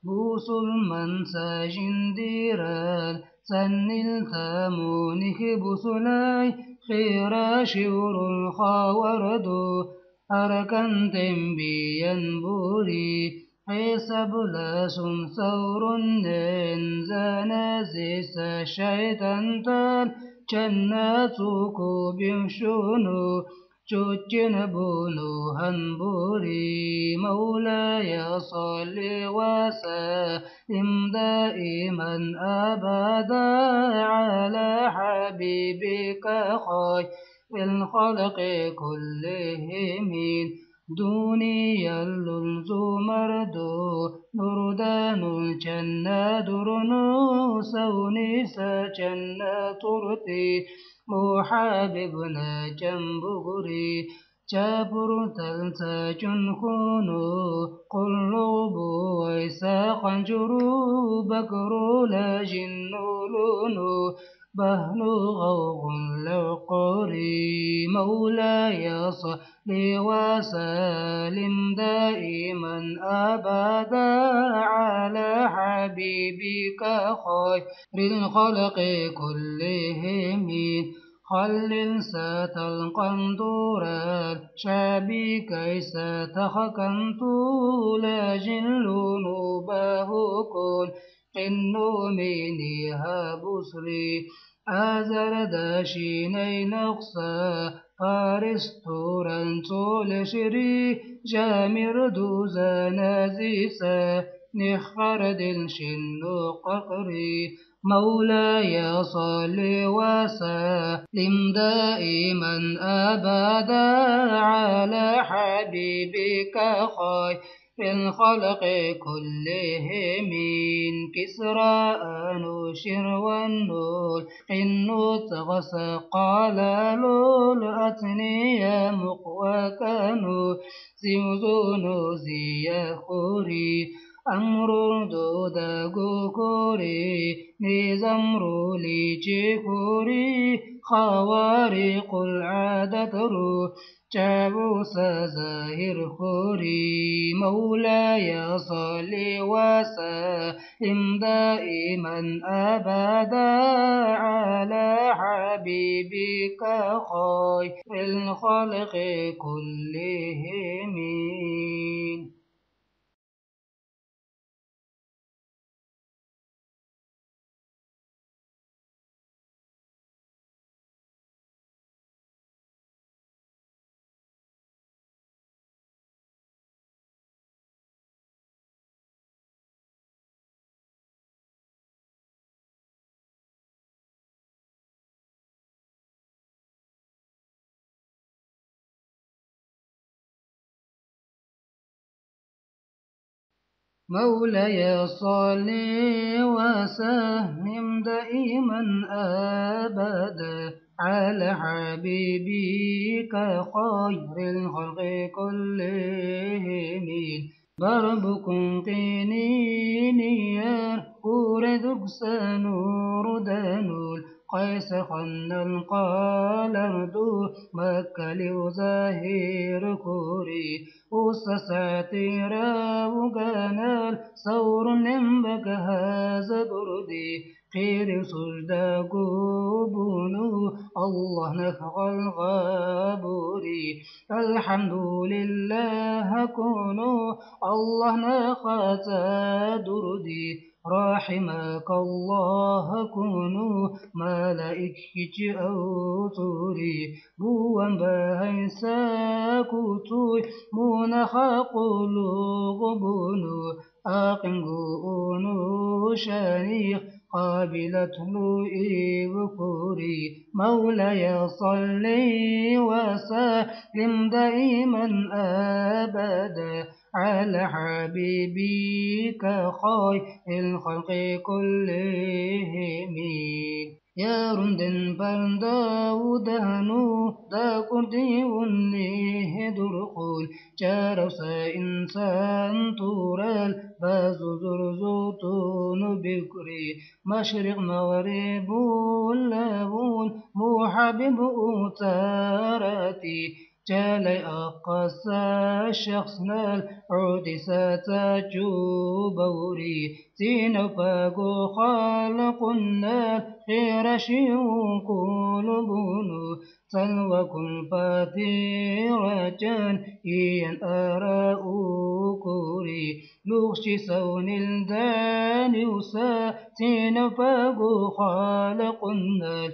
بوس المنسى جنديران سن الثامونه بسلاي خير شور الخاوردو أركن تنبيا بوري حسب لاسم ثور زنازيس الشيطان تال جناتك بمشونو جنبونو هنبوري مولاي صل وسلم دائما أبدا على حبيبك خير الخلق كلهم دوني اللنز مردو نردان الجنة درنو سونيس جنة ترتي محاببنا جنبغري جابر تلتا جنخونو قلوبو ويسا خنجرو بكرو لا جنولونو بهل غوغ لقري مولاي صل وسلم دائما أبدا على حبيبك خير الخلق كلهم خلل ستلقى دورا شابي كيس تخكنت لا جل نوبه كل قنو منها بصري أزر داشيني نقصا فارس توران طول شري جامر دوزا نازيسا نخفر دل شنو ققري مولاي صل وسلم دائما أبدا على حبيبك خير الخلق كلهم كسرى أنوشر والنور قنوت غسقال لول أتني مقوى كانوا زيوزون زي خوري أمر دودا غوكوري نزمرو ليجيكوري خوارق العادة رو جابوس زاهر خوري مولاي صل وسلم دائما أبدا على حبيبك خير الخلق كلهم مولاي صل وسلم دائما أبدا على حبيبك خير الخلق كلهم بربكم قنينير أوردك سنور دانول قيس خن قال اردو مكة وزاهر كوري وسساتيرا وقنال ثور نمبك هذا دردي خير سجدا قبونو الله نفغ الغابوري الحمد لله كونوا الله نخاتا دردي رحمك الله كونوا ملائكة أوتوري بوان باهي ساكوتوي منخا قلوغ بونو أقنقونو شانيخ قابل طلوع بكوري مولاي صل وسلم دائما أبدا على حبيبك خير الخلق كلهم يا رندن برداودانو دا كردي ونه درقول جاروسا إنسان تورال بازو زرزوتون بكري مشرق مغرب لابون محبب أوتاراتي جالي أقصى شخصنا العودي ستجوبوري زينو باقو خلقنا خير شيء قلوبنا سلوكم فاترة إيان أراء كوري لغشي سون الداني وساتين فاقو خالقنا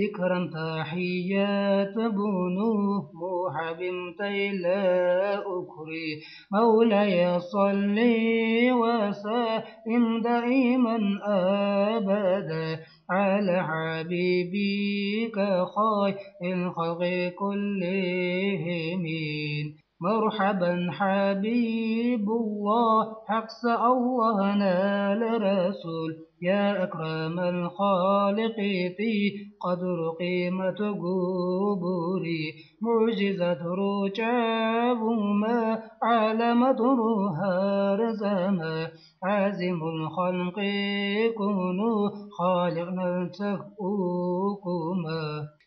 إكرم تحيات بنو محبم تيلا أكري مولاي صل وسلم دائما أبدا على حبيبك خير الخلق كلهم مرحبا حبيب الله حقس الله نال رسول يا أكرم الخالق في قدر قيمة قبوري معجزة رجاب ما علامة رزما عازم الخلق كونوا خالقنا تكوكما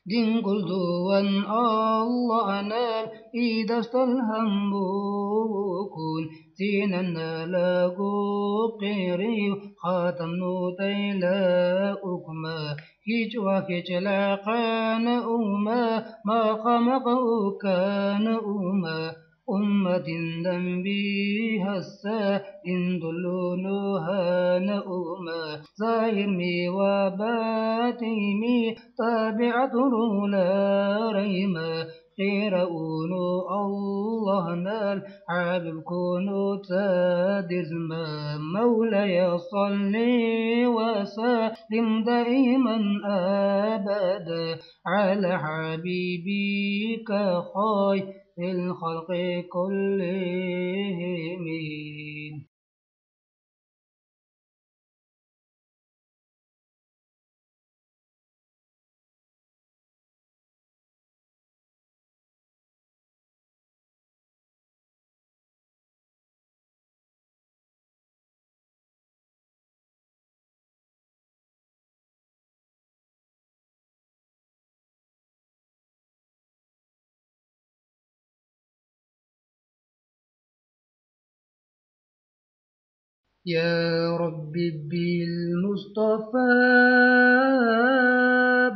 دين قلدوان الله نال إذا استلهم بوكون زيننا لاقو قيري خاتم نوتي لا أكما هجوا هجلا قان أما ما خمقه كان أما أمة ذنبي هسا إن دلونها نؤما ظاهر مي وباتيمي تابعة لا ريما خير أونو الله نال حبيب كونو تادزما مولاي صل وسلم دائما أبدا على حبيبك خير الخلق كلهم يا ربي بالمصطفى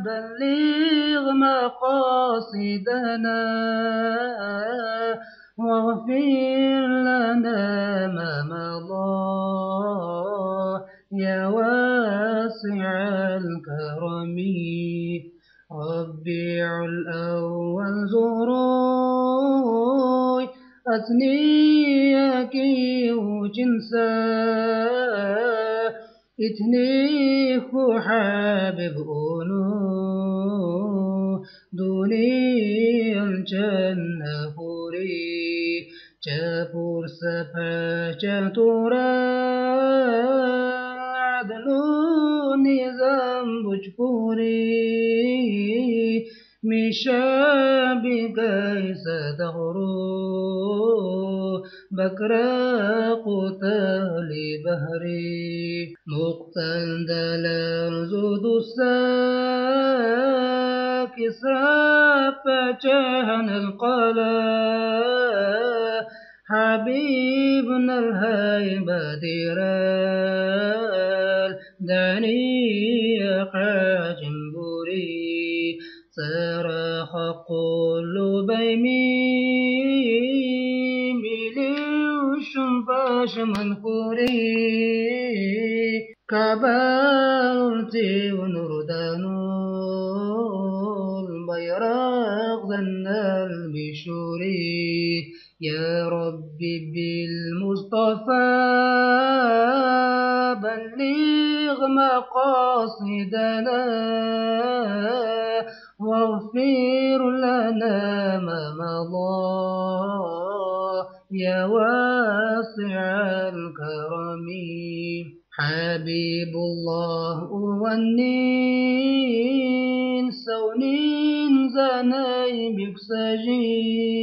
بلغ مقاصدنا واغفر لنا ما مضى يا واسع الكرم ربيع الأول زروي أثنيك وجنسا إتنيك حابب أولو دوني الجنة فوري جافور سفا جاتورا عدل نظام بجبوري مشابك ستغرو بكرا قتال بهري مقتل دلال زود الساك إسراف جهن القلا حبيبنا الهيبة ديرال دعني قاجم بوري صراخ قلوبي ميلي وشنفاش منفوري كبارتي ونردانو البيراق ذن البشوري يا ربي بالمصطفى بلغ مقاصدنا واغفر لنا ما مضى يا واسع الكرم حبيب الله والنين سونين زناي بكسجين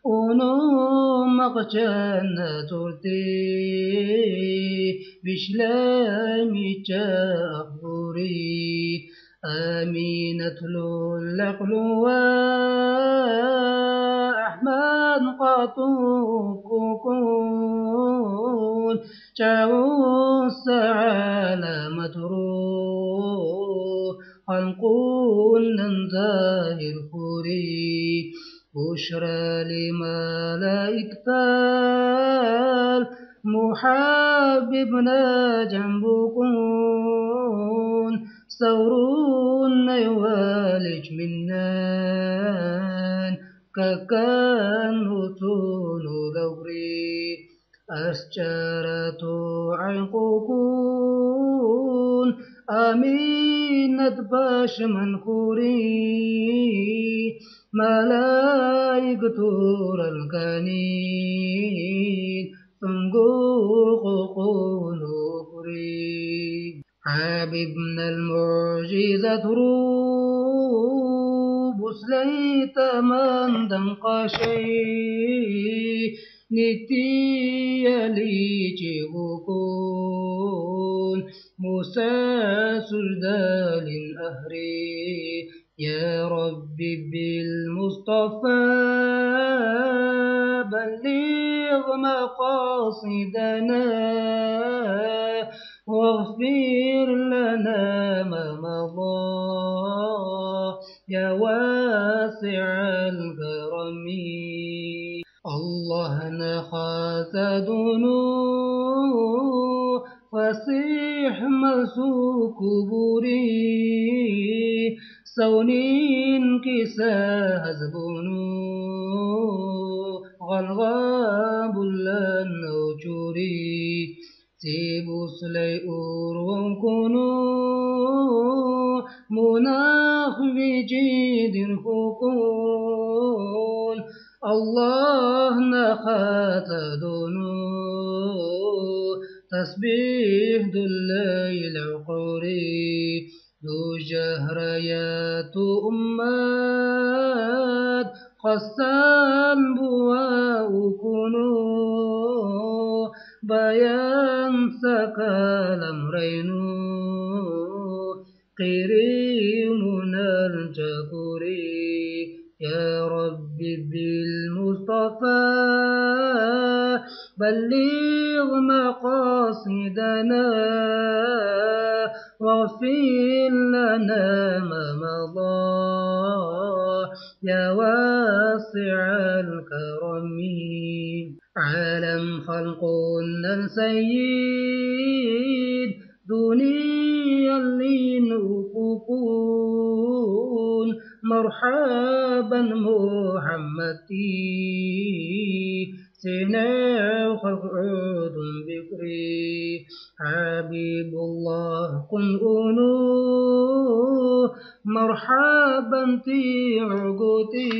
ونوم مقجنا ترتي بشلامي تأخبري آمينة الأقلوى أحمد قطوكون جاو السعالة متروح خلقون ننزاهر خوري بشرى لملائكة محببنا جنبكم ثورون يوالج منان ككان هتون لوري أسجرة عقوقون أمينة باش منكوري ملايكة الكنين صندوق قلوبري حبيبنا المعجزة روب سليت من دنقشي نتي ليجي بكون موسى سجدال أهري يا ربي بالمصطفى بلغ مقاصدنا واغفر لنا ما مضى يا واسع الكرم الله نخاس دنو فصيح مسوك بري سونين كسا هزبنو غلغاب لن نوجري سيبوس ليور وكنو مناخ بجيد خكون الله نخات دونو تسبيح الليل عقوري ذو جهريات أمات قسان بواء كنو بيان سكال أمرينو قيري من الجبري يا ربي بالمصطفى بلغ مقاصدنا واغفر لنا ما مضى يا واسع الكرم عالم خلق سيد دنيا لنفقون مرحبا محمدي سنة خلق عود بكري حبيب الله كن أنو مرحبا تعقتي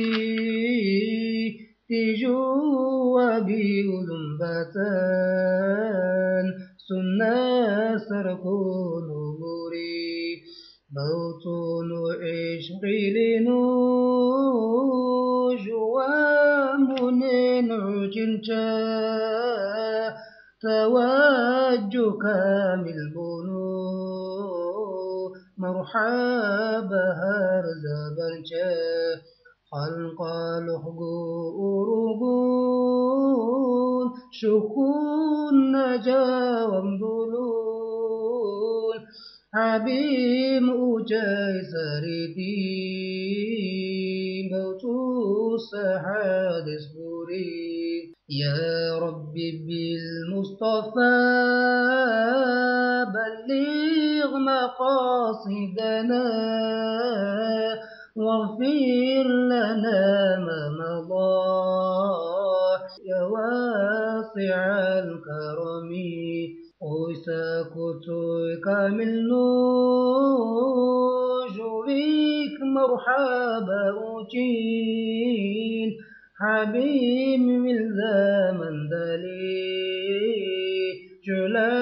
تجوا بذنبتان سنة سركون بري بوطن عشقي لنو جوام عجلتا توجه كامل بنو مرحبا هرز برجا خلق لحقون شكون نجا ومدلون حبيب أجاي سريدي موتو سحاد سبوري يا ربي بالمصطفى بلغ مقاصدنا واغفر لنا ما مضى يا واسع الكرم ويساكتوي كامل نو جوريك مرحبا وجين حبيب من زمن دلي جلا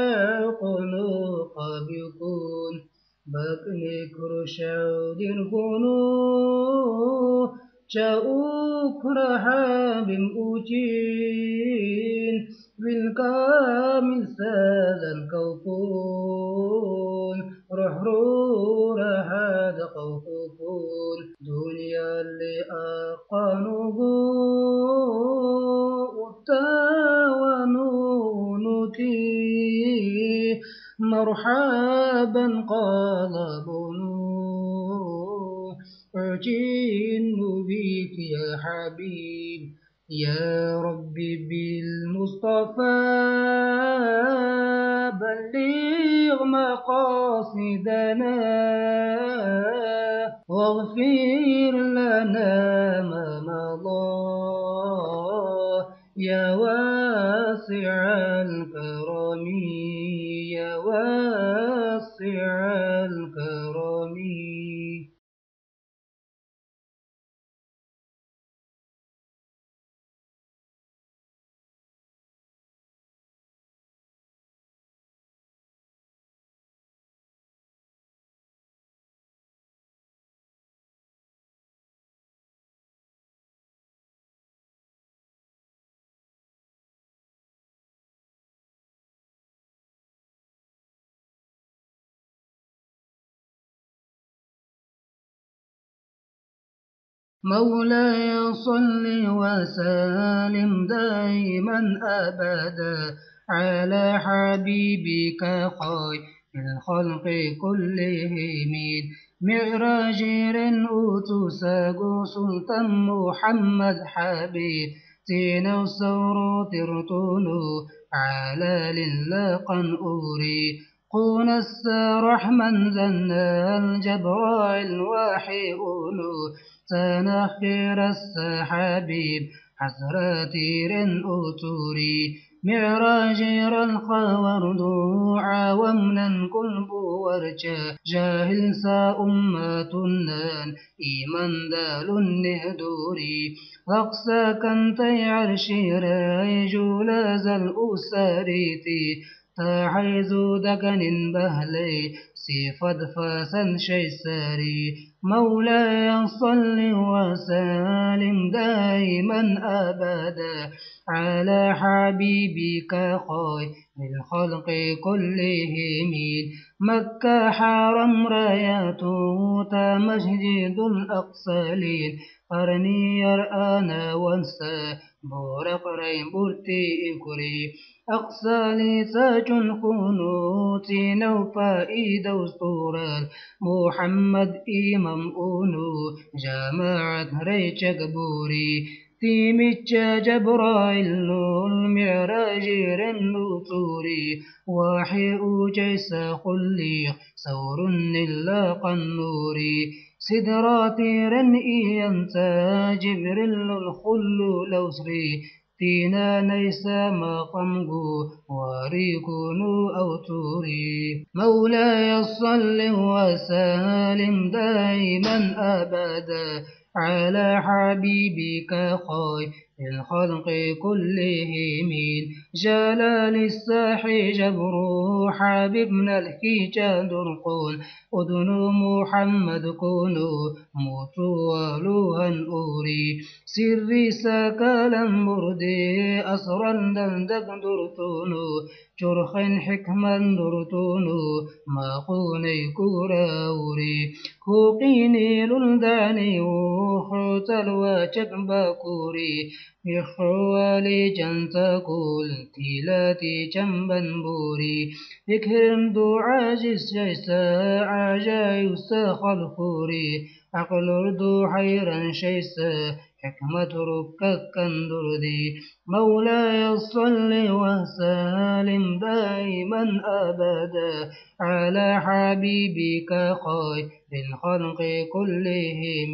قنوق بيكون بكني كرشاو دين كونو شاوك رحاب أوجين بالكامل سازن كوكون روح روح هذا قوكون دنيا اللي أقانوغو وتاونونتي مرحبا قلبنا أعجين بك يا حبيب يا ربي بالمصطفى بلغ مقاصدنا واغفر لنا ما مضى يا واسع الكرم يا واسع الكرم. مولاي صل وسلم دائما أبدا على حبيبك خير الخلق كلهم معراج أوتساق سلطان محمد حبيب تينا الثور ترتونو على للقن أوري قون السرحمن زنا الجبرائيل وحي أولو تنخر السحابيب حسراتير أتوري معراج الخورد عومنا قلب ورجا جاهل سا أمة النان إيمان دال النهدوري أقسى كنتي عرشي راي جولاز الأساريتي تحيز دكن بهلي سيفد فاسن شيساري مولاي صل وسلم دائما أبدا على حبيبك خير الخلق كلهم مكة حرم راياته مسجد الأقصى قرني يرآنا وانسى بورق رين بورتي إكري أقصى لساج قنوتي نوفا إيد أسطورة محمد إمام أونو جماعة ريتشك بوري تيمتش جبرائيل المعراج رنوتوري وحي أوجيس خلي ثور إلا قنوري سدراتي رنئي أنت جبريل الخل لوسري تينا نيسا مقامقو وريكونو أو توري مولاي صل وسلم دائما أبدا على حبيبك خير الخلق كلهم جلال الساحي جبر حبيبنا الحجاد درقون أذن محمد كونوا مطولوها أوري سري سكالا مردي أسرا دندق درتونو جرخ حكما درتونو ما قوني كوراوري كوقيني للداني وخوتل وجب باكوري إخوالي جنتكول تيلاتي جنبا بوري إكرم دو عاجز جيسا عجايس خلفوري عقل اردو حيرا شيسا حكمة ركك كندردي مولاي صل وسلم وسلم دائما أبدا على حبيبك خير الخلق كلهم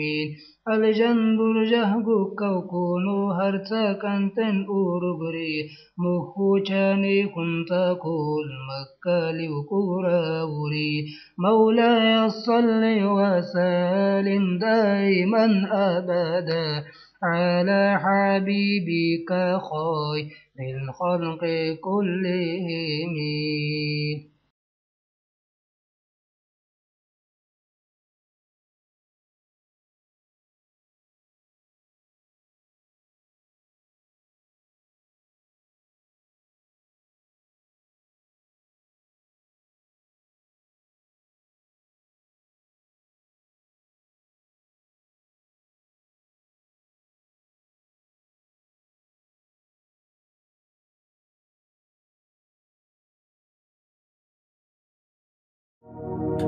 الجندر جهجك وكونو هرتكنتن أورغري مخوشاني كنت كل مكالي وكوراوري مولاي صل وسلم دائما أبدا على حبيبك خير الخلق كلهم.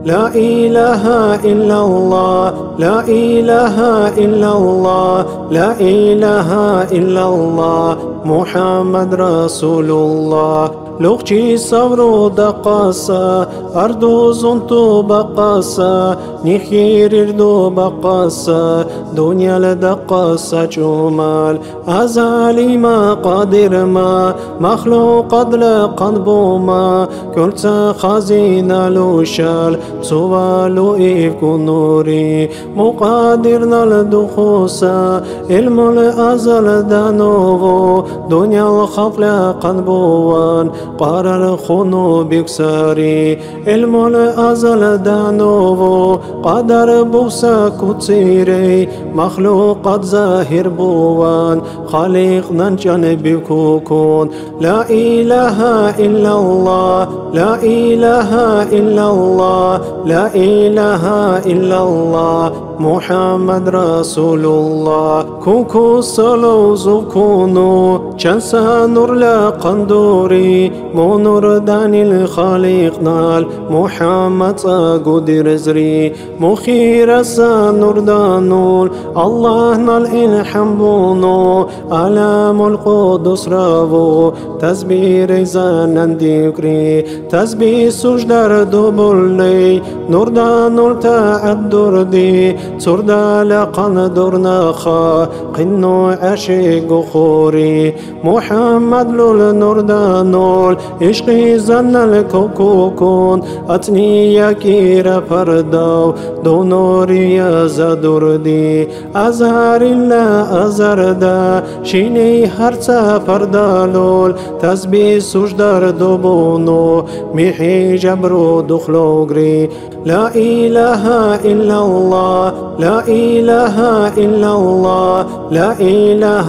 لا إله إلا الله لا إله إلا الله لا إله إلا الله محمد رسول الله لوقتي صبرو دقاسا أردو زنتو بقاسا نخير اردو بقاسا دنيا لدقاسا جمال أزالي ما قادر ما مخلوق لقد بوما كنت خزينة لوشال سوالو إفكو نوري مقادرنا لدخوسا علم الأزل دانوغو دنيا الخفلة قد بوان قرر خونو بكساري علم الأزل دانوغو قدر بوسا كتيري مخلوقات ظاهر بوان خالق ننجن بكوكون لا إله إلا الله لا إله إلا الله لا إله إلا الله محمد رسول الله كوكو صلو زكونو جنسا نور لا قندوري مو نور داني الخالق نال محمد قدر زري مخير سا نور دانول الله نال الحمبونو علام القدس رابو تسبير زانن ديكري تسبيح سجدر دوبولي نور دانول تعدر دي سردا لقن درناخا قنو عشق خوري محمد لول نور دانول عشقي زن الكوكوكون اتني يكير فرداو دو نوري زدردي ازهر الله ازردا شيني هرتا فردالول تسبيح سجدر دوبونو ميحي جبرو دخلوغري لا إله إلا الله لا إله إلا الله لا إله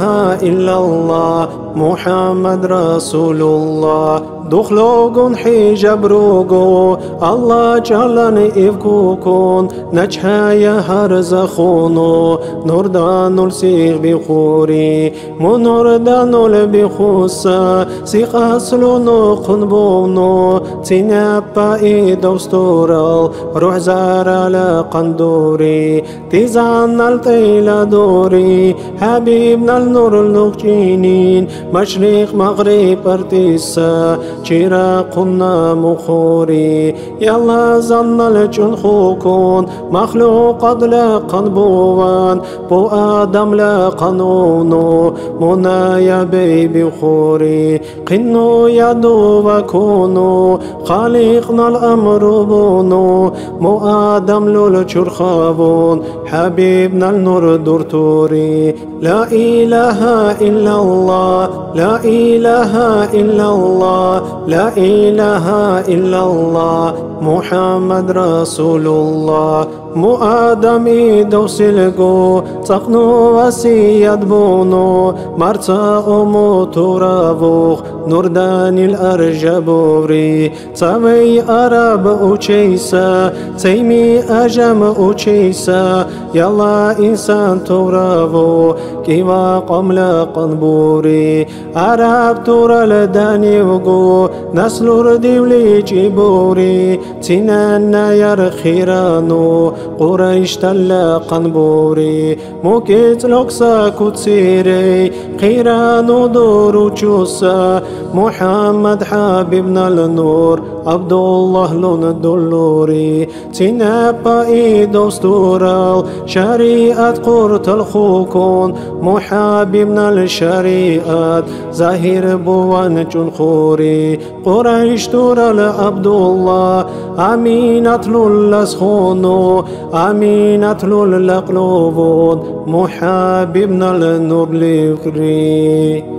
إلا الله محمد رسول الله دخلوغون حجاب روغو الله جلن إفكوكون نجحايا هرزخونو نور دانول سيغ بخوري منور دانول بخوصا سيغ أصلونو قنبونو تنبا إيدوستورال روح زارا لقندوري تيزان التيلا دوري حبيبنا النور اللوكجينين مشرق مغرب ارتسا چراقنا مخوري يلا ظن الجنخوكون مخلوق لقن بوان بو آدم لقنونو منايا بيبي خوري قنو يدو وكونو خالقنا الأمر بونو مو آدم لول چرخابون حبيبنا النور دورتوري لا إله إلا الله لا إله إلا الله لا إله إلا الله محمد رسول الله مو آدمي دوسلقو تقنو وسيد بونو مرتا أمو ترابوخ نوردان الأرجبوري تمي أراب أوشيسا تيمي أجم أوشيسا يلا إنسان ترابو كيما قملا قنبوري أراب تورا لداني وقو نسلور ديولي جيبوري تنانا يرخيرانو قريش تلقن بوري موكيت لوكسا كتسيري قيران ودور وشوسا محمد حبيبنا النور عبد الله لون الدلوري تنبا إيدو ستورال شريعة قرط الخوكون محبيبنا الشريعة زاهر بوان جنخوري قريش تورال عبد الله أمينة للسخونو أمينة للقلوبون محبيبنا النور لكري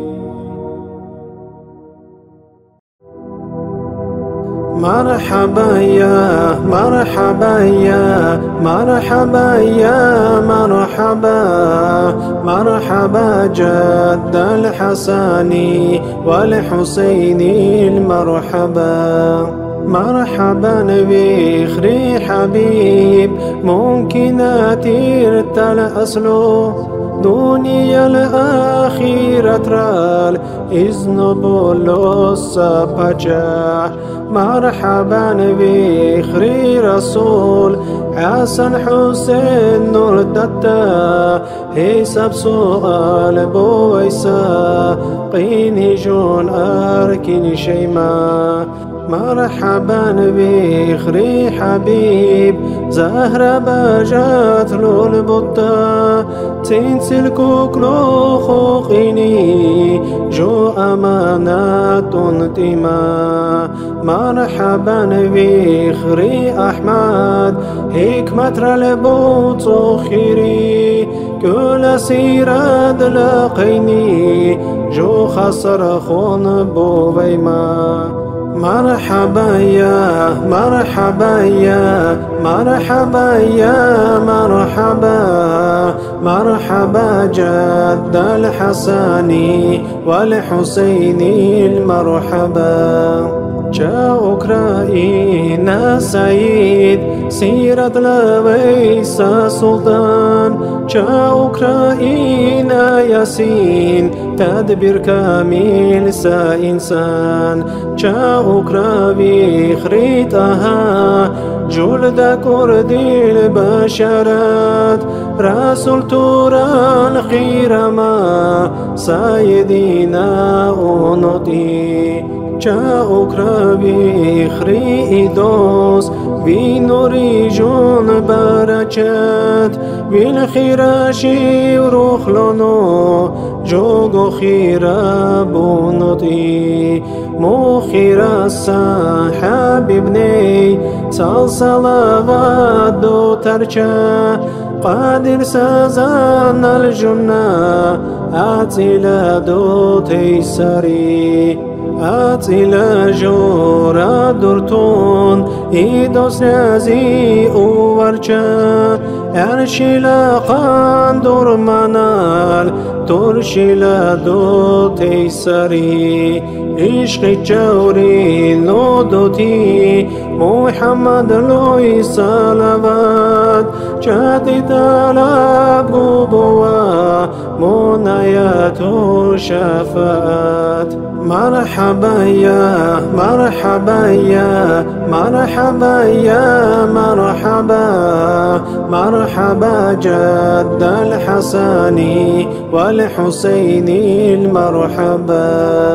مرحبا يا مرحبا يا مرحبا يا مرحبا مرحبا جد الحسن والحسين المرحبا مرحبا بخري حبيب ممكن أتيرت الأصل دنيا الأخيرة ترال إذن بولوس بجاح مرحبا بخري رسول حسن حسين نور دتا حساب سؤال بويسا قيني جون أركني شيما مرحبا بخري حبيب زهرة بجات له البطة تنسل كوكلو خوقيني جو أمانات تما مرحبا بخري أحمد حكمة البوت خيري كل سيراد لقيني جو خسر خون بوبيما مرحبا يا مرحبا يا مرحبا يا مرحبا مرحبا جد الحسن والحسين المرحبا جاء أوكرانيا سيد سيرة لويس سلطان جاء أوكرانيا ياسين تدبير كامل إنسان جاء أوكرانيا خريطها جلد كردي البشرات رسول توران خيرما سيدنا أونطي جاء أوكرانيا خريدوس بنوري جون بركات بالخيراشي ورخلونو جوجو خيرا بونطي مو خيرا حبيبني صلوات دو ترجع قادر سازان الجنة أتلا دو تيسري أتلا جورا دورتون إيدوس نازي وورجا أرشيلا قاندور منال ترشيلا دو تيسري عشق جوري نودوتي محمد لوي صلوات جاتي طلب قبوة منايات شفاعات مرحبا يا مرحبا يا مرحبا يا مرحبا مرحبا جد الحسن والحسين المرحبا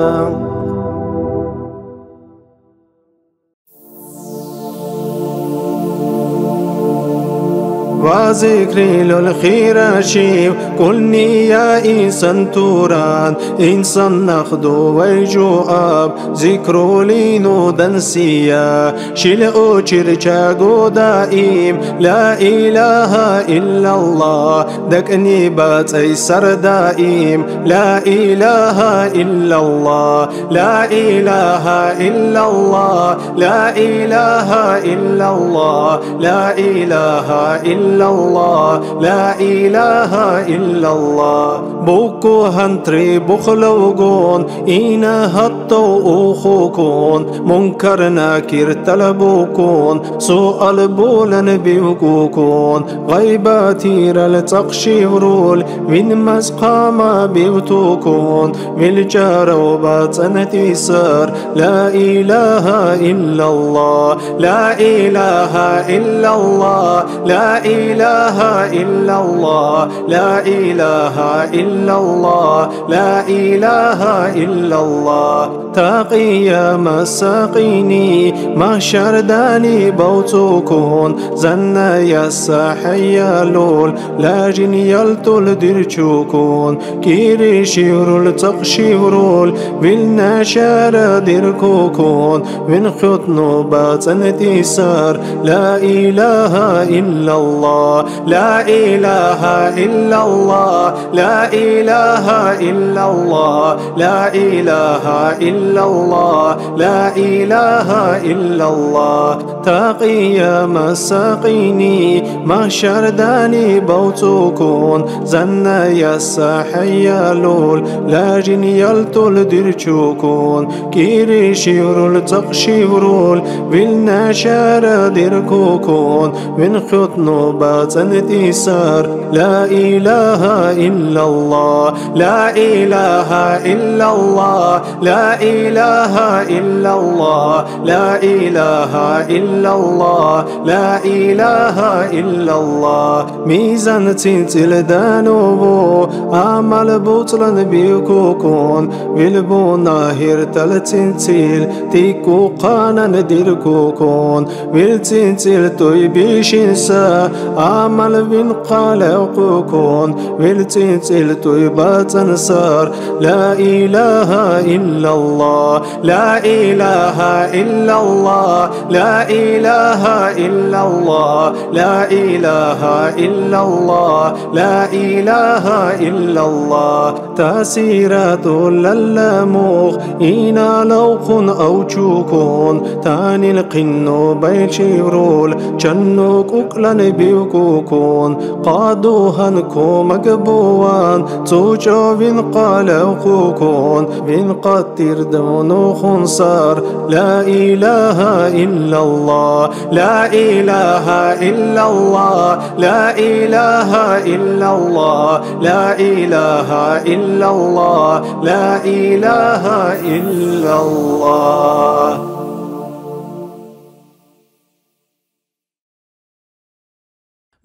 وذكري للخير شيب قلني يا إنسان توران إنسان نخدو ويجواب ذكرو لينو دنسيا شلقو چرچاقو دائم لا إله إلا الله دكني بات أيسر دائم لا إله إلا الله لا إله إلا الله لا إله إلا الله لا إله إلا الله الله لا إله إلا الله بوكو هنتري بخلوغون إينا هطو أخوكون منكر ناكر تلبوكون سؤال بولن بيوكوكون غيباتير التقشيرول من مسقام بيوتوكون بالجاروبات نتيسر لا إله إلا الله لا إله إلا الله لا إله إلا الله لا إله إلا الله لا إله إلا الله تقي مساقيني محشر داني بوتوكون زنا يساحي لول لاجن يلتول درچوكون كيري شيرول تقشيرول بالنشار دركوكون من خطنو باتن تيسار لا إله إلا الله لا إله إلا الله لا إله إلا الله لا إله إلا الله لا إله إلا الله تقي مساقيني محشر داني بوتوكون زنا يساحي لول لاجن يلتول درچوكون كيري شيرول تقشيرول بالنشار دركوكون من خطنو باتن تيسار لا إله إلا الله لا إله إلا الله لا إله إلا الله لا إله إلا الله لا إله إلا الله ميزان تنتل دانوبو عمل بطلن بيكوكون بالبو ناهر تلتنتل تيكو قانا ديركوكون بالتنتل توي بيشنسا عمل بن قالقوكون بالتنتل توي باتنسار لا إله إلا الله لا إله إلا الله لا إله إلا الله لا إله إلا الله لا إله إلا الله تأثيرات للموخ إنا لوخ أو تشوكون تاني القنو بيشيرول جنوك أكلن بيوكوكون قادوهنكو مقبوان توجو بن قالوكوكون بن قتر دونو خنصار لا إله إلا الله لا إله إلا الله لا إله إلا الله لا إله إلا الله لا إله إلا الله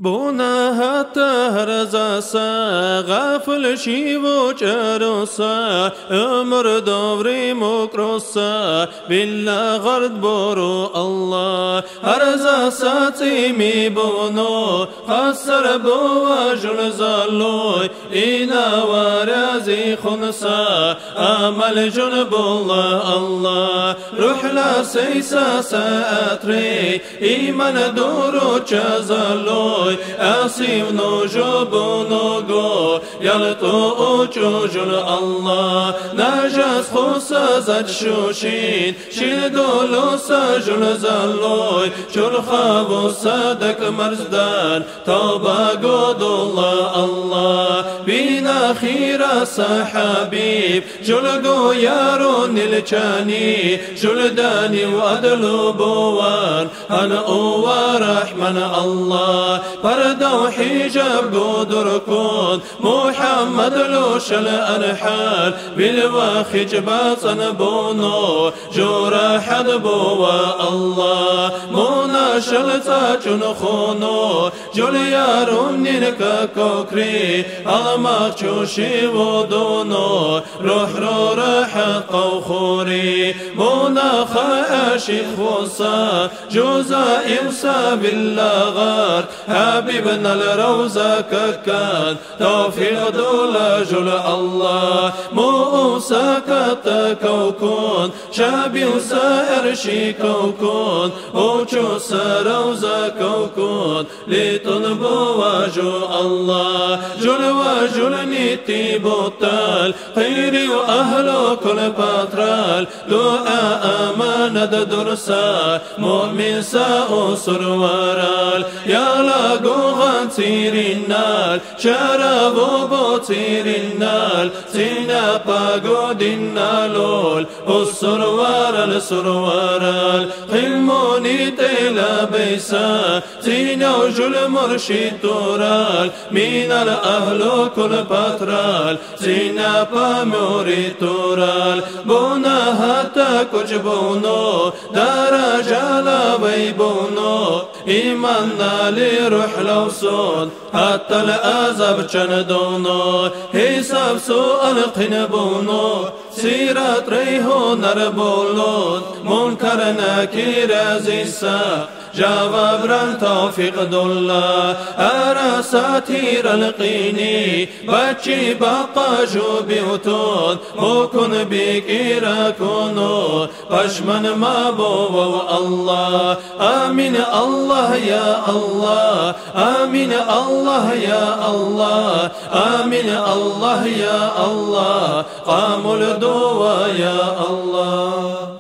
بونا حتى هرزاسا غافل شيبو جروسا امر دوري مكروسا بالله غرد بورو الله هرزاسا تيمي بونو خسر بوا جلزالوي إنا ورازي خنسا أمل جنب الله الله روح لا سيسا ساتري إيمان دورو جزالوي أسيم نوجو بونوغو يلتو أوجوجل الله نجاس خوصا زد شوشين شيل دولو سجل زلوي شل خابو صدق مرزدان توبا قود الله الله بينا خيرا صحابيب جلقو يارون الجاني جلداني وأدلو بوان أنا أوى رحمن الله بردو حجاب قدر كون محمد لوش الأنحال بالواخج باطن بونو جورا حد بوا الله مونا شلتا جنخونو جوليارون نينكا كوكري الماك جوشي ودونو روح رو راح قوخوري مونا خاشي خوصا جوزا إمسا باللغار حبيبنا الروزة كان توفيق دولا جل الله موسى كتكوكون شابي وسائر شيكوكون وشو سروزا كوكون لطلبوا وجو الله جل وجل نيتي بوتال خيري وأهلو كل باترال دعاء أمانة درسا مؤمن ساء سرورال يا لاغو غانتير النال شرابو بوتير النال سينا باغو دينالول السروارال سروارال خلموني تيلا بيسا سينا وجل مرشد تورال من الأهل كل باترال سينا باموري تورال بونا حتى كجبونو درجة لا بيبونو إيماننا لروح لوصون حتى الأزب جندونو حساب سؤال قنبونو سيرات ريحو نربولون منكر نكير زيسا جواب ران توفيق دولا أرى ساتير القيني بچي باقا جو بيوتون مكن بكيرا كونو پشمن ما بو الله آمين الله يا الله آمين الله يا الله آمين الله يا الله قاموا الدوا يا الله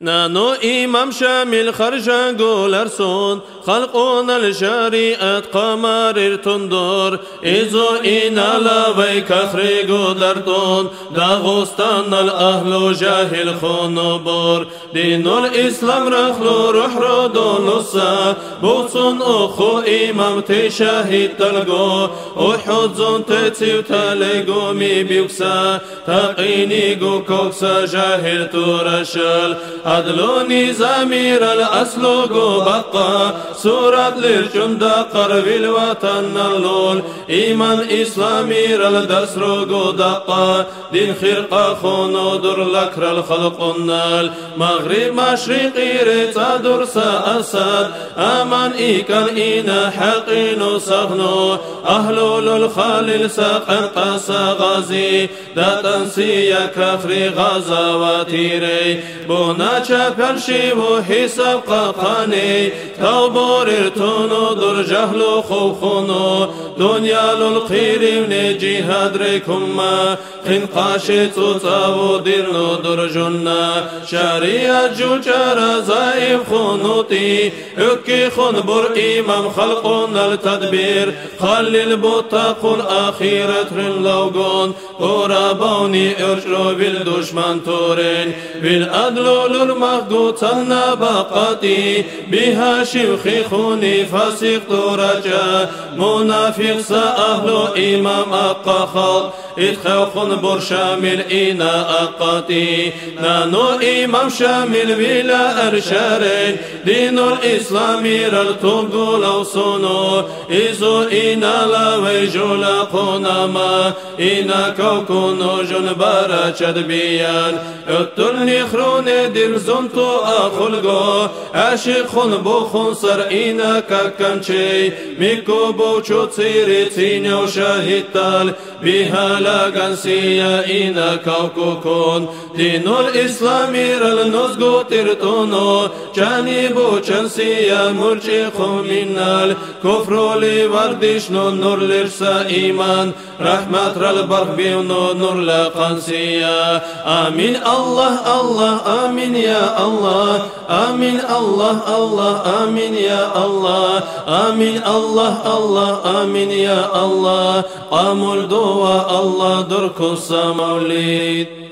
نانو إمام شامل خرجا قولرسون خلقون الشريعة قمر تندور إزو إنا لابي كخري قدرتون داغستان الأهل جاهل خنبور دين الإسلام رخلو روح ردو نصا بوصن أخو إمام تشاهد تلقو وحوزن تتسيو تلقو مي بيكسا تقيني قو كوكسا جاهل تورشل أدلوني زمير الأسلوق بقى سورة للجند قرب الوطن اللول إيمان إسلامي الدسروق دقا دين خرقا خونو در لكر الخلق النال مغرب مشرقي ريتا درسا أسد أمان إيكال إينا حقين سغنو أهلول الخالل ساقن قاسا غازي دا تنسي كفري غزاواتيري بونا چپرشی و حساب قاقانی توبور ارتونو در جهل و خوخونو دنیا للقیریم جهاد ریکما خنقاش توتا و دیرنو در جنة شریعت جو چرا زائف خونوتی اکی خون بر امام خلقون التدبیر خلل بطاق الاخیرت رن لوگون قربانی ارجرو بالدشمن تورين بالعدل للمخدوط النبقاتي بها شيخي خوني فاسق درجة منافق سأهل إمام أقخال إدخل بر شامل إنا أقاتي نانو إمام شامل بلا أرشارين دين الإسلام رلتوغو لو سونو إزو إنا لويجولا قنما إنا كوكونو جنبارا چدبيان اتلني خرون دل زنتو أخلقو عاشقون بوخون سر إنا كاكنشي ميكو بوچو تيري تينيو شاهدتال بها لاغانسيا إنا كوكوكون دين الإسلام رلنزغو ترتونو جانبو چنسيا مرجخو منال كفرو لي وردشنو نور لرسا إيمان رحمت رالبرق بيونو نور لقانسيا آمين الله الله آمين يا الله آمين الله الله آمين يا الله آمين الله الله آمين يا الله قاموا الدواء الله دركو السماوليد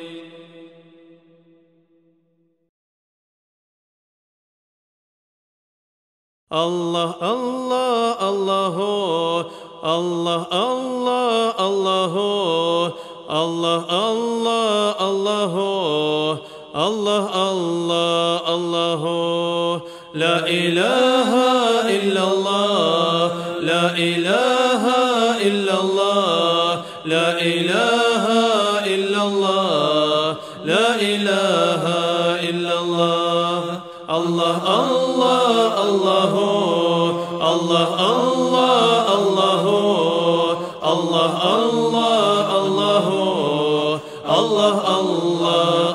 الله الله الله الله الله الله الله الله الله الله الله الله لا إله إلا الله لا إله إلا الله لا إله إلا الله لا إله إلا الله الله الله الله الله الله الله الله الله الله الله الله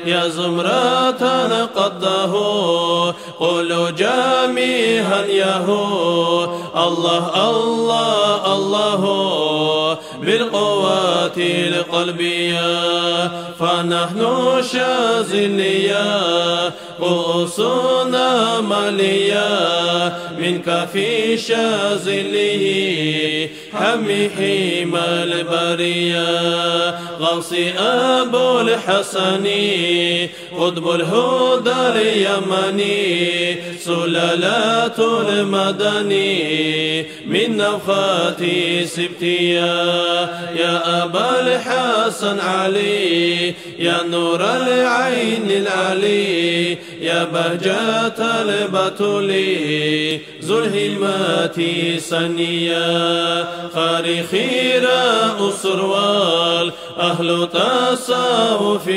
يا زمرة قده قولوا جميعا يهو الله الله الله بالقوات القلبية فنحن شاذلية رؤوسنا مالية منك في شاذله حميم البرية غوثي أبو الحسن قطب الهدى اليمني سلالات المدني من نفخات سبتية يا أبا الحسن علي يا نور العين العلي يا بهجة البتول ذو الهمات سنية خير أسروال أهل تصوف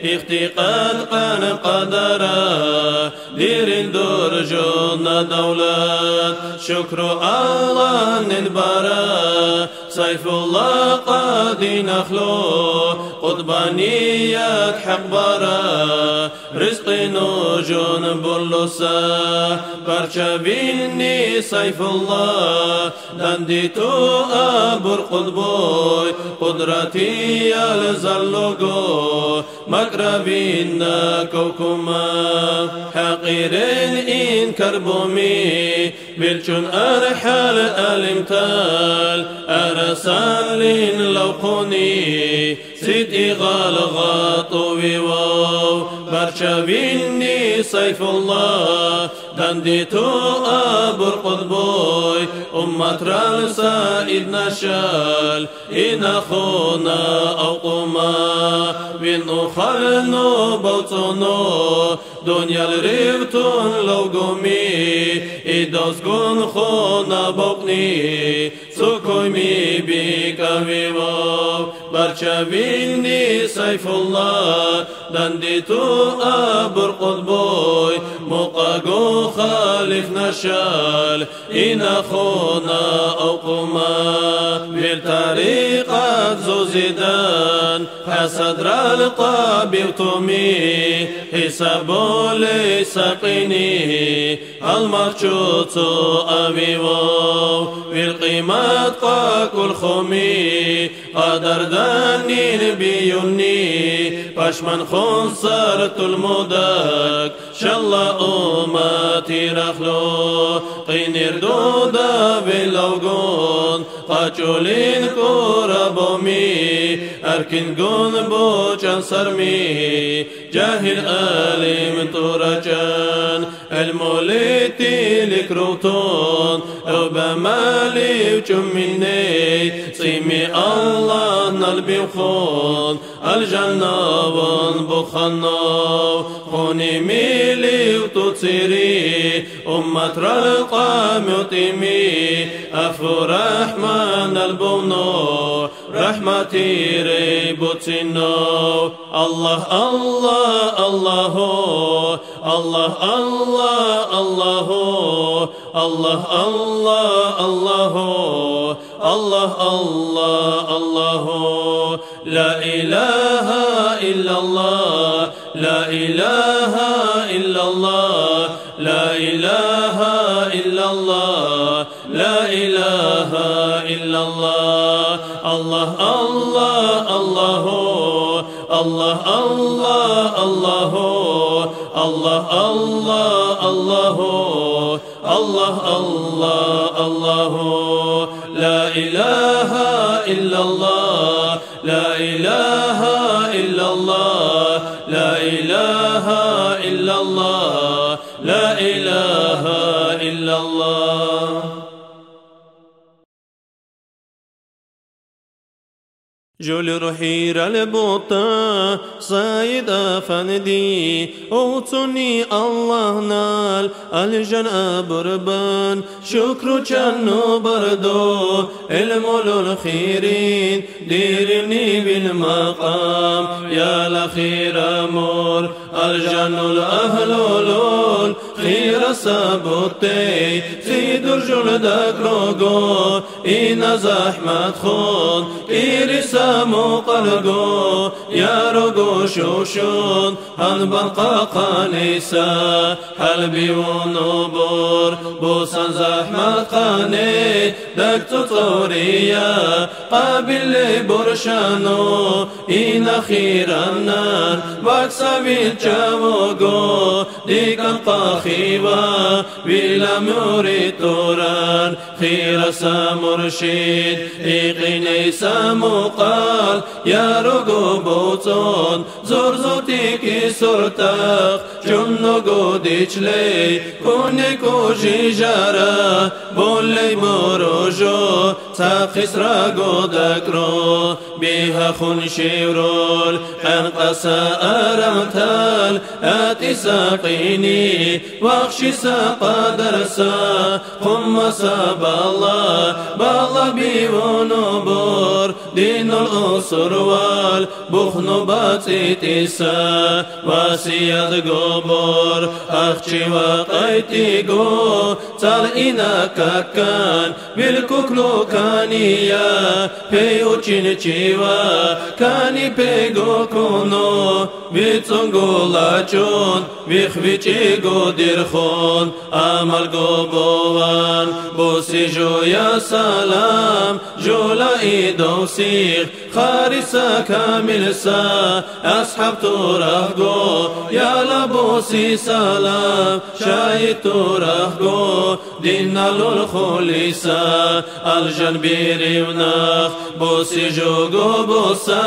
اختقاد قان قدرا دير درجون دولات شكر الله ننبرا سيف الله قد نخلو قطبانيات حقبرا رزق نجون بلوسا برشبيني سيف الله دنديتو أبر قطبوي قدرتي يلزلقو مقربين كوكما حقيرين إن كربومي بلشون أرحل الامتال أرسالين لوقوني سيدي غالغاطو بيواو برشبيني سيف الله دنديتو أبر قطبوي أمة رالسائد نشال إن أخونا أو قما بينو خلنو بوتونو دنيا الريبتون لو قومي إدوز قون خونا بوقني سكوي مي بيك أبيبو برشبيني سيف الله دنديتو أبر قطبوي مقاقو خالف نشال إن أخونا أو قما بالطريقة زوزيدان حسد رالقابي وتومي حسابو ليس قيني المخشوط أبيبو بالقيمات قاكو الخومي قدر داني بيوني باشمن خنصرت المدك شالله أمتي رخلو قينير دودا باللوغون قاچولين كورابومي أركن قون بوچان سرمي جاهل أليم تورجان الموليتي لكروتون وبمالي وجميني صيمي الله نلبي وخون الجنة بخنا خوني ميلي وتوتسيري أمة رالقام يتيمي أفو رحمن البونو رحمتي ريبوتينو الله الله الله الله الله الله الله الله الله الله الله لا إله إلا الله لا إله إلا الله لا إله إلا الله لا إله إلا الله الله الله الله الله الله الله الله الله الله الله الله لا إله إلا الله لا إله إلا الله لا إله إلا الله لا إله إلا الله جول روحي البوطة سيد أفندي أوتني الله نال الجنة بربان شكر جنو بردو المولو الخيرين ديرني بالمقام يا الأخير أمور الجنة الأهلول خير سابوتي سيدر جلدك روغو إنا زحمة خون كيري سامو قلقو يا روغو شوشون هنبقى قانيسا حلبي ونبور بوسان زحمة قاني دكتو طوريا قابل برشانو إنا خير النار باكسا بالجاوغو ديكا قاخيوا بلا موري توران خير سامرشيد إيقيني سامقال يا رغو بوتون زور زوتيكي سرتاق جنو قوديش لي كوني كوشي جارا بولي مروجو تاقس راقو دكرو بيها خنشيرول حنقسا أرمتال آتي ساقيني واخشي ساقا درسا قم بالله بيونبور دين الأسر والبخنبات تيسا واسياد قبور أخشي وقيتي قو تالإنا كاكان بالكوكلو كانيا بيو تشينيشيوا كاني بيغو كونو بيتونغو لاجون بيخبيتي قو ديرخون أمال قبوان بوسي جو يا سلام جولا إيدو سيخ خارسا كامل سا أصحاب تورهقو يا لبوسي سلام شايد تورهقو دينا للخليسا الجنبيري وناخ بوسي جوغو بوسا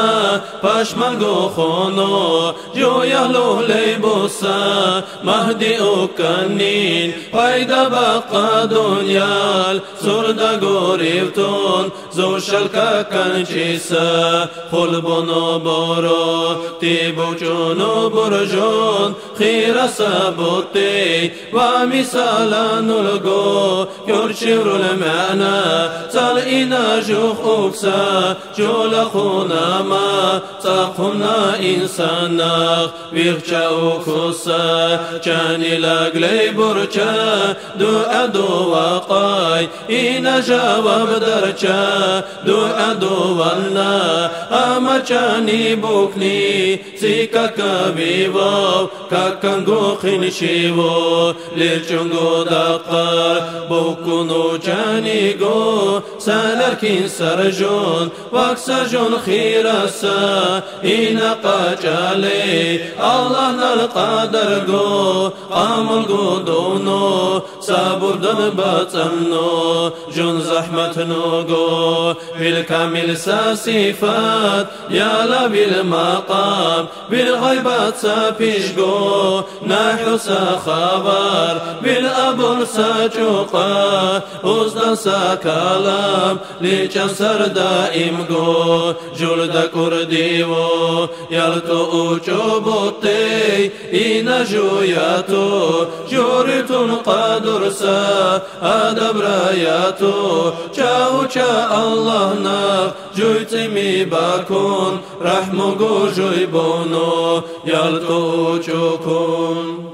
باشمالغو خونو جو يهلو لي بوسا مهدي أكنين بايدا بقى دنيال سردا غوريفتون زو شلكا كنشيسا خلبونو بورو تيبوچونو برجون خير سابوتي ومثالا نلقو يرشير المعنى تلقينا جوخ أكسا جول خونا ما تقومنا إنسانا بيخشا أكسا جاني لاقلي برشا دو أدو وقاي إنا جواب درشا دو أدو والنا أما جاني بوكني سيكا كبيبو كاكنغو خنشيبو للجنغو دقار بوكونو جانيغو سالركين سرجون واكسجون خيرسا إنا قاجالي الله نالقادرغو قامل قدونو سابردن باتنو جون زحمة نوغو بالكامل ساسيفات يالا بالمقام بالغيبات سابيشغو نحو سخبر بالأبر ساجوقا أزدان سكالام لجسر دائم غو جلد كرديو يالتو أجوبوتي إنا جوياتو جورتون قادرسا أدب راياتو چاو چا الله نا جويتي مي باكون رحمو غو جوي بونو يالتو أجوكون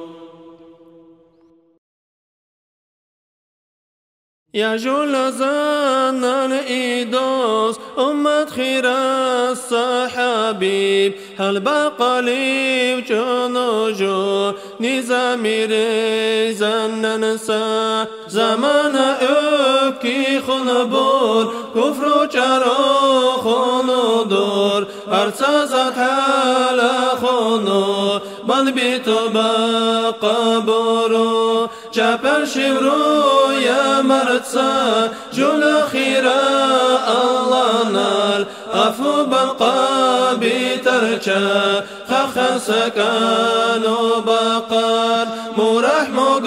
يا جلزان الإيدوس أمة خير الصحابيب هل بقى لي وجنوجو نظامي ريزان ننسى زمان أبكي خنبور كفر جارو خنودور أرسازت حالا خنو بل بيتو بقى بورو جبل شبرو يا مرتسا جل خيرا الله نال أفو بقى بترجا خخ سكانو بقار مرحمو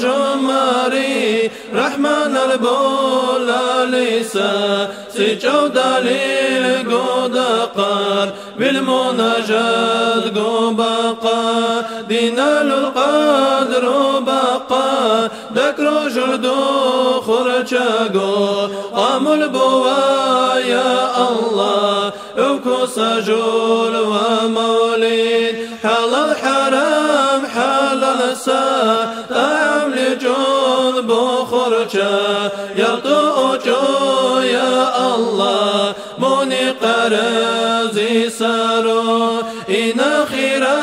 جماري رحمن البولا لسا سجو دليل قدقار بالمناجات قبقى دينال القدر بقى ذكر جردو خرجاقو قام البوا يا الله اوكو سجول ومولد حلال حرام حلال خسا تعمل جون بخرجة يرتوجو يا الله موني قرزي سارو إن خيرا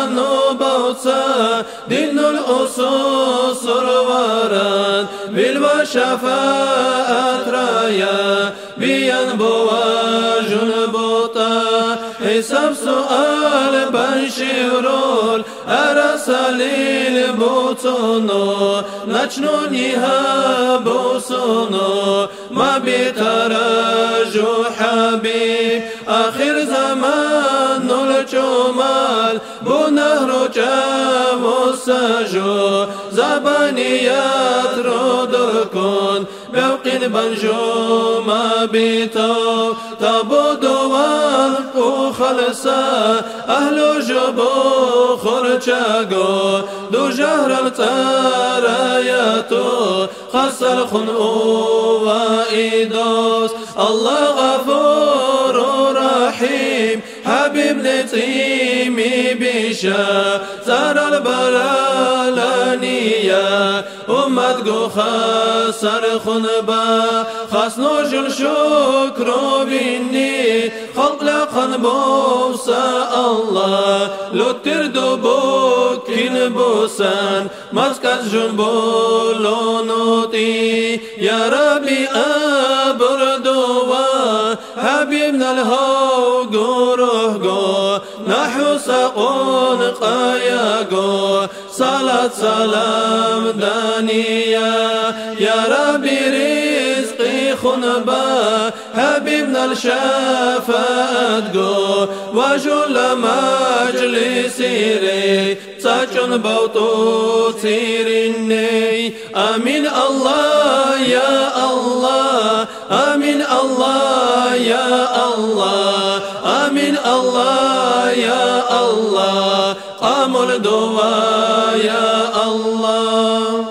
نبوسا دين الأصول سروارا بالوشفاء رايا بينبوا جنبوتا حساب سؤال بنشيرول أرسالي البوتونو نجنونيها بوسونو ما بترجو حبيب آخر زمان الجمال بنهر جاو سجو زبانيات رودكون بوقين بنجو ما بيتو تابودوان وخلصا أهل جبو خرجاقو دو جهر التراياتو خسر خنقو وإيدوس الله غفور رحيم حبيب نتيمي بيشا زار البلالانية أمتقو خسر خنبا خسنو جل شكرو بني خلق لقن بوسا الله لتر دوبوكين بوسان مسكت جنبولو نوتي يا ربي أبردوا حبيبنا الهو روحو نحو سقون قياقو صلاة سلام دانية يا ربي رزقي خنبا حبيبنا الشفاعتقو وجل مجلسي ري ساجن بوتو تيريني آمين الله يا الله آمين الله يا الله آمين الله يا الله قام الدعاء يا الله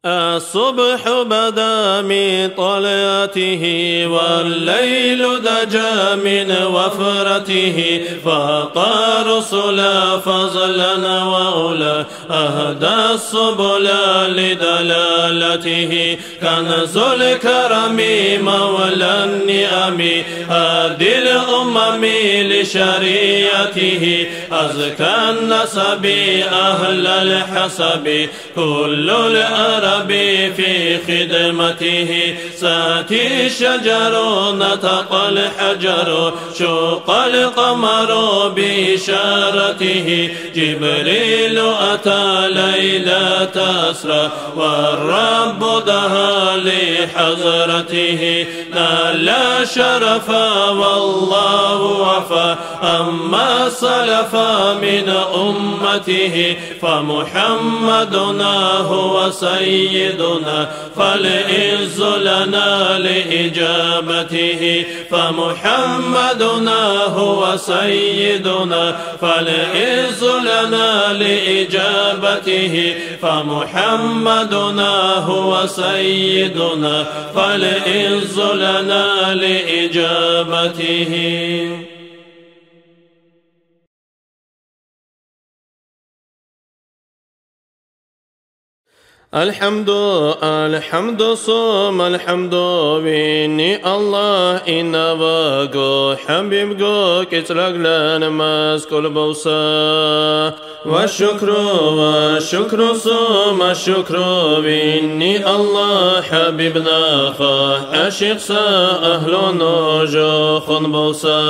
الصبح بدا من طلعته والليل دجا من وفرته فاقى رسلا فضلا وعلا أهدى السبل لدلالته كنز الكرم مولى النعم هادي الأمم لشريعته أزكى النسب أهل الحسب كل الأرب في خدمته ساتي الشجر نطق الحجر شق القمر بإشارته جبريل أتى ليلة أسرى والرب دها لحضرته نال شرف والله عفا أما سلف من أمته فمحمدنا هو سيدنا فالعز لنا لإجابته فمحمدنا هو سيدنا فالعز لنا لإجابته فمحمدنا هو سيدنا فالعز لنا لإجابته الحمد صوم الحمد بني الله إنا وقو حبيب قو كتلق لنا مسكول بوسا والشكر صوم الشكر بني الله حبيبنا خا عشق سا أهل نوجو خن بوسا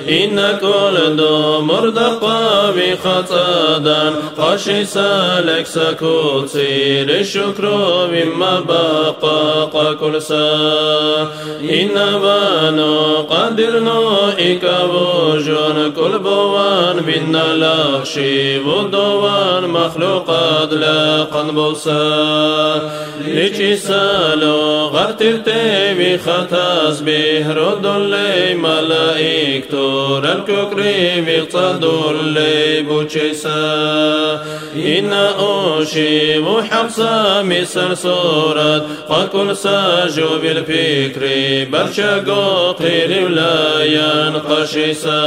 إن كل دو مردقا بخطادا قاشي سالك سكوت سير الشكر مما بقى كل سا إن بانو قدرنو إكا وجون كل بوان بنا لا ودوان مخلوقات لا قنبوسا ليشي سالو غرتر تيبي خطاس به ردو لي ملائكتو رالكوكري بيقصدو لي بوشيسا إنا أوشي وحبسا مثل صورت قد كل ساجو بالفكر برشاقو قيري ولا ينقشيسا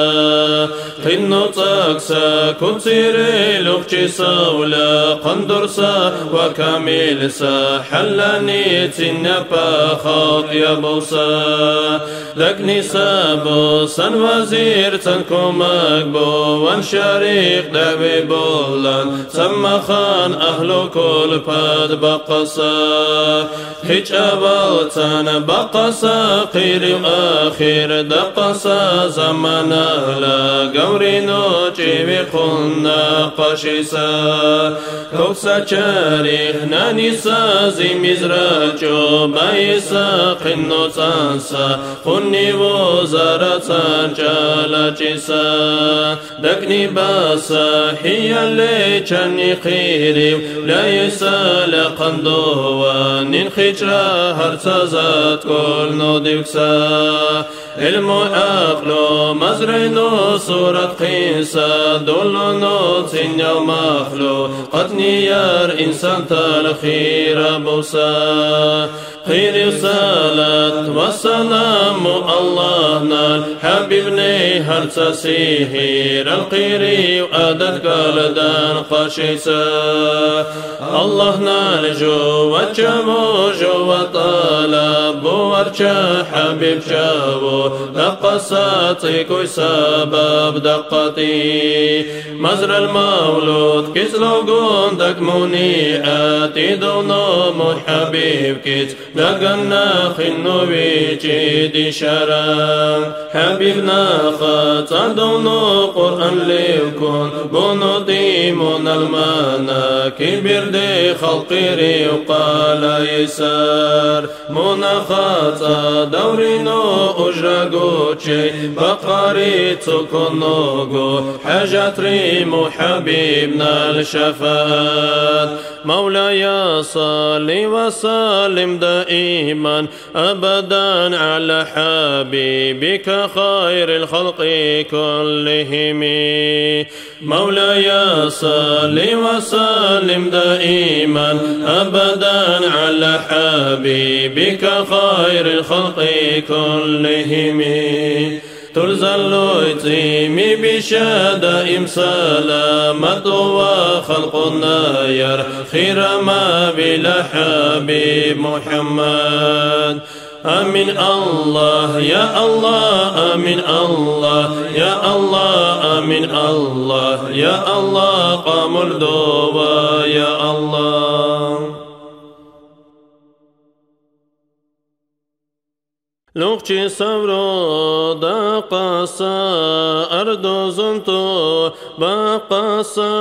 قنو تاكسا كنسيري لوكشيسا ولا قندرسا وكاملسا حلاني تنبا خاط يبوسا لكني سابوسا وزير تنكو مقبو وانشاريق دابي بولان سمخان أهلو كل باد بقصا هيج أبالتان بقصا قيري وآخر دقصا زمانا لا قورينو جيبي قلنا قشيسا كوكسا تاريخ نانيسا زي مزراجو بايسا قنو تانسا قني وزارة تانجالا جيسا دقني باسا هي اللي جاني خيري لا يسال قندوان خجرا هرتزات كل نوديكسا المؤقلو مزرينو صورة قيسا دولونو تنيو مخلو قطني يار إنسان تالخير بوسا خير صلاة والسلام الله نال حبيبني هرسا سيهير القيري وأدت قلدان قشيسا الله نال جو وجمو جو وطالب ورشا حبيب جاو دقصاتي كوي سبب دقتي مزر المولود كيس لوغون دك منيئاتي دونو محبيب كيس لقنا خنو بيجي دي شران حبيبنا خاطا دونو قرآن ليكون بونو ديمون المانا كبير دي خلقيري وقال يسار مونا خاطا دورينو أجرقوشي بقاري تكونوغو حاجات ريمو حبيبنا الشفاعات مولاي صلي وسلم دائما أبدا على حبيبك خير الخلق كلهم مولاي صلي وسلم دائما أبدا على حبيبك خير الخلق كلهم ترزل يتيمي بشدائم سلامة وخلقنا ير خير ما بلا حبيب محمد آمين الله يا الله آمين الله يا الله آمين الله يا الله قامر دوبا يا الله لوكشي صبرو دا قصا أردو زنتو باقصا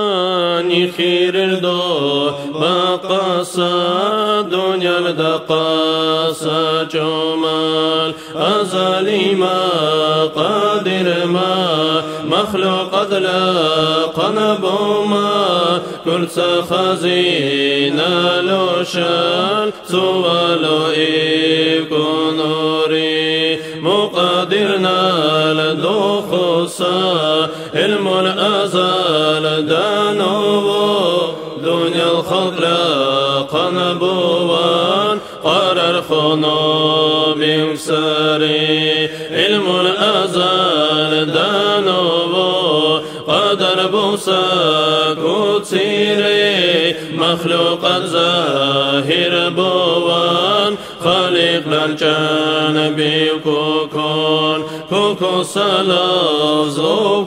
نخير الدو باقصا دنيا لدقصا جمال أزالي ما قادر ما مخلوق أدلا قنبو ما كل خزينة لو شال سوالو إيكونوري مقادرنا لدوخصا علم الأزال دانو دنيا الخلق لا قنبوان قرر خنو بمساري علم الأزال دانو قدر بوسا كتيري مخلوق الظاهر بوان خالق للجانب كوكون كوكو سلاز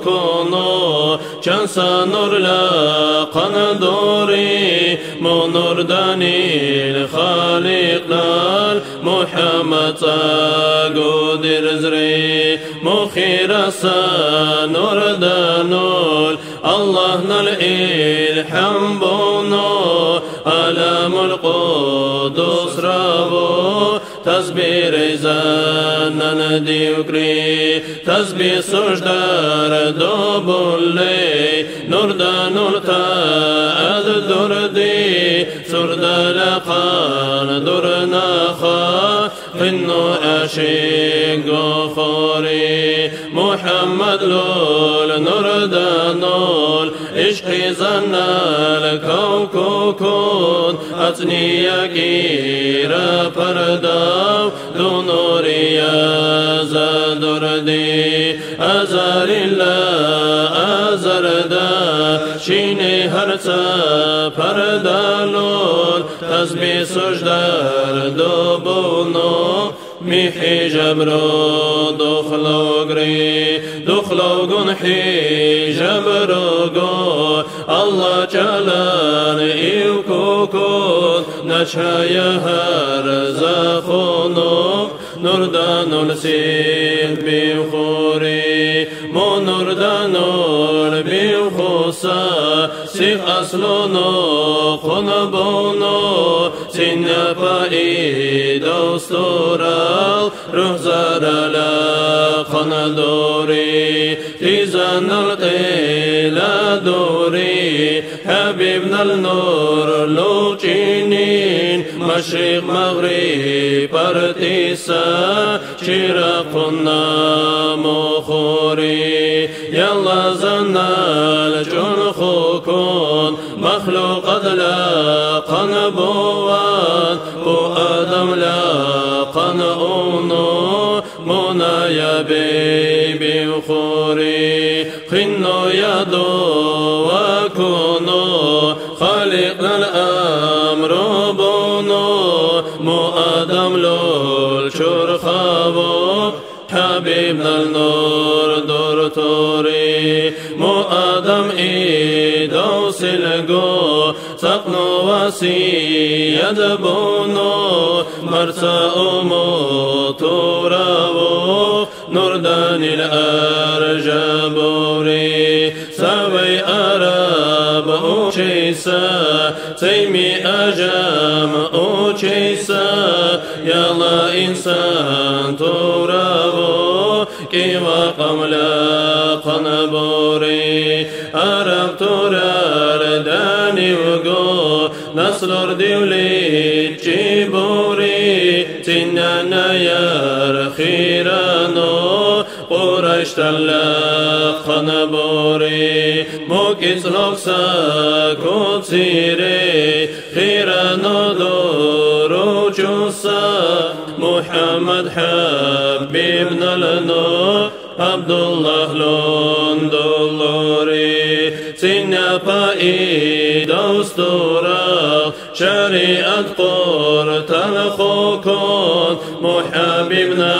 كونو جنسا نور لا قندوري منور دانيل خالقنا محمد قدر زري مخير نور دانول الله نال الحمد بونو ألم القدس رابو تسبيح زنن ديوكري تسبيح سجدار دوبولي نوردا نورتا أدردي سردا لقان درنا خا إنه أشيق خوري محمد لول نوردا نول عشقي زنال كوكوكون أتني يكيرا پرداو دو نوري أزادردي أزار الله أزردا شيني هرسا پردالون تسبيح سجدار دوبونو ميحي جبرو دخلوغن حجبروغو الله جلال إيوكوكون نشايا هرزاخونو نوردانول سيل بيخوري مو نوردانول بيخوصا سيخ أصلونو خنبونو سينا باي دوستورال روح زارلا خندوري تيزان القيلا دوري حبيبنا النور لوچينين مشرق مغرب ارتسا شرقنا مخوري يلا زنال جنخوكون مخلوق لا قنبوان بو آدم لا قنؤونو منا يا بيبي وخوري خنو يا دو وكونو خالقنا الأمر بونو مو آدم لول شرخابو حبيبنا النور دور توري مو آدم إيدو سلقو سقنو وسيد بونو مرسى أمو تورو نوردان الأرجبوري سوي أراب أوشيسا سيمي أجام أوشيسا يلا إنسان تورو كيما قملا قنبوري أراب تورار داني وقو نصر ديولي جيبوري تنانا يار خيرانو قريش تلا قنبوري موكس لوكسا كوتسيري خيرانو دورو جوسا محمد حبيبنا لنو عبد الله لون دولوري سينا باي دوستورا شريعة قرطان خوكون محببنا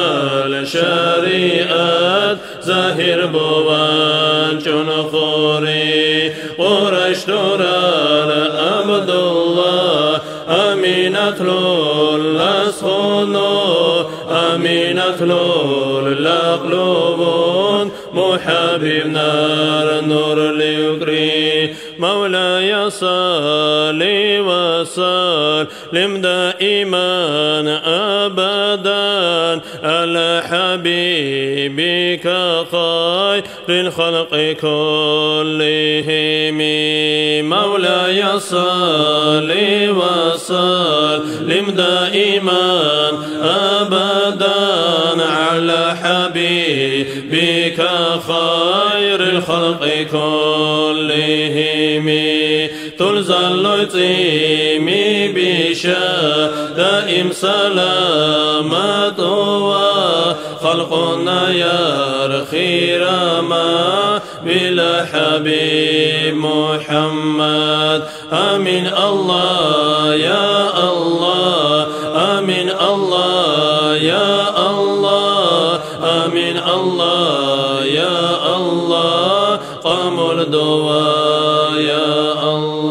لشريعة زاهر بوان جنخوري قريش دوران عبد الله أمينة لول أسخونو أمينة لول لقلوبون محببنا نور ليكري مولاي صلي وسلم دائما أبدا على حبيبك خير الخلق كلهم مولاي صلي وسلم دائما أبدا على حبيبك خير الخلق كلهم تلزل يطيمي بشا دائم سلامة وخلقنا يا خير ما بلا حبيب محمد آمين الله يا الله آمين الله يا الله آمين الله يا الله قام الدواء يا الله.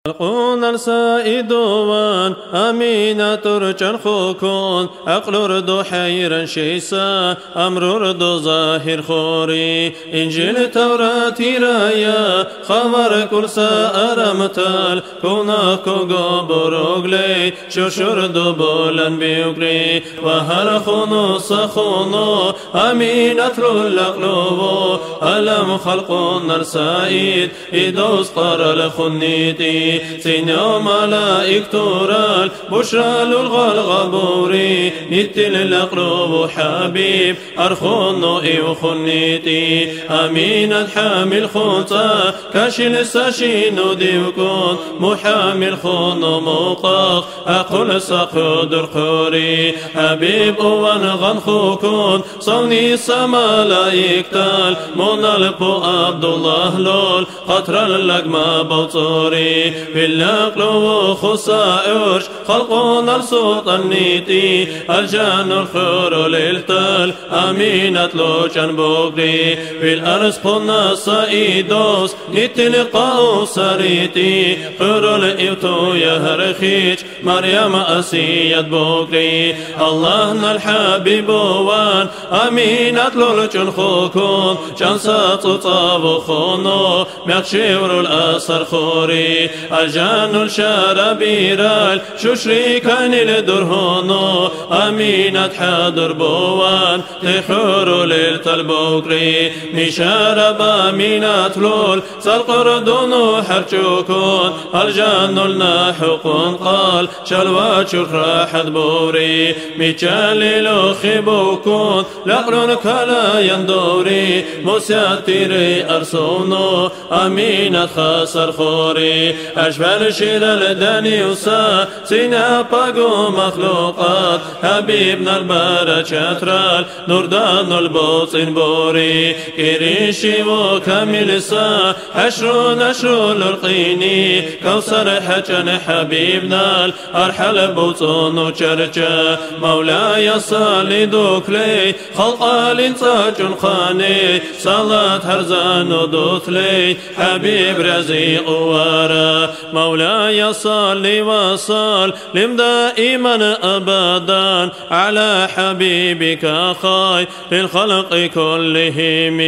خلقون السائدوان أمينة ترجن خوكون أقلر دو حيرا شيسا أمرر دو ظاهر خوري إنجيل توراتي رايا خبر كل سائر متال كوناكو قبروغلي ششر دو بولن بيوغلي وهر خونو سخونو أمينة الأقلوبو ألم خلقون السائد إدوس قر الخنيتي سينو ملائك تورال بشرى للغبوري نتل الأقلوب حبيب أرخونو إيو خنيتي أمينة حامل خونتا كاشل ساشينو ديوكون محامل خونو موقاق أقول ساقودر خوري حبيب أوان غنخوكون صوني سمالايك تال منال بو عبد الله لول قطر اللقمة بوطوري بالأقلو خصائرش خلقون السلطان نيتي الجان الخور للتال أمينة لوشان بوغري بالأرس قلنا سايدوس نتلقاو ساريتي خور الإيوتو يهرخيج مريم أسيد بوغري الله الحبيب وان أمينة لوشان خوكون جانسات طاب خونو مخشور الأسر خوري الجان الشربيرال ششري كان الدرهونو أمينة حاضر بوان تخور للتلبوكري مشارب أمينة لول سالقردون حرشوكون الجان الناحقون قال شلوات شرح بوري ميشال لخبوكون لقرن كلا يندوري مساتيري أرسونو أمينة خاسر خوري أشبال شير الدنيوسا سينا باقو مخلوقات حبيبنا البارة شاترال نوردان البوطن بوري كريشي وكامل سا حشر نشر الرقيني كوثر حجن حبيبنا الأرحل بوطن وشرجا مولاي صالي دوكلي خلق الانساج خاني صلاة هرزان ودوثلي حبيب رزيق وارا مولاي صلي وسلم دائما أبدا على حبيبك خير الخلق كلهم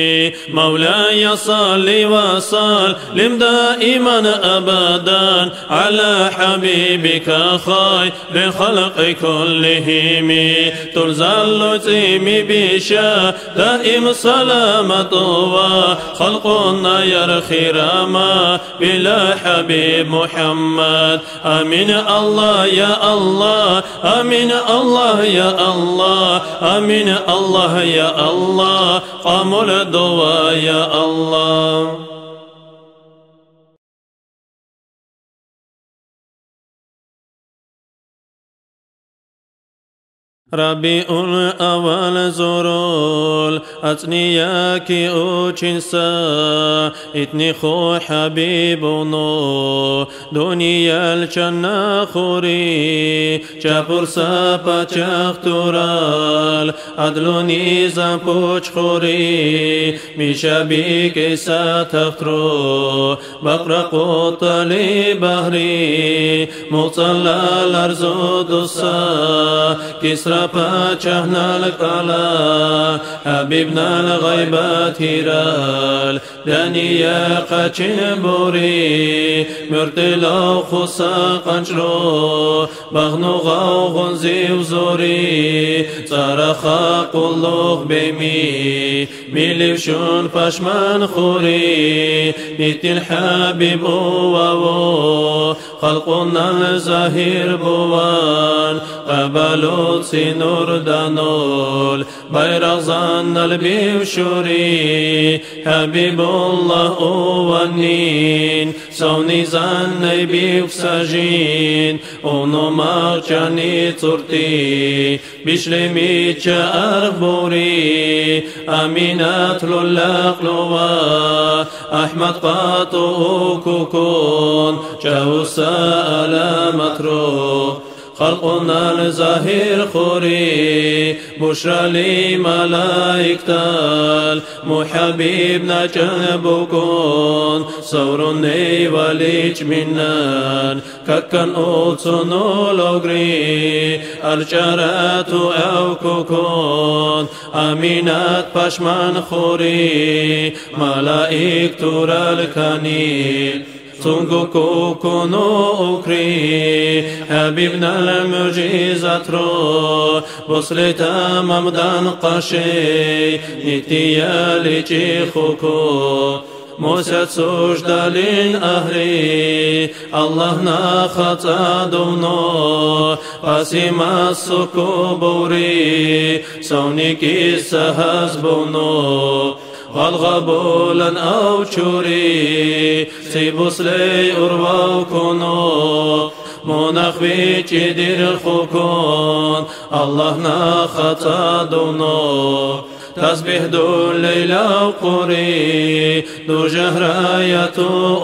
مولاي صلي وسلم دائما أبدا على حبيبك خير الخلق كلهم تنزل تيمي بشا دائم سلامة وخلقنا يرخي راما بلا حبيب محمد آمين الله يا الله آمين الله يا الله آمين الله يا الله قاموا الدعاء يا الله ربي أول زرول أتنياكي أوچنسا إتني خو حبيبونو دنيا الجنة خوري چاپور ساپا چاختورال عدلوني زنپوچ خوري ميشابي كيسا تخترو بقرقو طالي بحري مصلى الأرزو دوسا كسرى پاچهنا القلا حبيبنا الغيبات هيرال دنيا قاچن بوري مرتلا خصا قنجرو بغنو غاو غنزي وزوري صرخا قلوغ بيمي ميليوشون پشمان خوري نيت الحبيب اوواو خلقنا الزاهر بوان قبلوا سنور دانول بيرغزان البيوشوري حبيب الله اوانين سوني زان نبي وساجين اونو مارجاني تورتي بشلمي أربوري أمينات للأقلوا أحمد قاطو كوكون جاوسا ألا متروك خلقنا الزاهر خوري بشرى لي ملايكتال محبيبنا جنبكون صورني وليج منان ككن أوتسونو لوغري الجرات أوكوكون أمينات باشمان خوري ملايك تورا الكنيل تونغوكو كونو أوكري حبيبنا المعجزات رو بصلتا ممدان قاشي نتيا لجي خوكو موسى سجدالين أهري الله ناخطا دونو قاسم السكو بوري سونيكي سهز بونو غلغبولا أو تشوري سيبوس لي أروا كونو مناخبي تدير خوكون الله ناخطا دونو تسبيح دو الليلة وقوري دو جهراية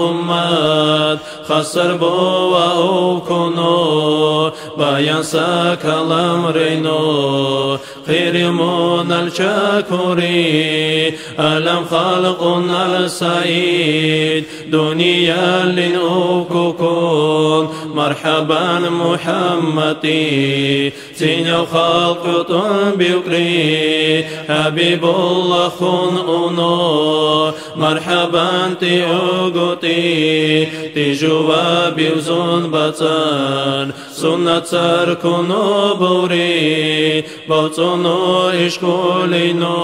أمات خسر بوا أوكونو بيانسا كلام رينو خير من الشاكوري ألم خلقنا السعيد دنيا لنوكوكون مرحبا محمدي سينيو خلق بيكري حبيب الله خون أونو مرحبا تيوغوتي تجوا بيوزون بطان سنة سركونو بوري بطونو إشكولينو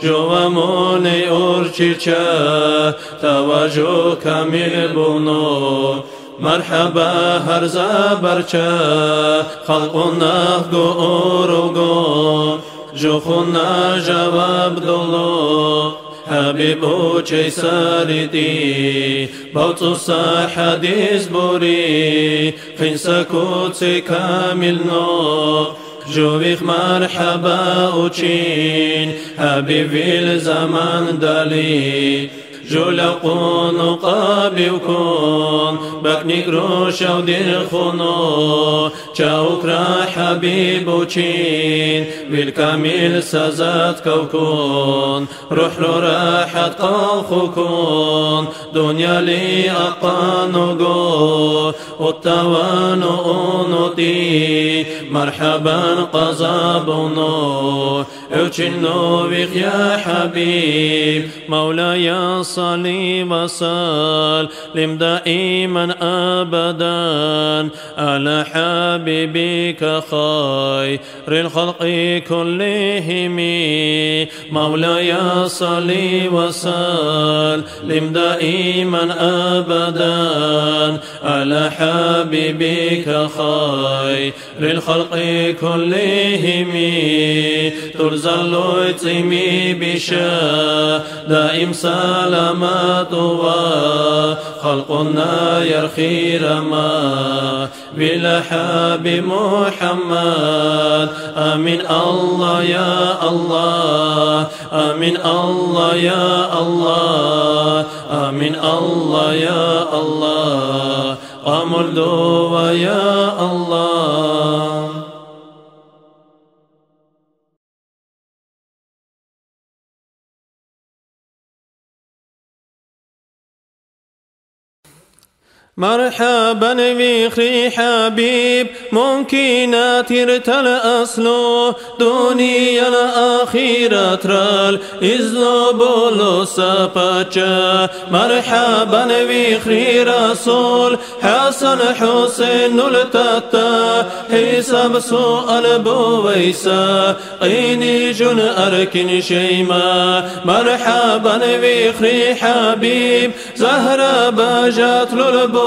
جوا موني أورشيشا تواجو كامل بونو مرحبا هرزا برشا خلقنا غورغو جوخنا جواب دولو حبيبو چي ساريتي بوتوسا حديث بوري خنسا كوتسي كامل نو جوبيخ مرحبا وچين حبيبي الزمان دالي جولقون قابيوكون بكنيك روشا ودير خونو چاوكرا حبيبو چين بالكامل سازات كوكون روح رو راحت قلخوكون دنيا لي أقانوغو والتوانو أونوتي مرحبا قزابونو اوچنو بيخ يا حبيب مولاي صلي وسلم دائما أبدا على حبيبك خير الخلق كلهم مولاي صلي وسلم دائما أبدا على حبيبك خير الخلق كلهم ترزل يتمي بشا دائم سلامات وخلقنا يرخي رما بلحاب محمد آمين الله يا الله آمين الله يا الله آمين الله يا الله قاموا الدوا يا الله مرحبا بخري حبيب ممكنات ارتل أصله دنيا الأخيرة ترال إزلو بولو ساباتشا مرحبا بخري رسول حسن حسين التتا حساب سؤال بويسا قيني جن أركن شيما مرحبا بخري حبيب زهرة باجات للبو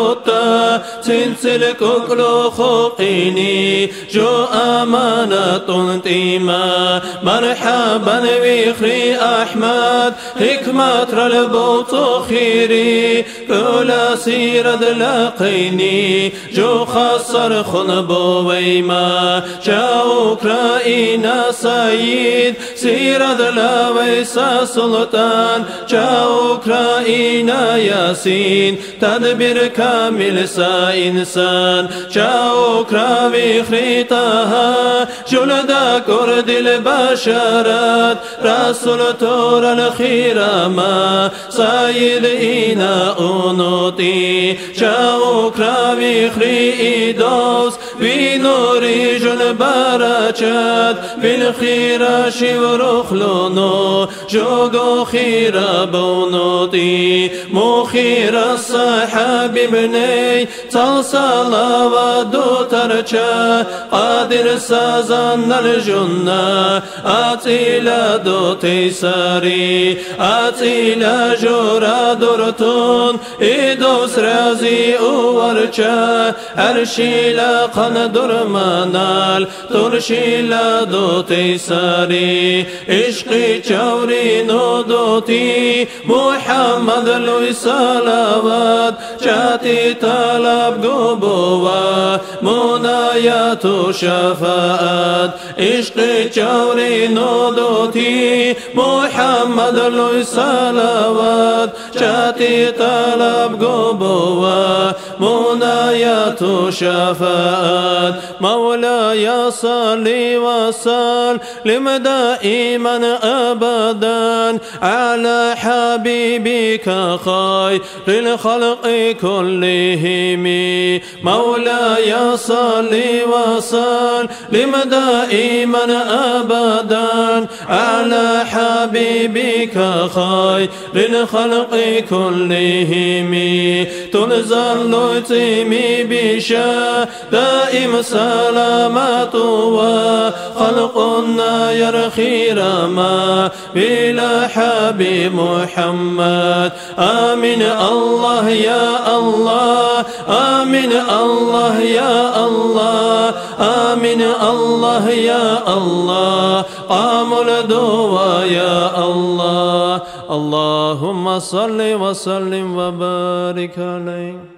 تنسلك أكلو خوقيني جو أمانة تيما مرحبا بخري أحمد حكمة رلبوت خيري كلا سيرد لاقيني جو خسر خنبو ويما جاوك رأينا سيد سيرد لا ويسا سلطان جاوك رأينا ياسين تدبير كامل سا إنسان شاو كراوي خريطها جلدا كرد البشرات رسول تور الخير ما سايد إنا أنوتي شاو كراوي خريدوس بنوري جل بركات بالخير شورخ لونو جوجو خير بونوتي مخير الصحاب بني تصلى ودو ترجع قادر سازن الجنة أتيلا دو تيساري أتيلا جورا دورتون إدوس رازي ورجع أرشيلا قندر منال ترشيلا دو تيساري عشقي جوري نودوتي محمد لوي صلوات جاتي طلب قبوة منايات شفاعات عشقي جوري نودوتي محمد لوي صلوات جاتي طلب قبوة منايات شفاعات مولاي صلي وسلم دائما أبدا على حبيبك خير الخلق كلهم مولاي صلي وسلم دائما أبدا على حبيبك خير الخلق كلهم تنزل تيمي بشا دائم سلامات وخلقنا يرخي رما بلا حبيب محمد آمين الله يا الله آمين الله يا الله آمين الله يا الله قام الدعاء يا الله اللهم صل وسلم وبارك عليه.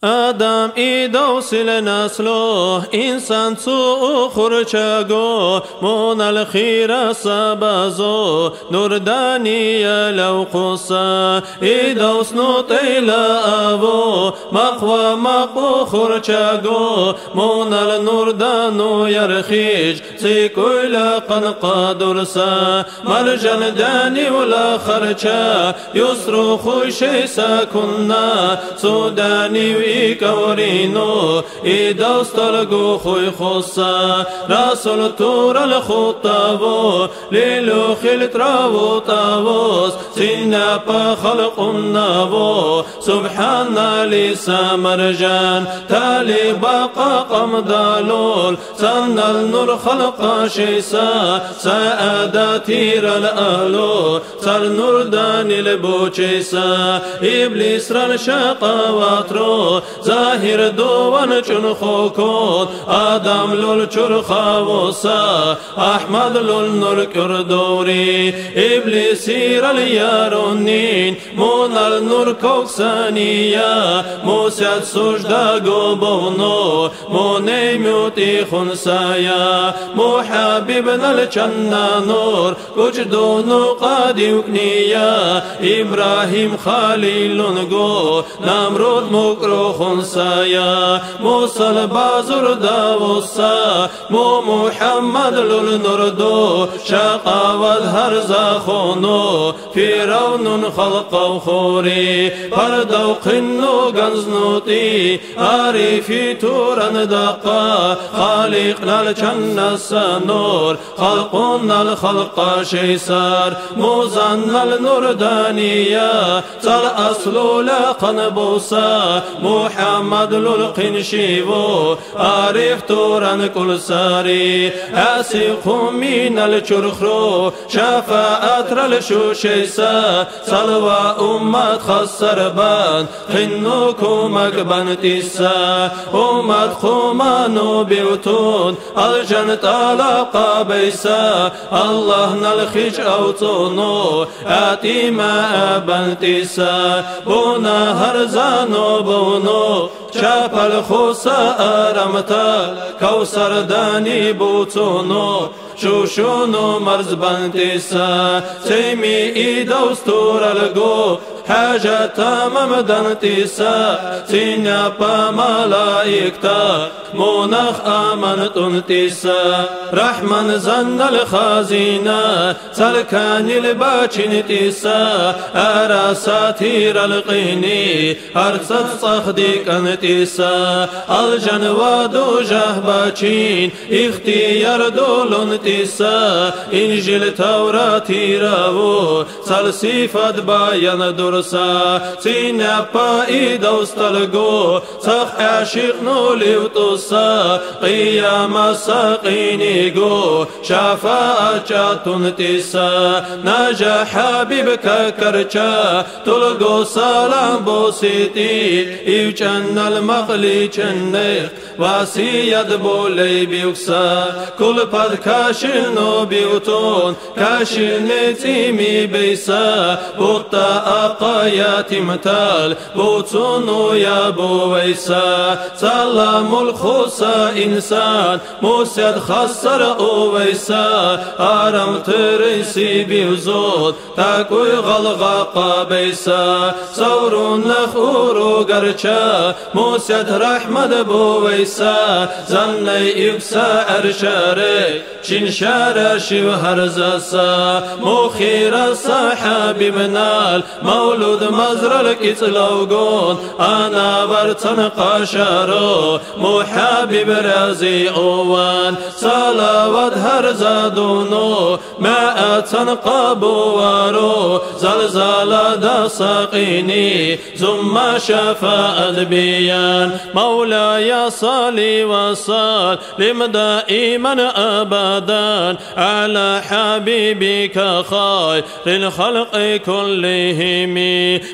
آدم إيدوس لنسله إنسان سوء خرشاقو من الخير سبازو نور دانية لو قصة إيدوس نطيل أبو مقوى خرشاقو من النور دانو يرخيج سيكويل قنقا درسا مرجل داني ولا خرشا يصرخ شيسا كنا سوداني كورينو إدوستلقو خوي خصا رسول تور الخطابو ليلو خلت راو طاووس سينا خلق النابو سبحان لسا مرجان تالي باقا قمدالول سنة النور خلق شيسا ساداتير الأهلو سر نور داني البوشيسا إبليس رنشاقا واترو ظاهر دوان چون خوکود آدم لول چور خاوسا احمد لول نور کردوری ابلیسی رل یارونین مونال نور کوکسانیا موسیت سجدا گوبونو مونی میوتی خونسایا محبیبنا الچنا نور کجدونو قادی وکنیا ابراهیم خلیلون گو نمرود مکرو خنسايا موسى البازر داوسا مو محمد للنردو شقاوت هرزا خونو فرعون خلق خوري فردو قنو غنزنوتي عارفي تورن دقا خالقنا الجنة سنور خلقنا الخلق شيسار موزن النور دانيا صل أصل لقن بوسا محمد للقن شيبو عارف تورن كل ساري أسيق من الشرخرو شفاعت رلشوشيسا صلوى أمت خسر بان خنوكم أكبن تسا أمت خمانو بيوتون الجنة طلق بيسا الله نلخش أوتونو آتي ما أبن تسا بونا هرزانو بونو شابل خوصا أرمتا كوسر داني بوتونو شوشونو مرز بنتيسا سيمي إيدو ستور الجو حاجة تمام دنتيسا سينيا با ملايكتا مناخ آمنت انتيسا رحمن زن الخازينة سلكان الباچن تيسا أرى ساتير القيني أرسد صخديك انتيسا الجنوادو جهباچين اختيار دولن تيسا إنجيل توراتي راو سلسيفت باين درسا سينيا با إيدو ستلقو صخ عاشق نولي وطوسا قيام ساقيني جو شفاعة تنتسا نجا حبيبك كرچا تلقو سلام بوسيتي يوچن المغلي چنخ واسيد بولي بيوكسا كل پد كاشنو بيوتون كاشن تيمي بيسا بوتا اقايات متال بوتونو يا بويسا سلام الخوصا إنسان موسيد خسر أويسا آرام ترسي بيوزود تاكوي غلغا قابيسا سورون نخورو غرچا موسيد رحمد بويسا زني إبسا أرشاري چين شارع شو هرزاسا مخير صحابي منال مولود مزرل كتلوغون أنا برتن قاشارو محابب رازي أوان صلوات هرزادونو ما تنقبوارو زلزال دا ساقيني ثم شفاء بيان مولاي صلي وسلم دائما أبدا على حبيبك خير الخلق كلهم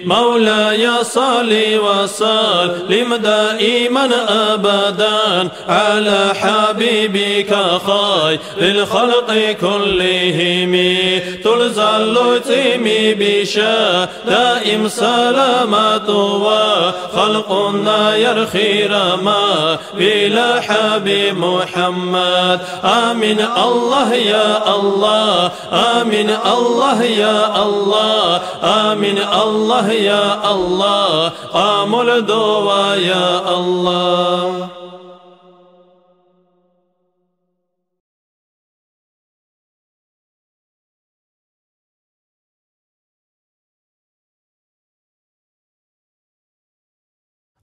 مولاي صلي وسلم دائما أبدا على حبيبك خير الخلق كلهم تلزل تيمي بشا دائم سلامات وخلقنا يرخي رما بلا حبيب محمد آمين الله يا الله آمين الله يا الله آمين الله يا الله قام الدوا يا الله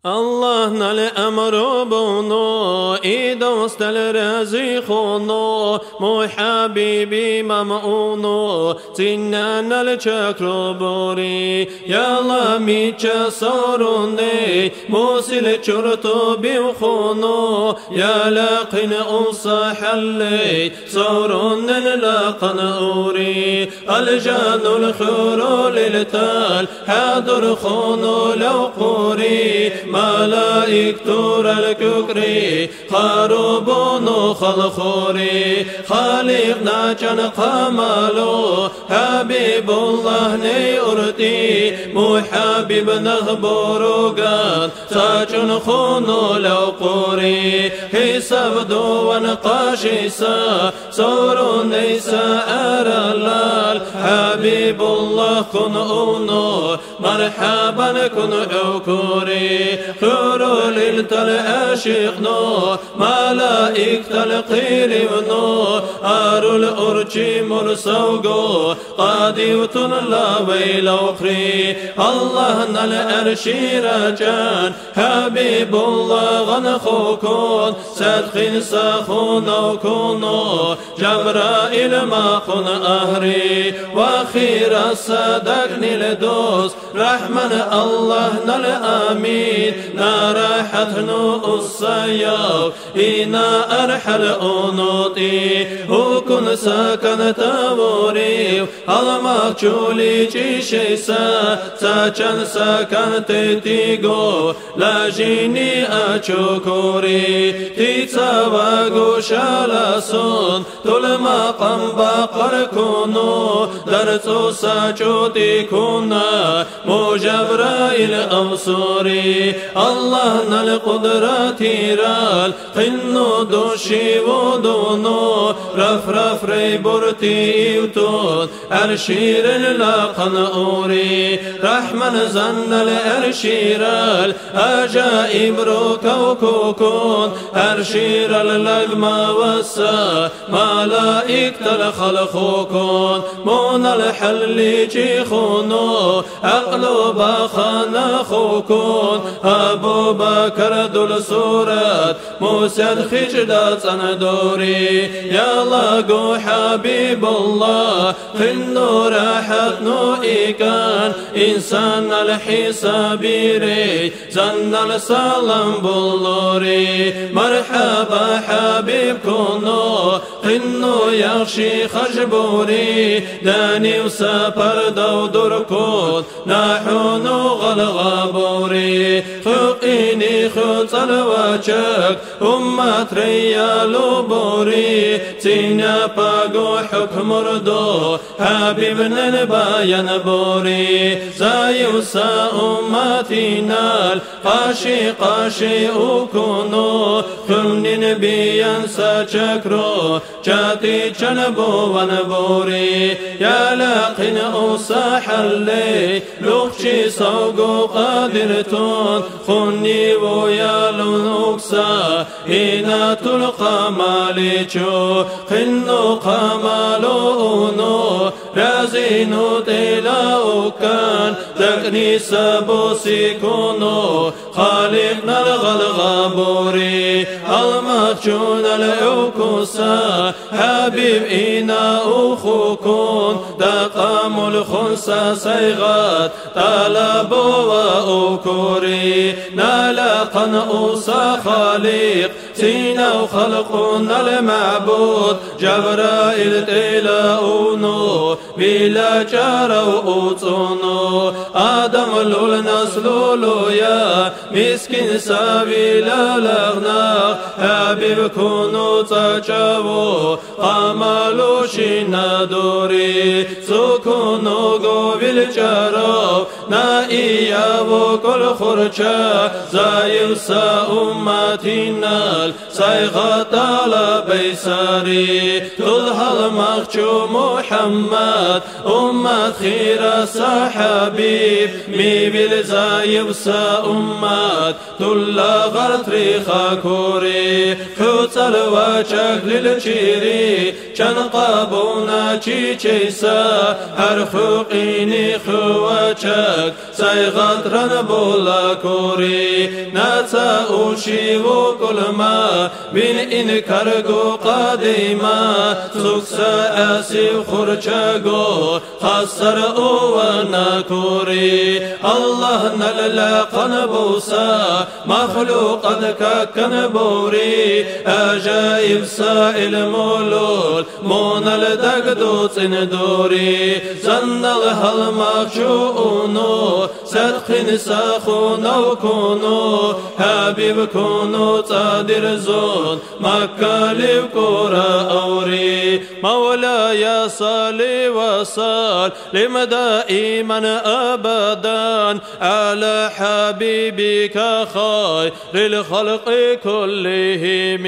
الله نال أمر بونو إيدوست الرزي خونو مو حبيبي ممعونو تنان الشكر بوري يا الله ميتشا صوروني موسل شرطو بيوخونو يا لاقن أنصح اللي صورون لاقن أوري الجان الخور للتال حاضر خونو لو قوري ملائك تور الككري خروبون خلخوري خالقنا جن قمالو حبيب الله ني أرتي محبب نخبروغان ساجن خونو لو قوري حساب دوان قاشيسا سورو نيسا أرلال حبيب الله كن أونو مرحبا كن أكوري خورو للتل أشيقنو ملائك تلقير منو أرو الأرجي مرسوغو قاديوتن لا ويل أخري الله نال أرشي رجان حبيب الله غنخوكون صدقين ساخون وكونو جبرائيل ما خون أهري وخير صدقني لدوس رحمن الله نال آمين نارحت نو السياف إنا أرحل أنوتي وكن ساكن توري المقجولي جيشيسا ساچن ساكن تيتيغو لاجيني أشكوري تيتا وغوشالاسون تل مقام بقر كونو درتو ساجودي كونا مو جبرائيل أو سوري الله نال قدراتي رال قنو دوشي ودونو رف رف ري برتي يوتون أرشير اللاقن أوري رحمن زن الأرشيرال أجائب روكوكوكون أرشير اللغم والسا ملائكة الخلقوكون مون الحل جيخونو أقلب خانخوكون أبو بكر دول سورة موسى خجدات أندوري يا لقو حبيب الله خنو راحت نوئكان إنسان الحسابيري زن السلام بلوري مرحبا حبيب كونو خنو يخشي خجبوري داني وسافر دودركون نحونو غلغابوري خقيني خط الوجهك أمة ريالو بوري تينا باقو حكم ردو حبيبنا نباين بوري زايوسا أمتنا قاشي قاشي أكونو خمنين بيانسا شكرو جاتي جنبو ونبوري يا لاقين أوساح اللي لوخشي سوقو قادرتون خني ويالون أكسا إنا تلقى ماليشو خنو قمالونو رازينو تلاو كان ذكني سبوسي كونو خالقنا الغلغابوري المخجون الأوكوسا حبيب إنا أخوكون دقام الخنسا سيغات طلبوا وأكوري نالقا أوسا خالق سينا وخلقنا المعبود جبرائيل تلاؤونو بلا جارو أوتونو آدم لول نسلولو يا مسكين سبيلا لغنا حبيب كونو تجاو قمالو شينا دوري سكونو قبل جارو نائيا وكل خرجا زايوسا أمتنا سيغط على بيساري تلها المخجو محمد أمة خير صحابيب مي بالزايب سا أمت تلا غرطري خاكوري خوت الوجه للجيري جنقابونا جيجيسا هرخوقيني خوجك سيغطرن بولا كوري ناتا أوشي وكل ما بين إنكارغو قديما سوكسا أسي خرجاغو خسر أوانا كوري الله نللا قنبوسا مخلوقا ككنبوري أجايب سائل مولول مون الدقدو تندوري زن الهالمخشوونو سدخن ساخونو كونو حبيب كونو تادر زون مكالي كورا أوري مولاي صلي وسلم دائما أبدا على حبيبك خير الخلق كلهم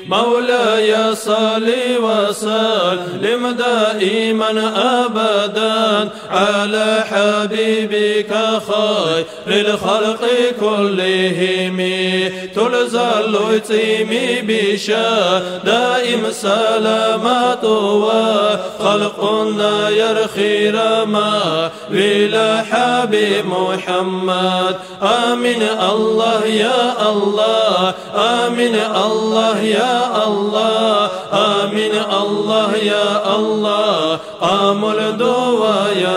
مولاي صلي وسلم دائما أبدا على حبيبك خير الخلق كلهم تلزل يتيمي بشا دائم سلامات وخلقنا يرخي رما بلا حبيب محمد آمين الله يا الله آمين الله يا الله آمين الله يا الله قام الدوايا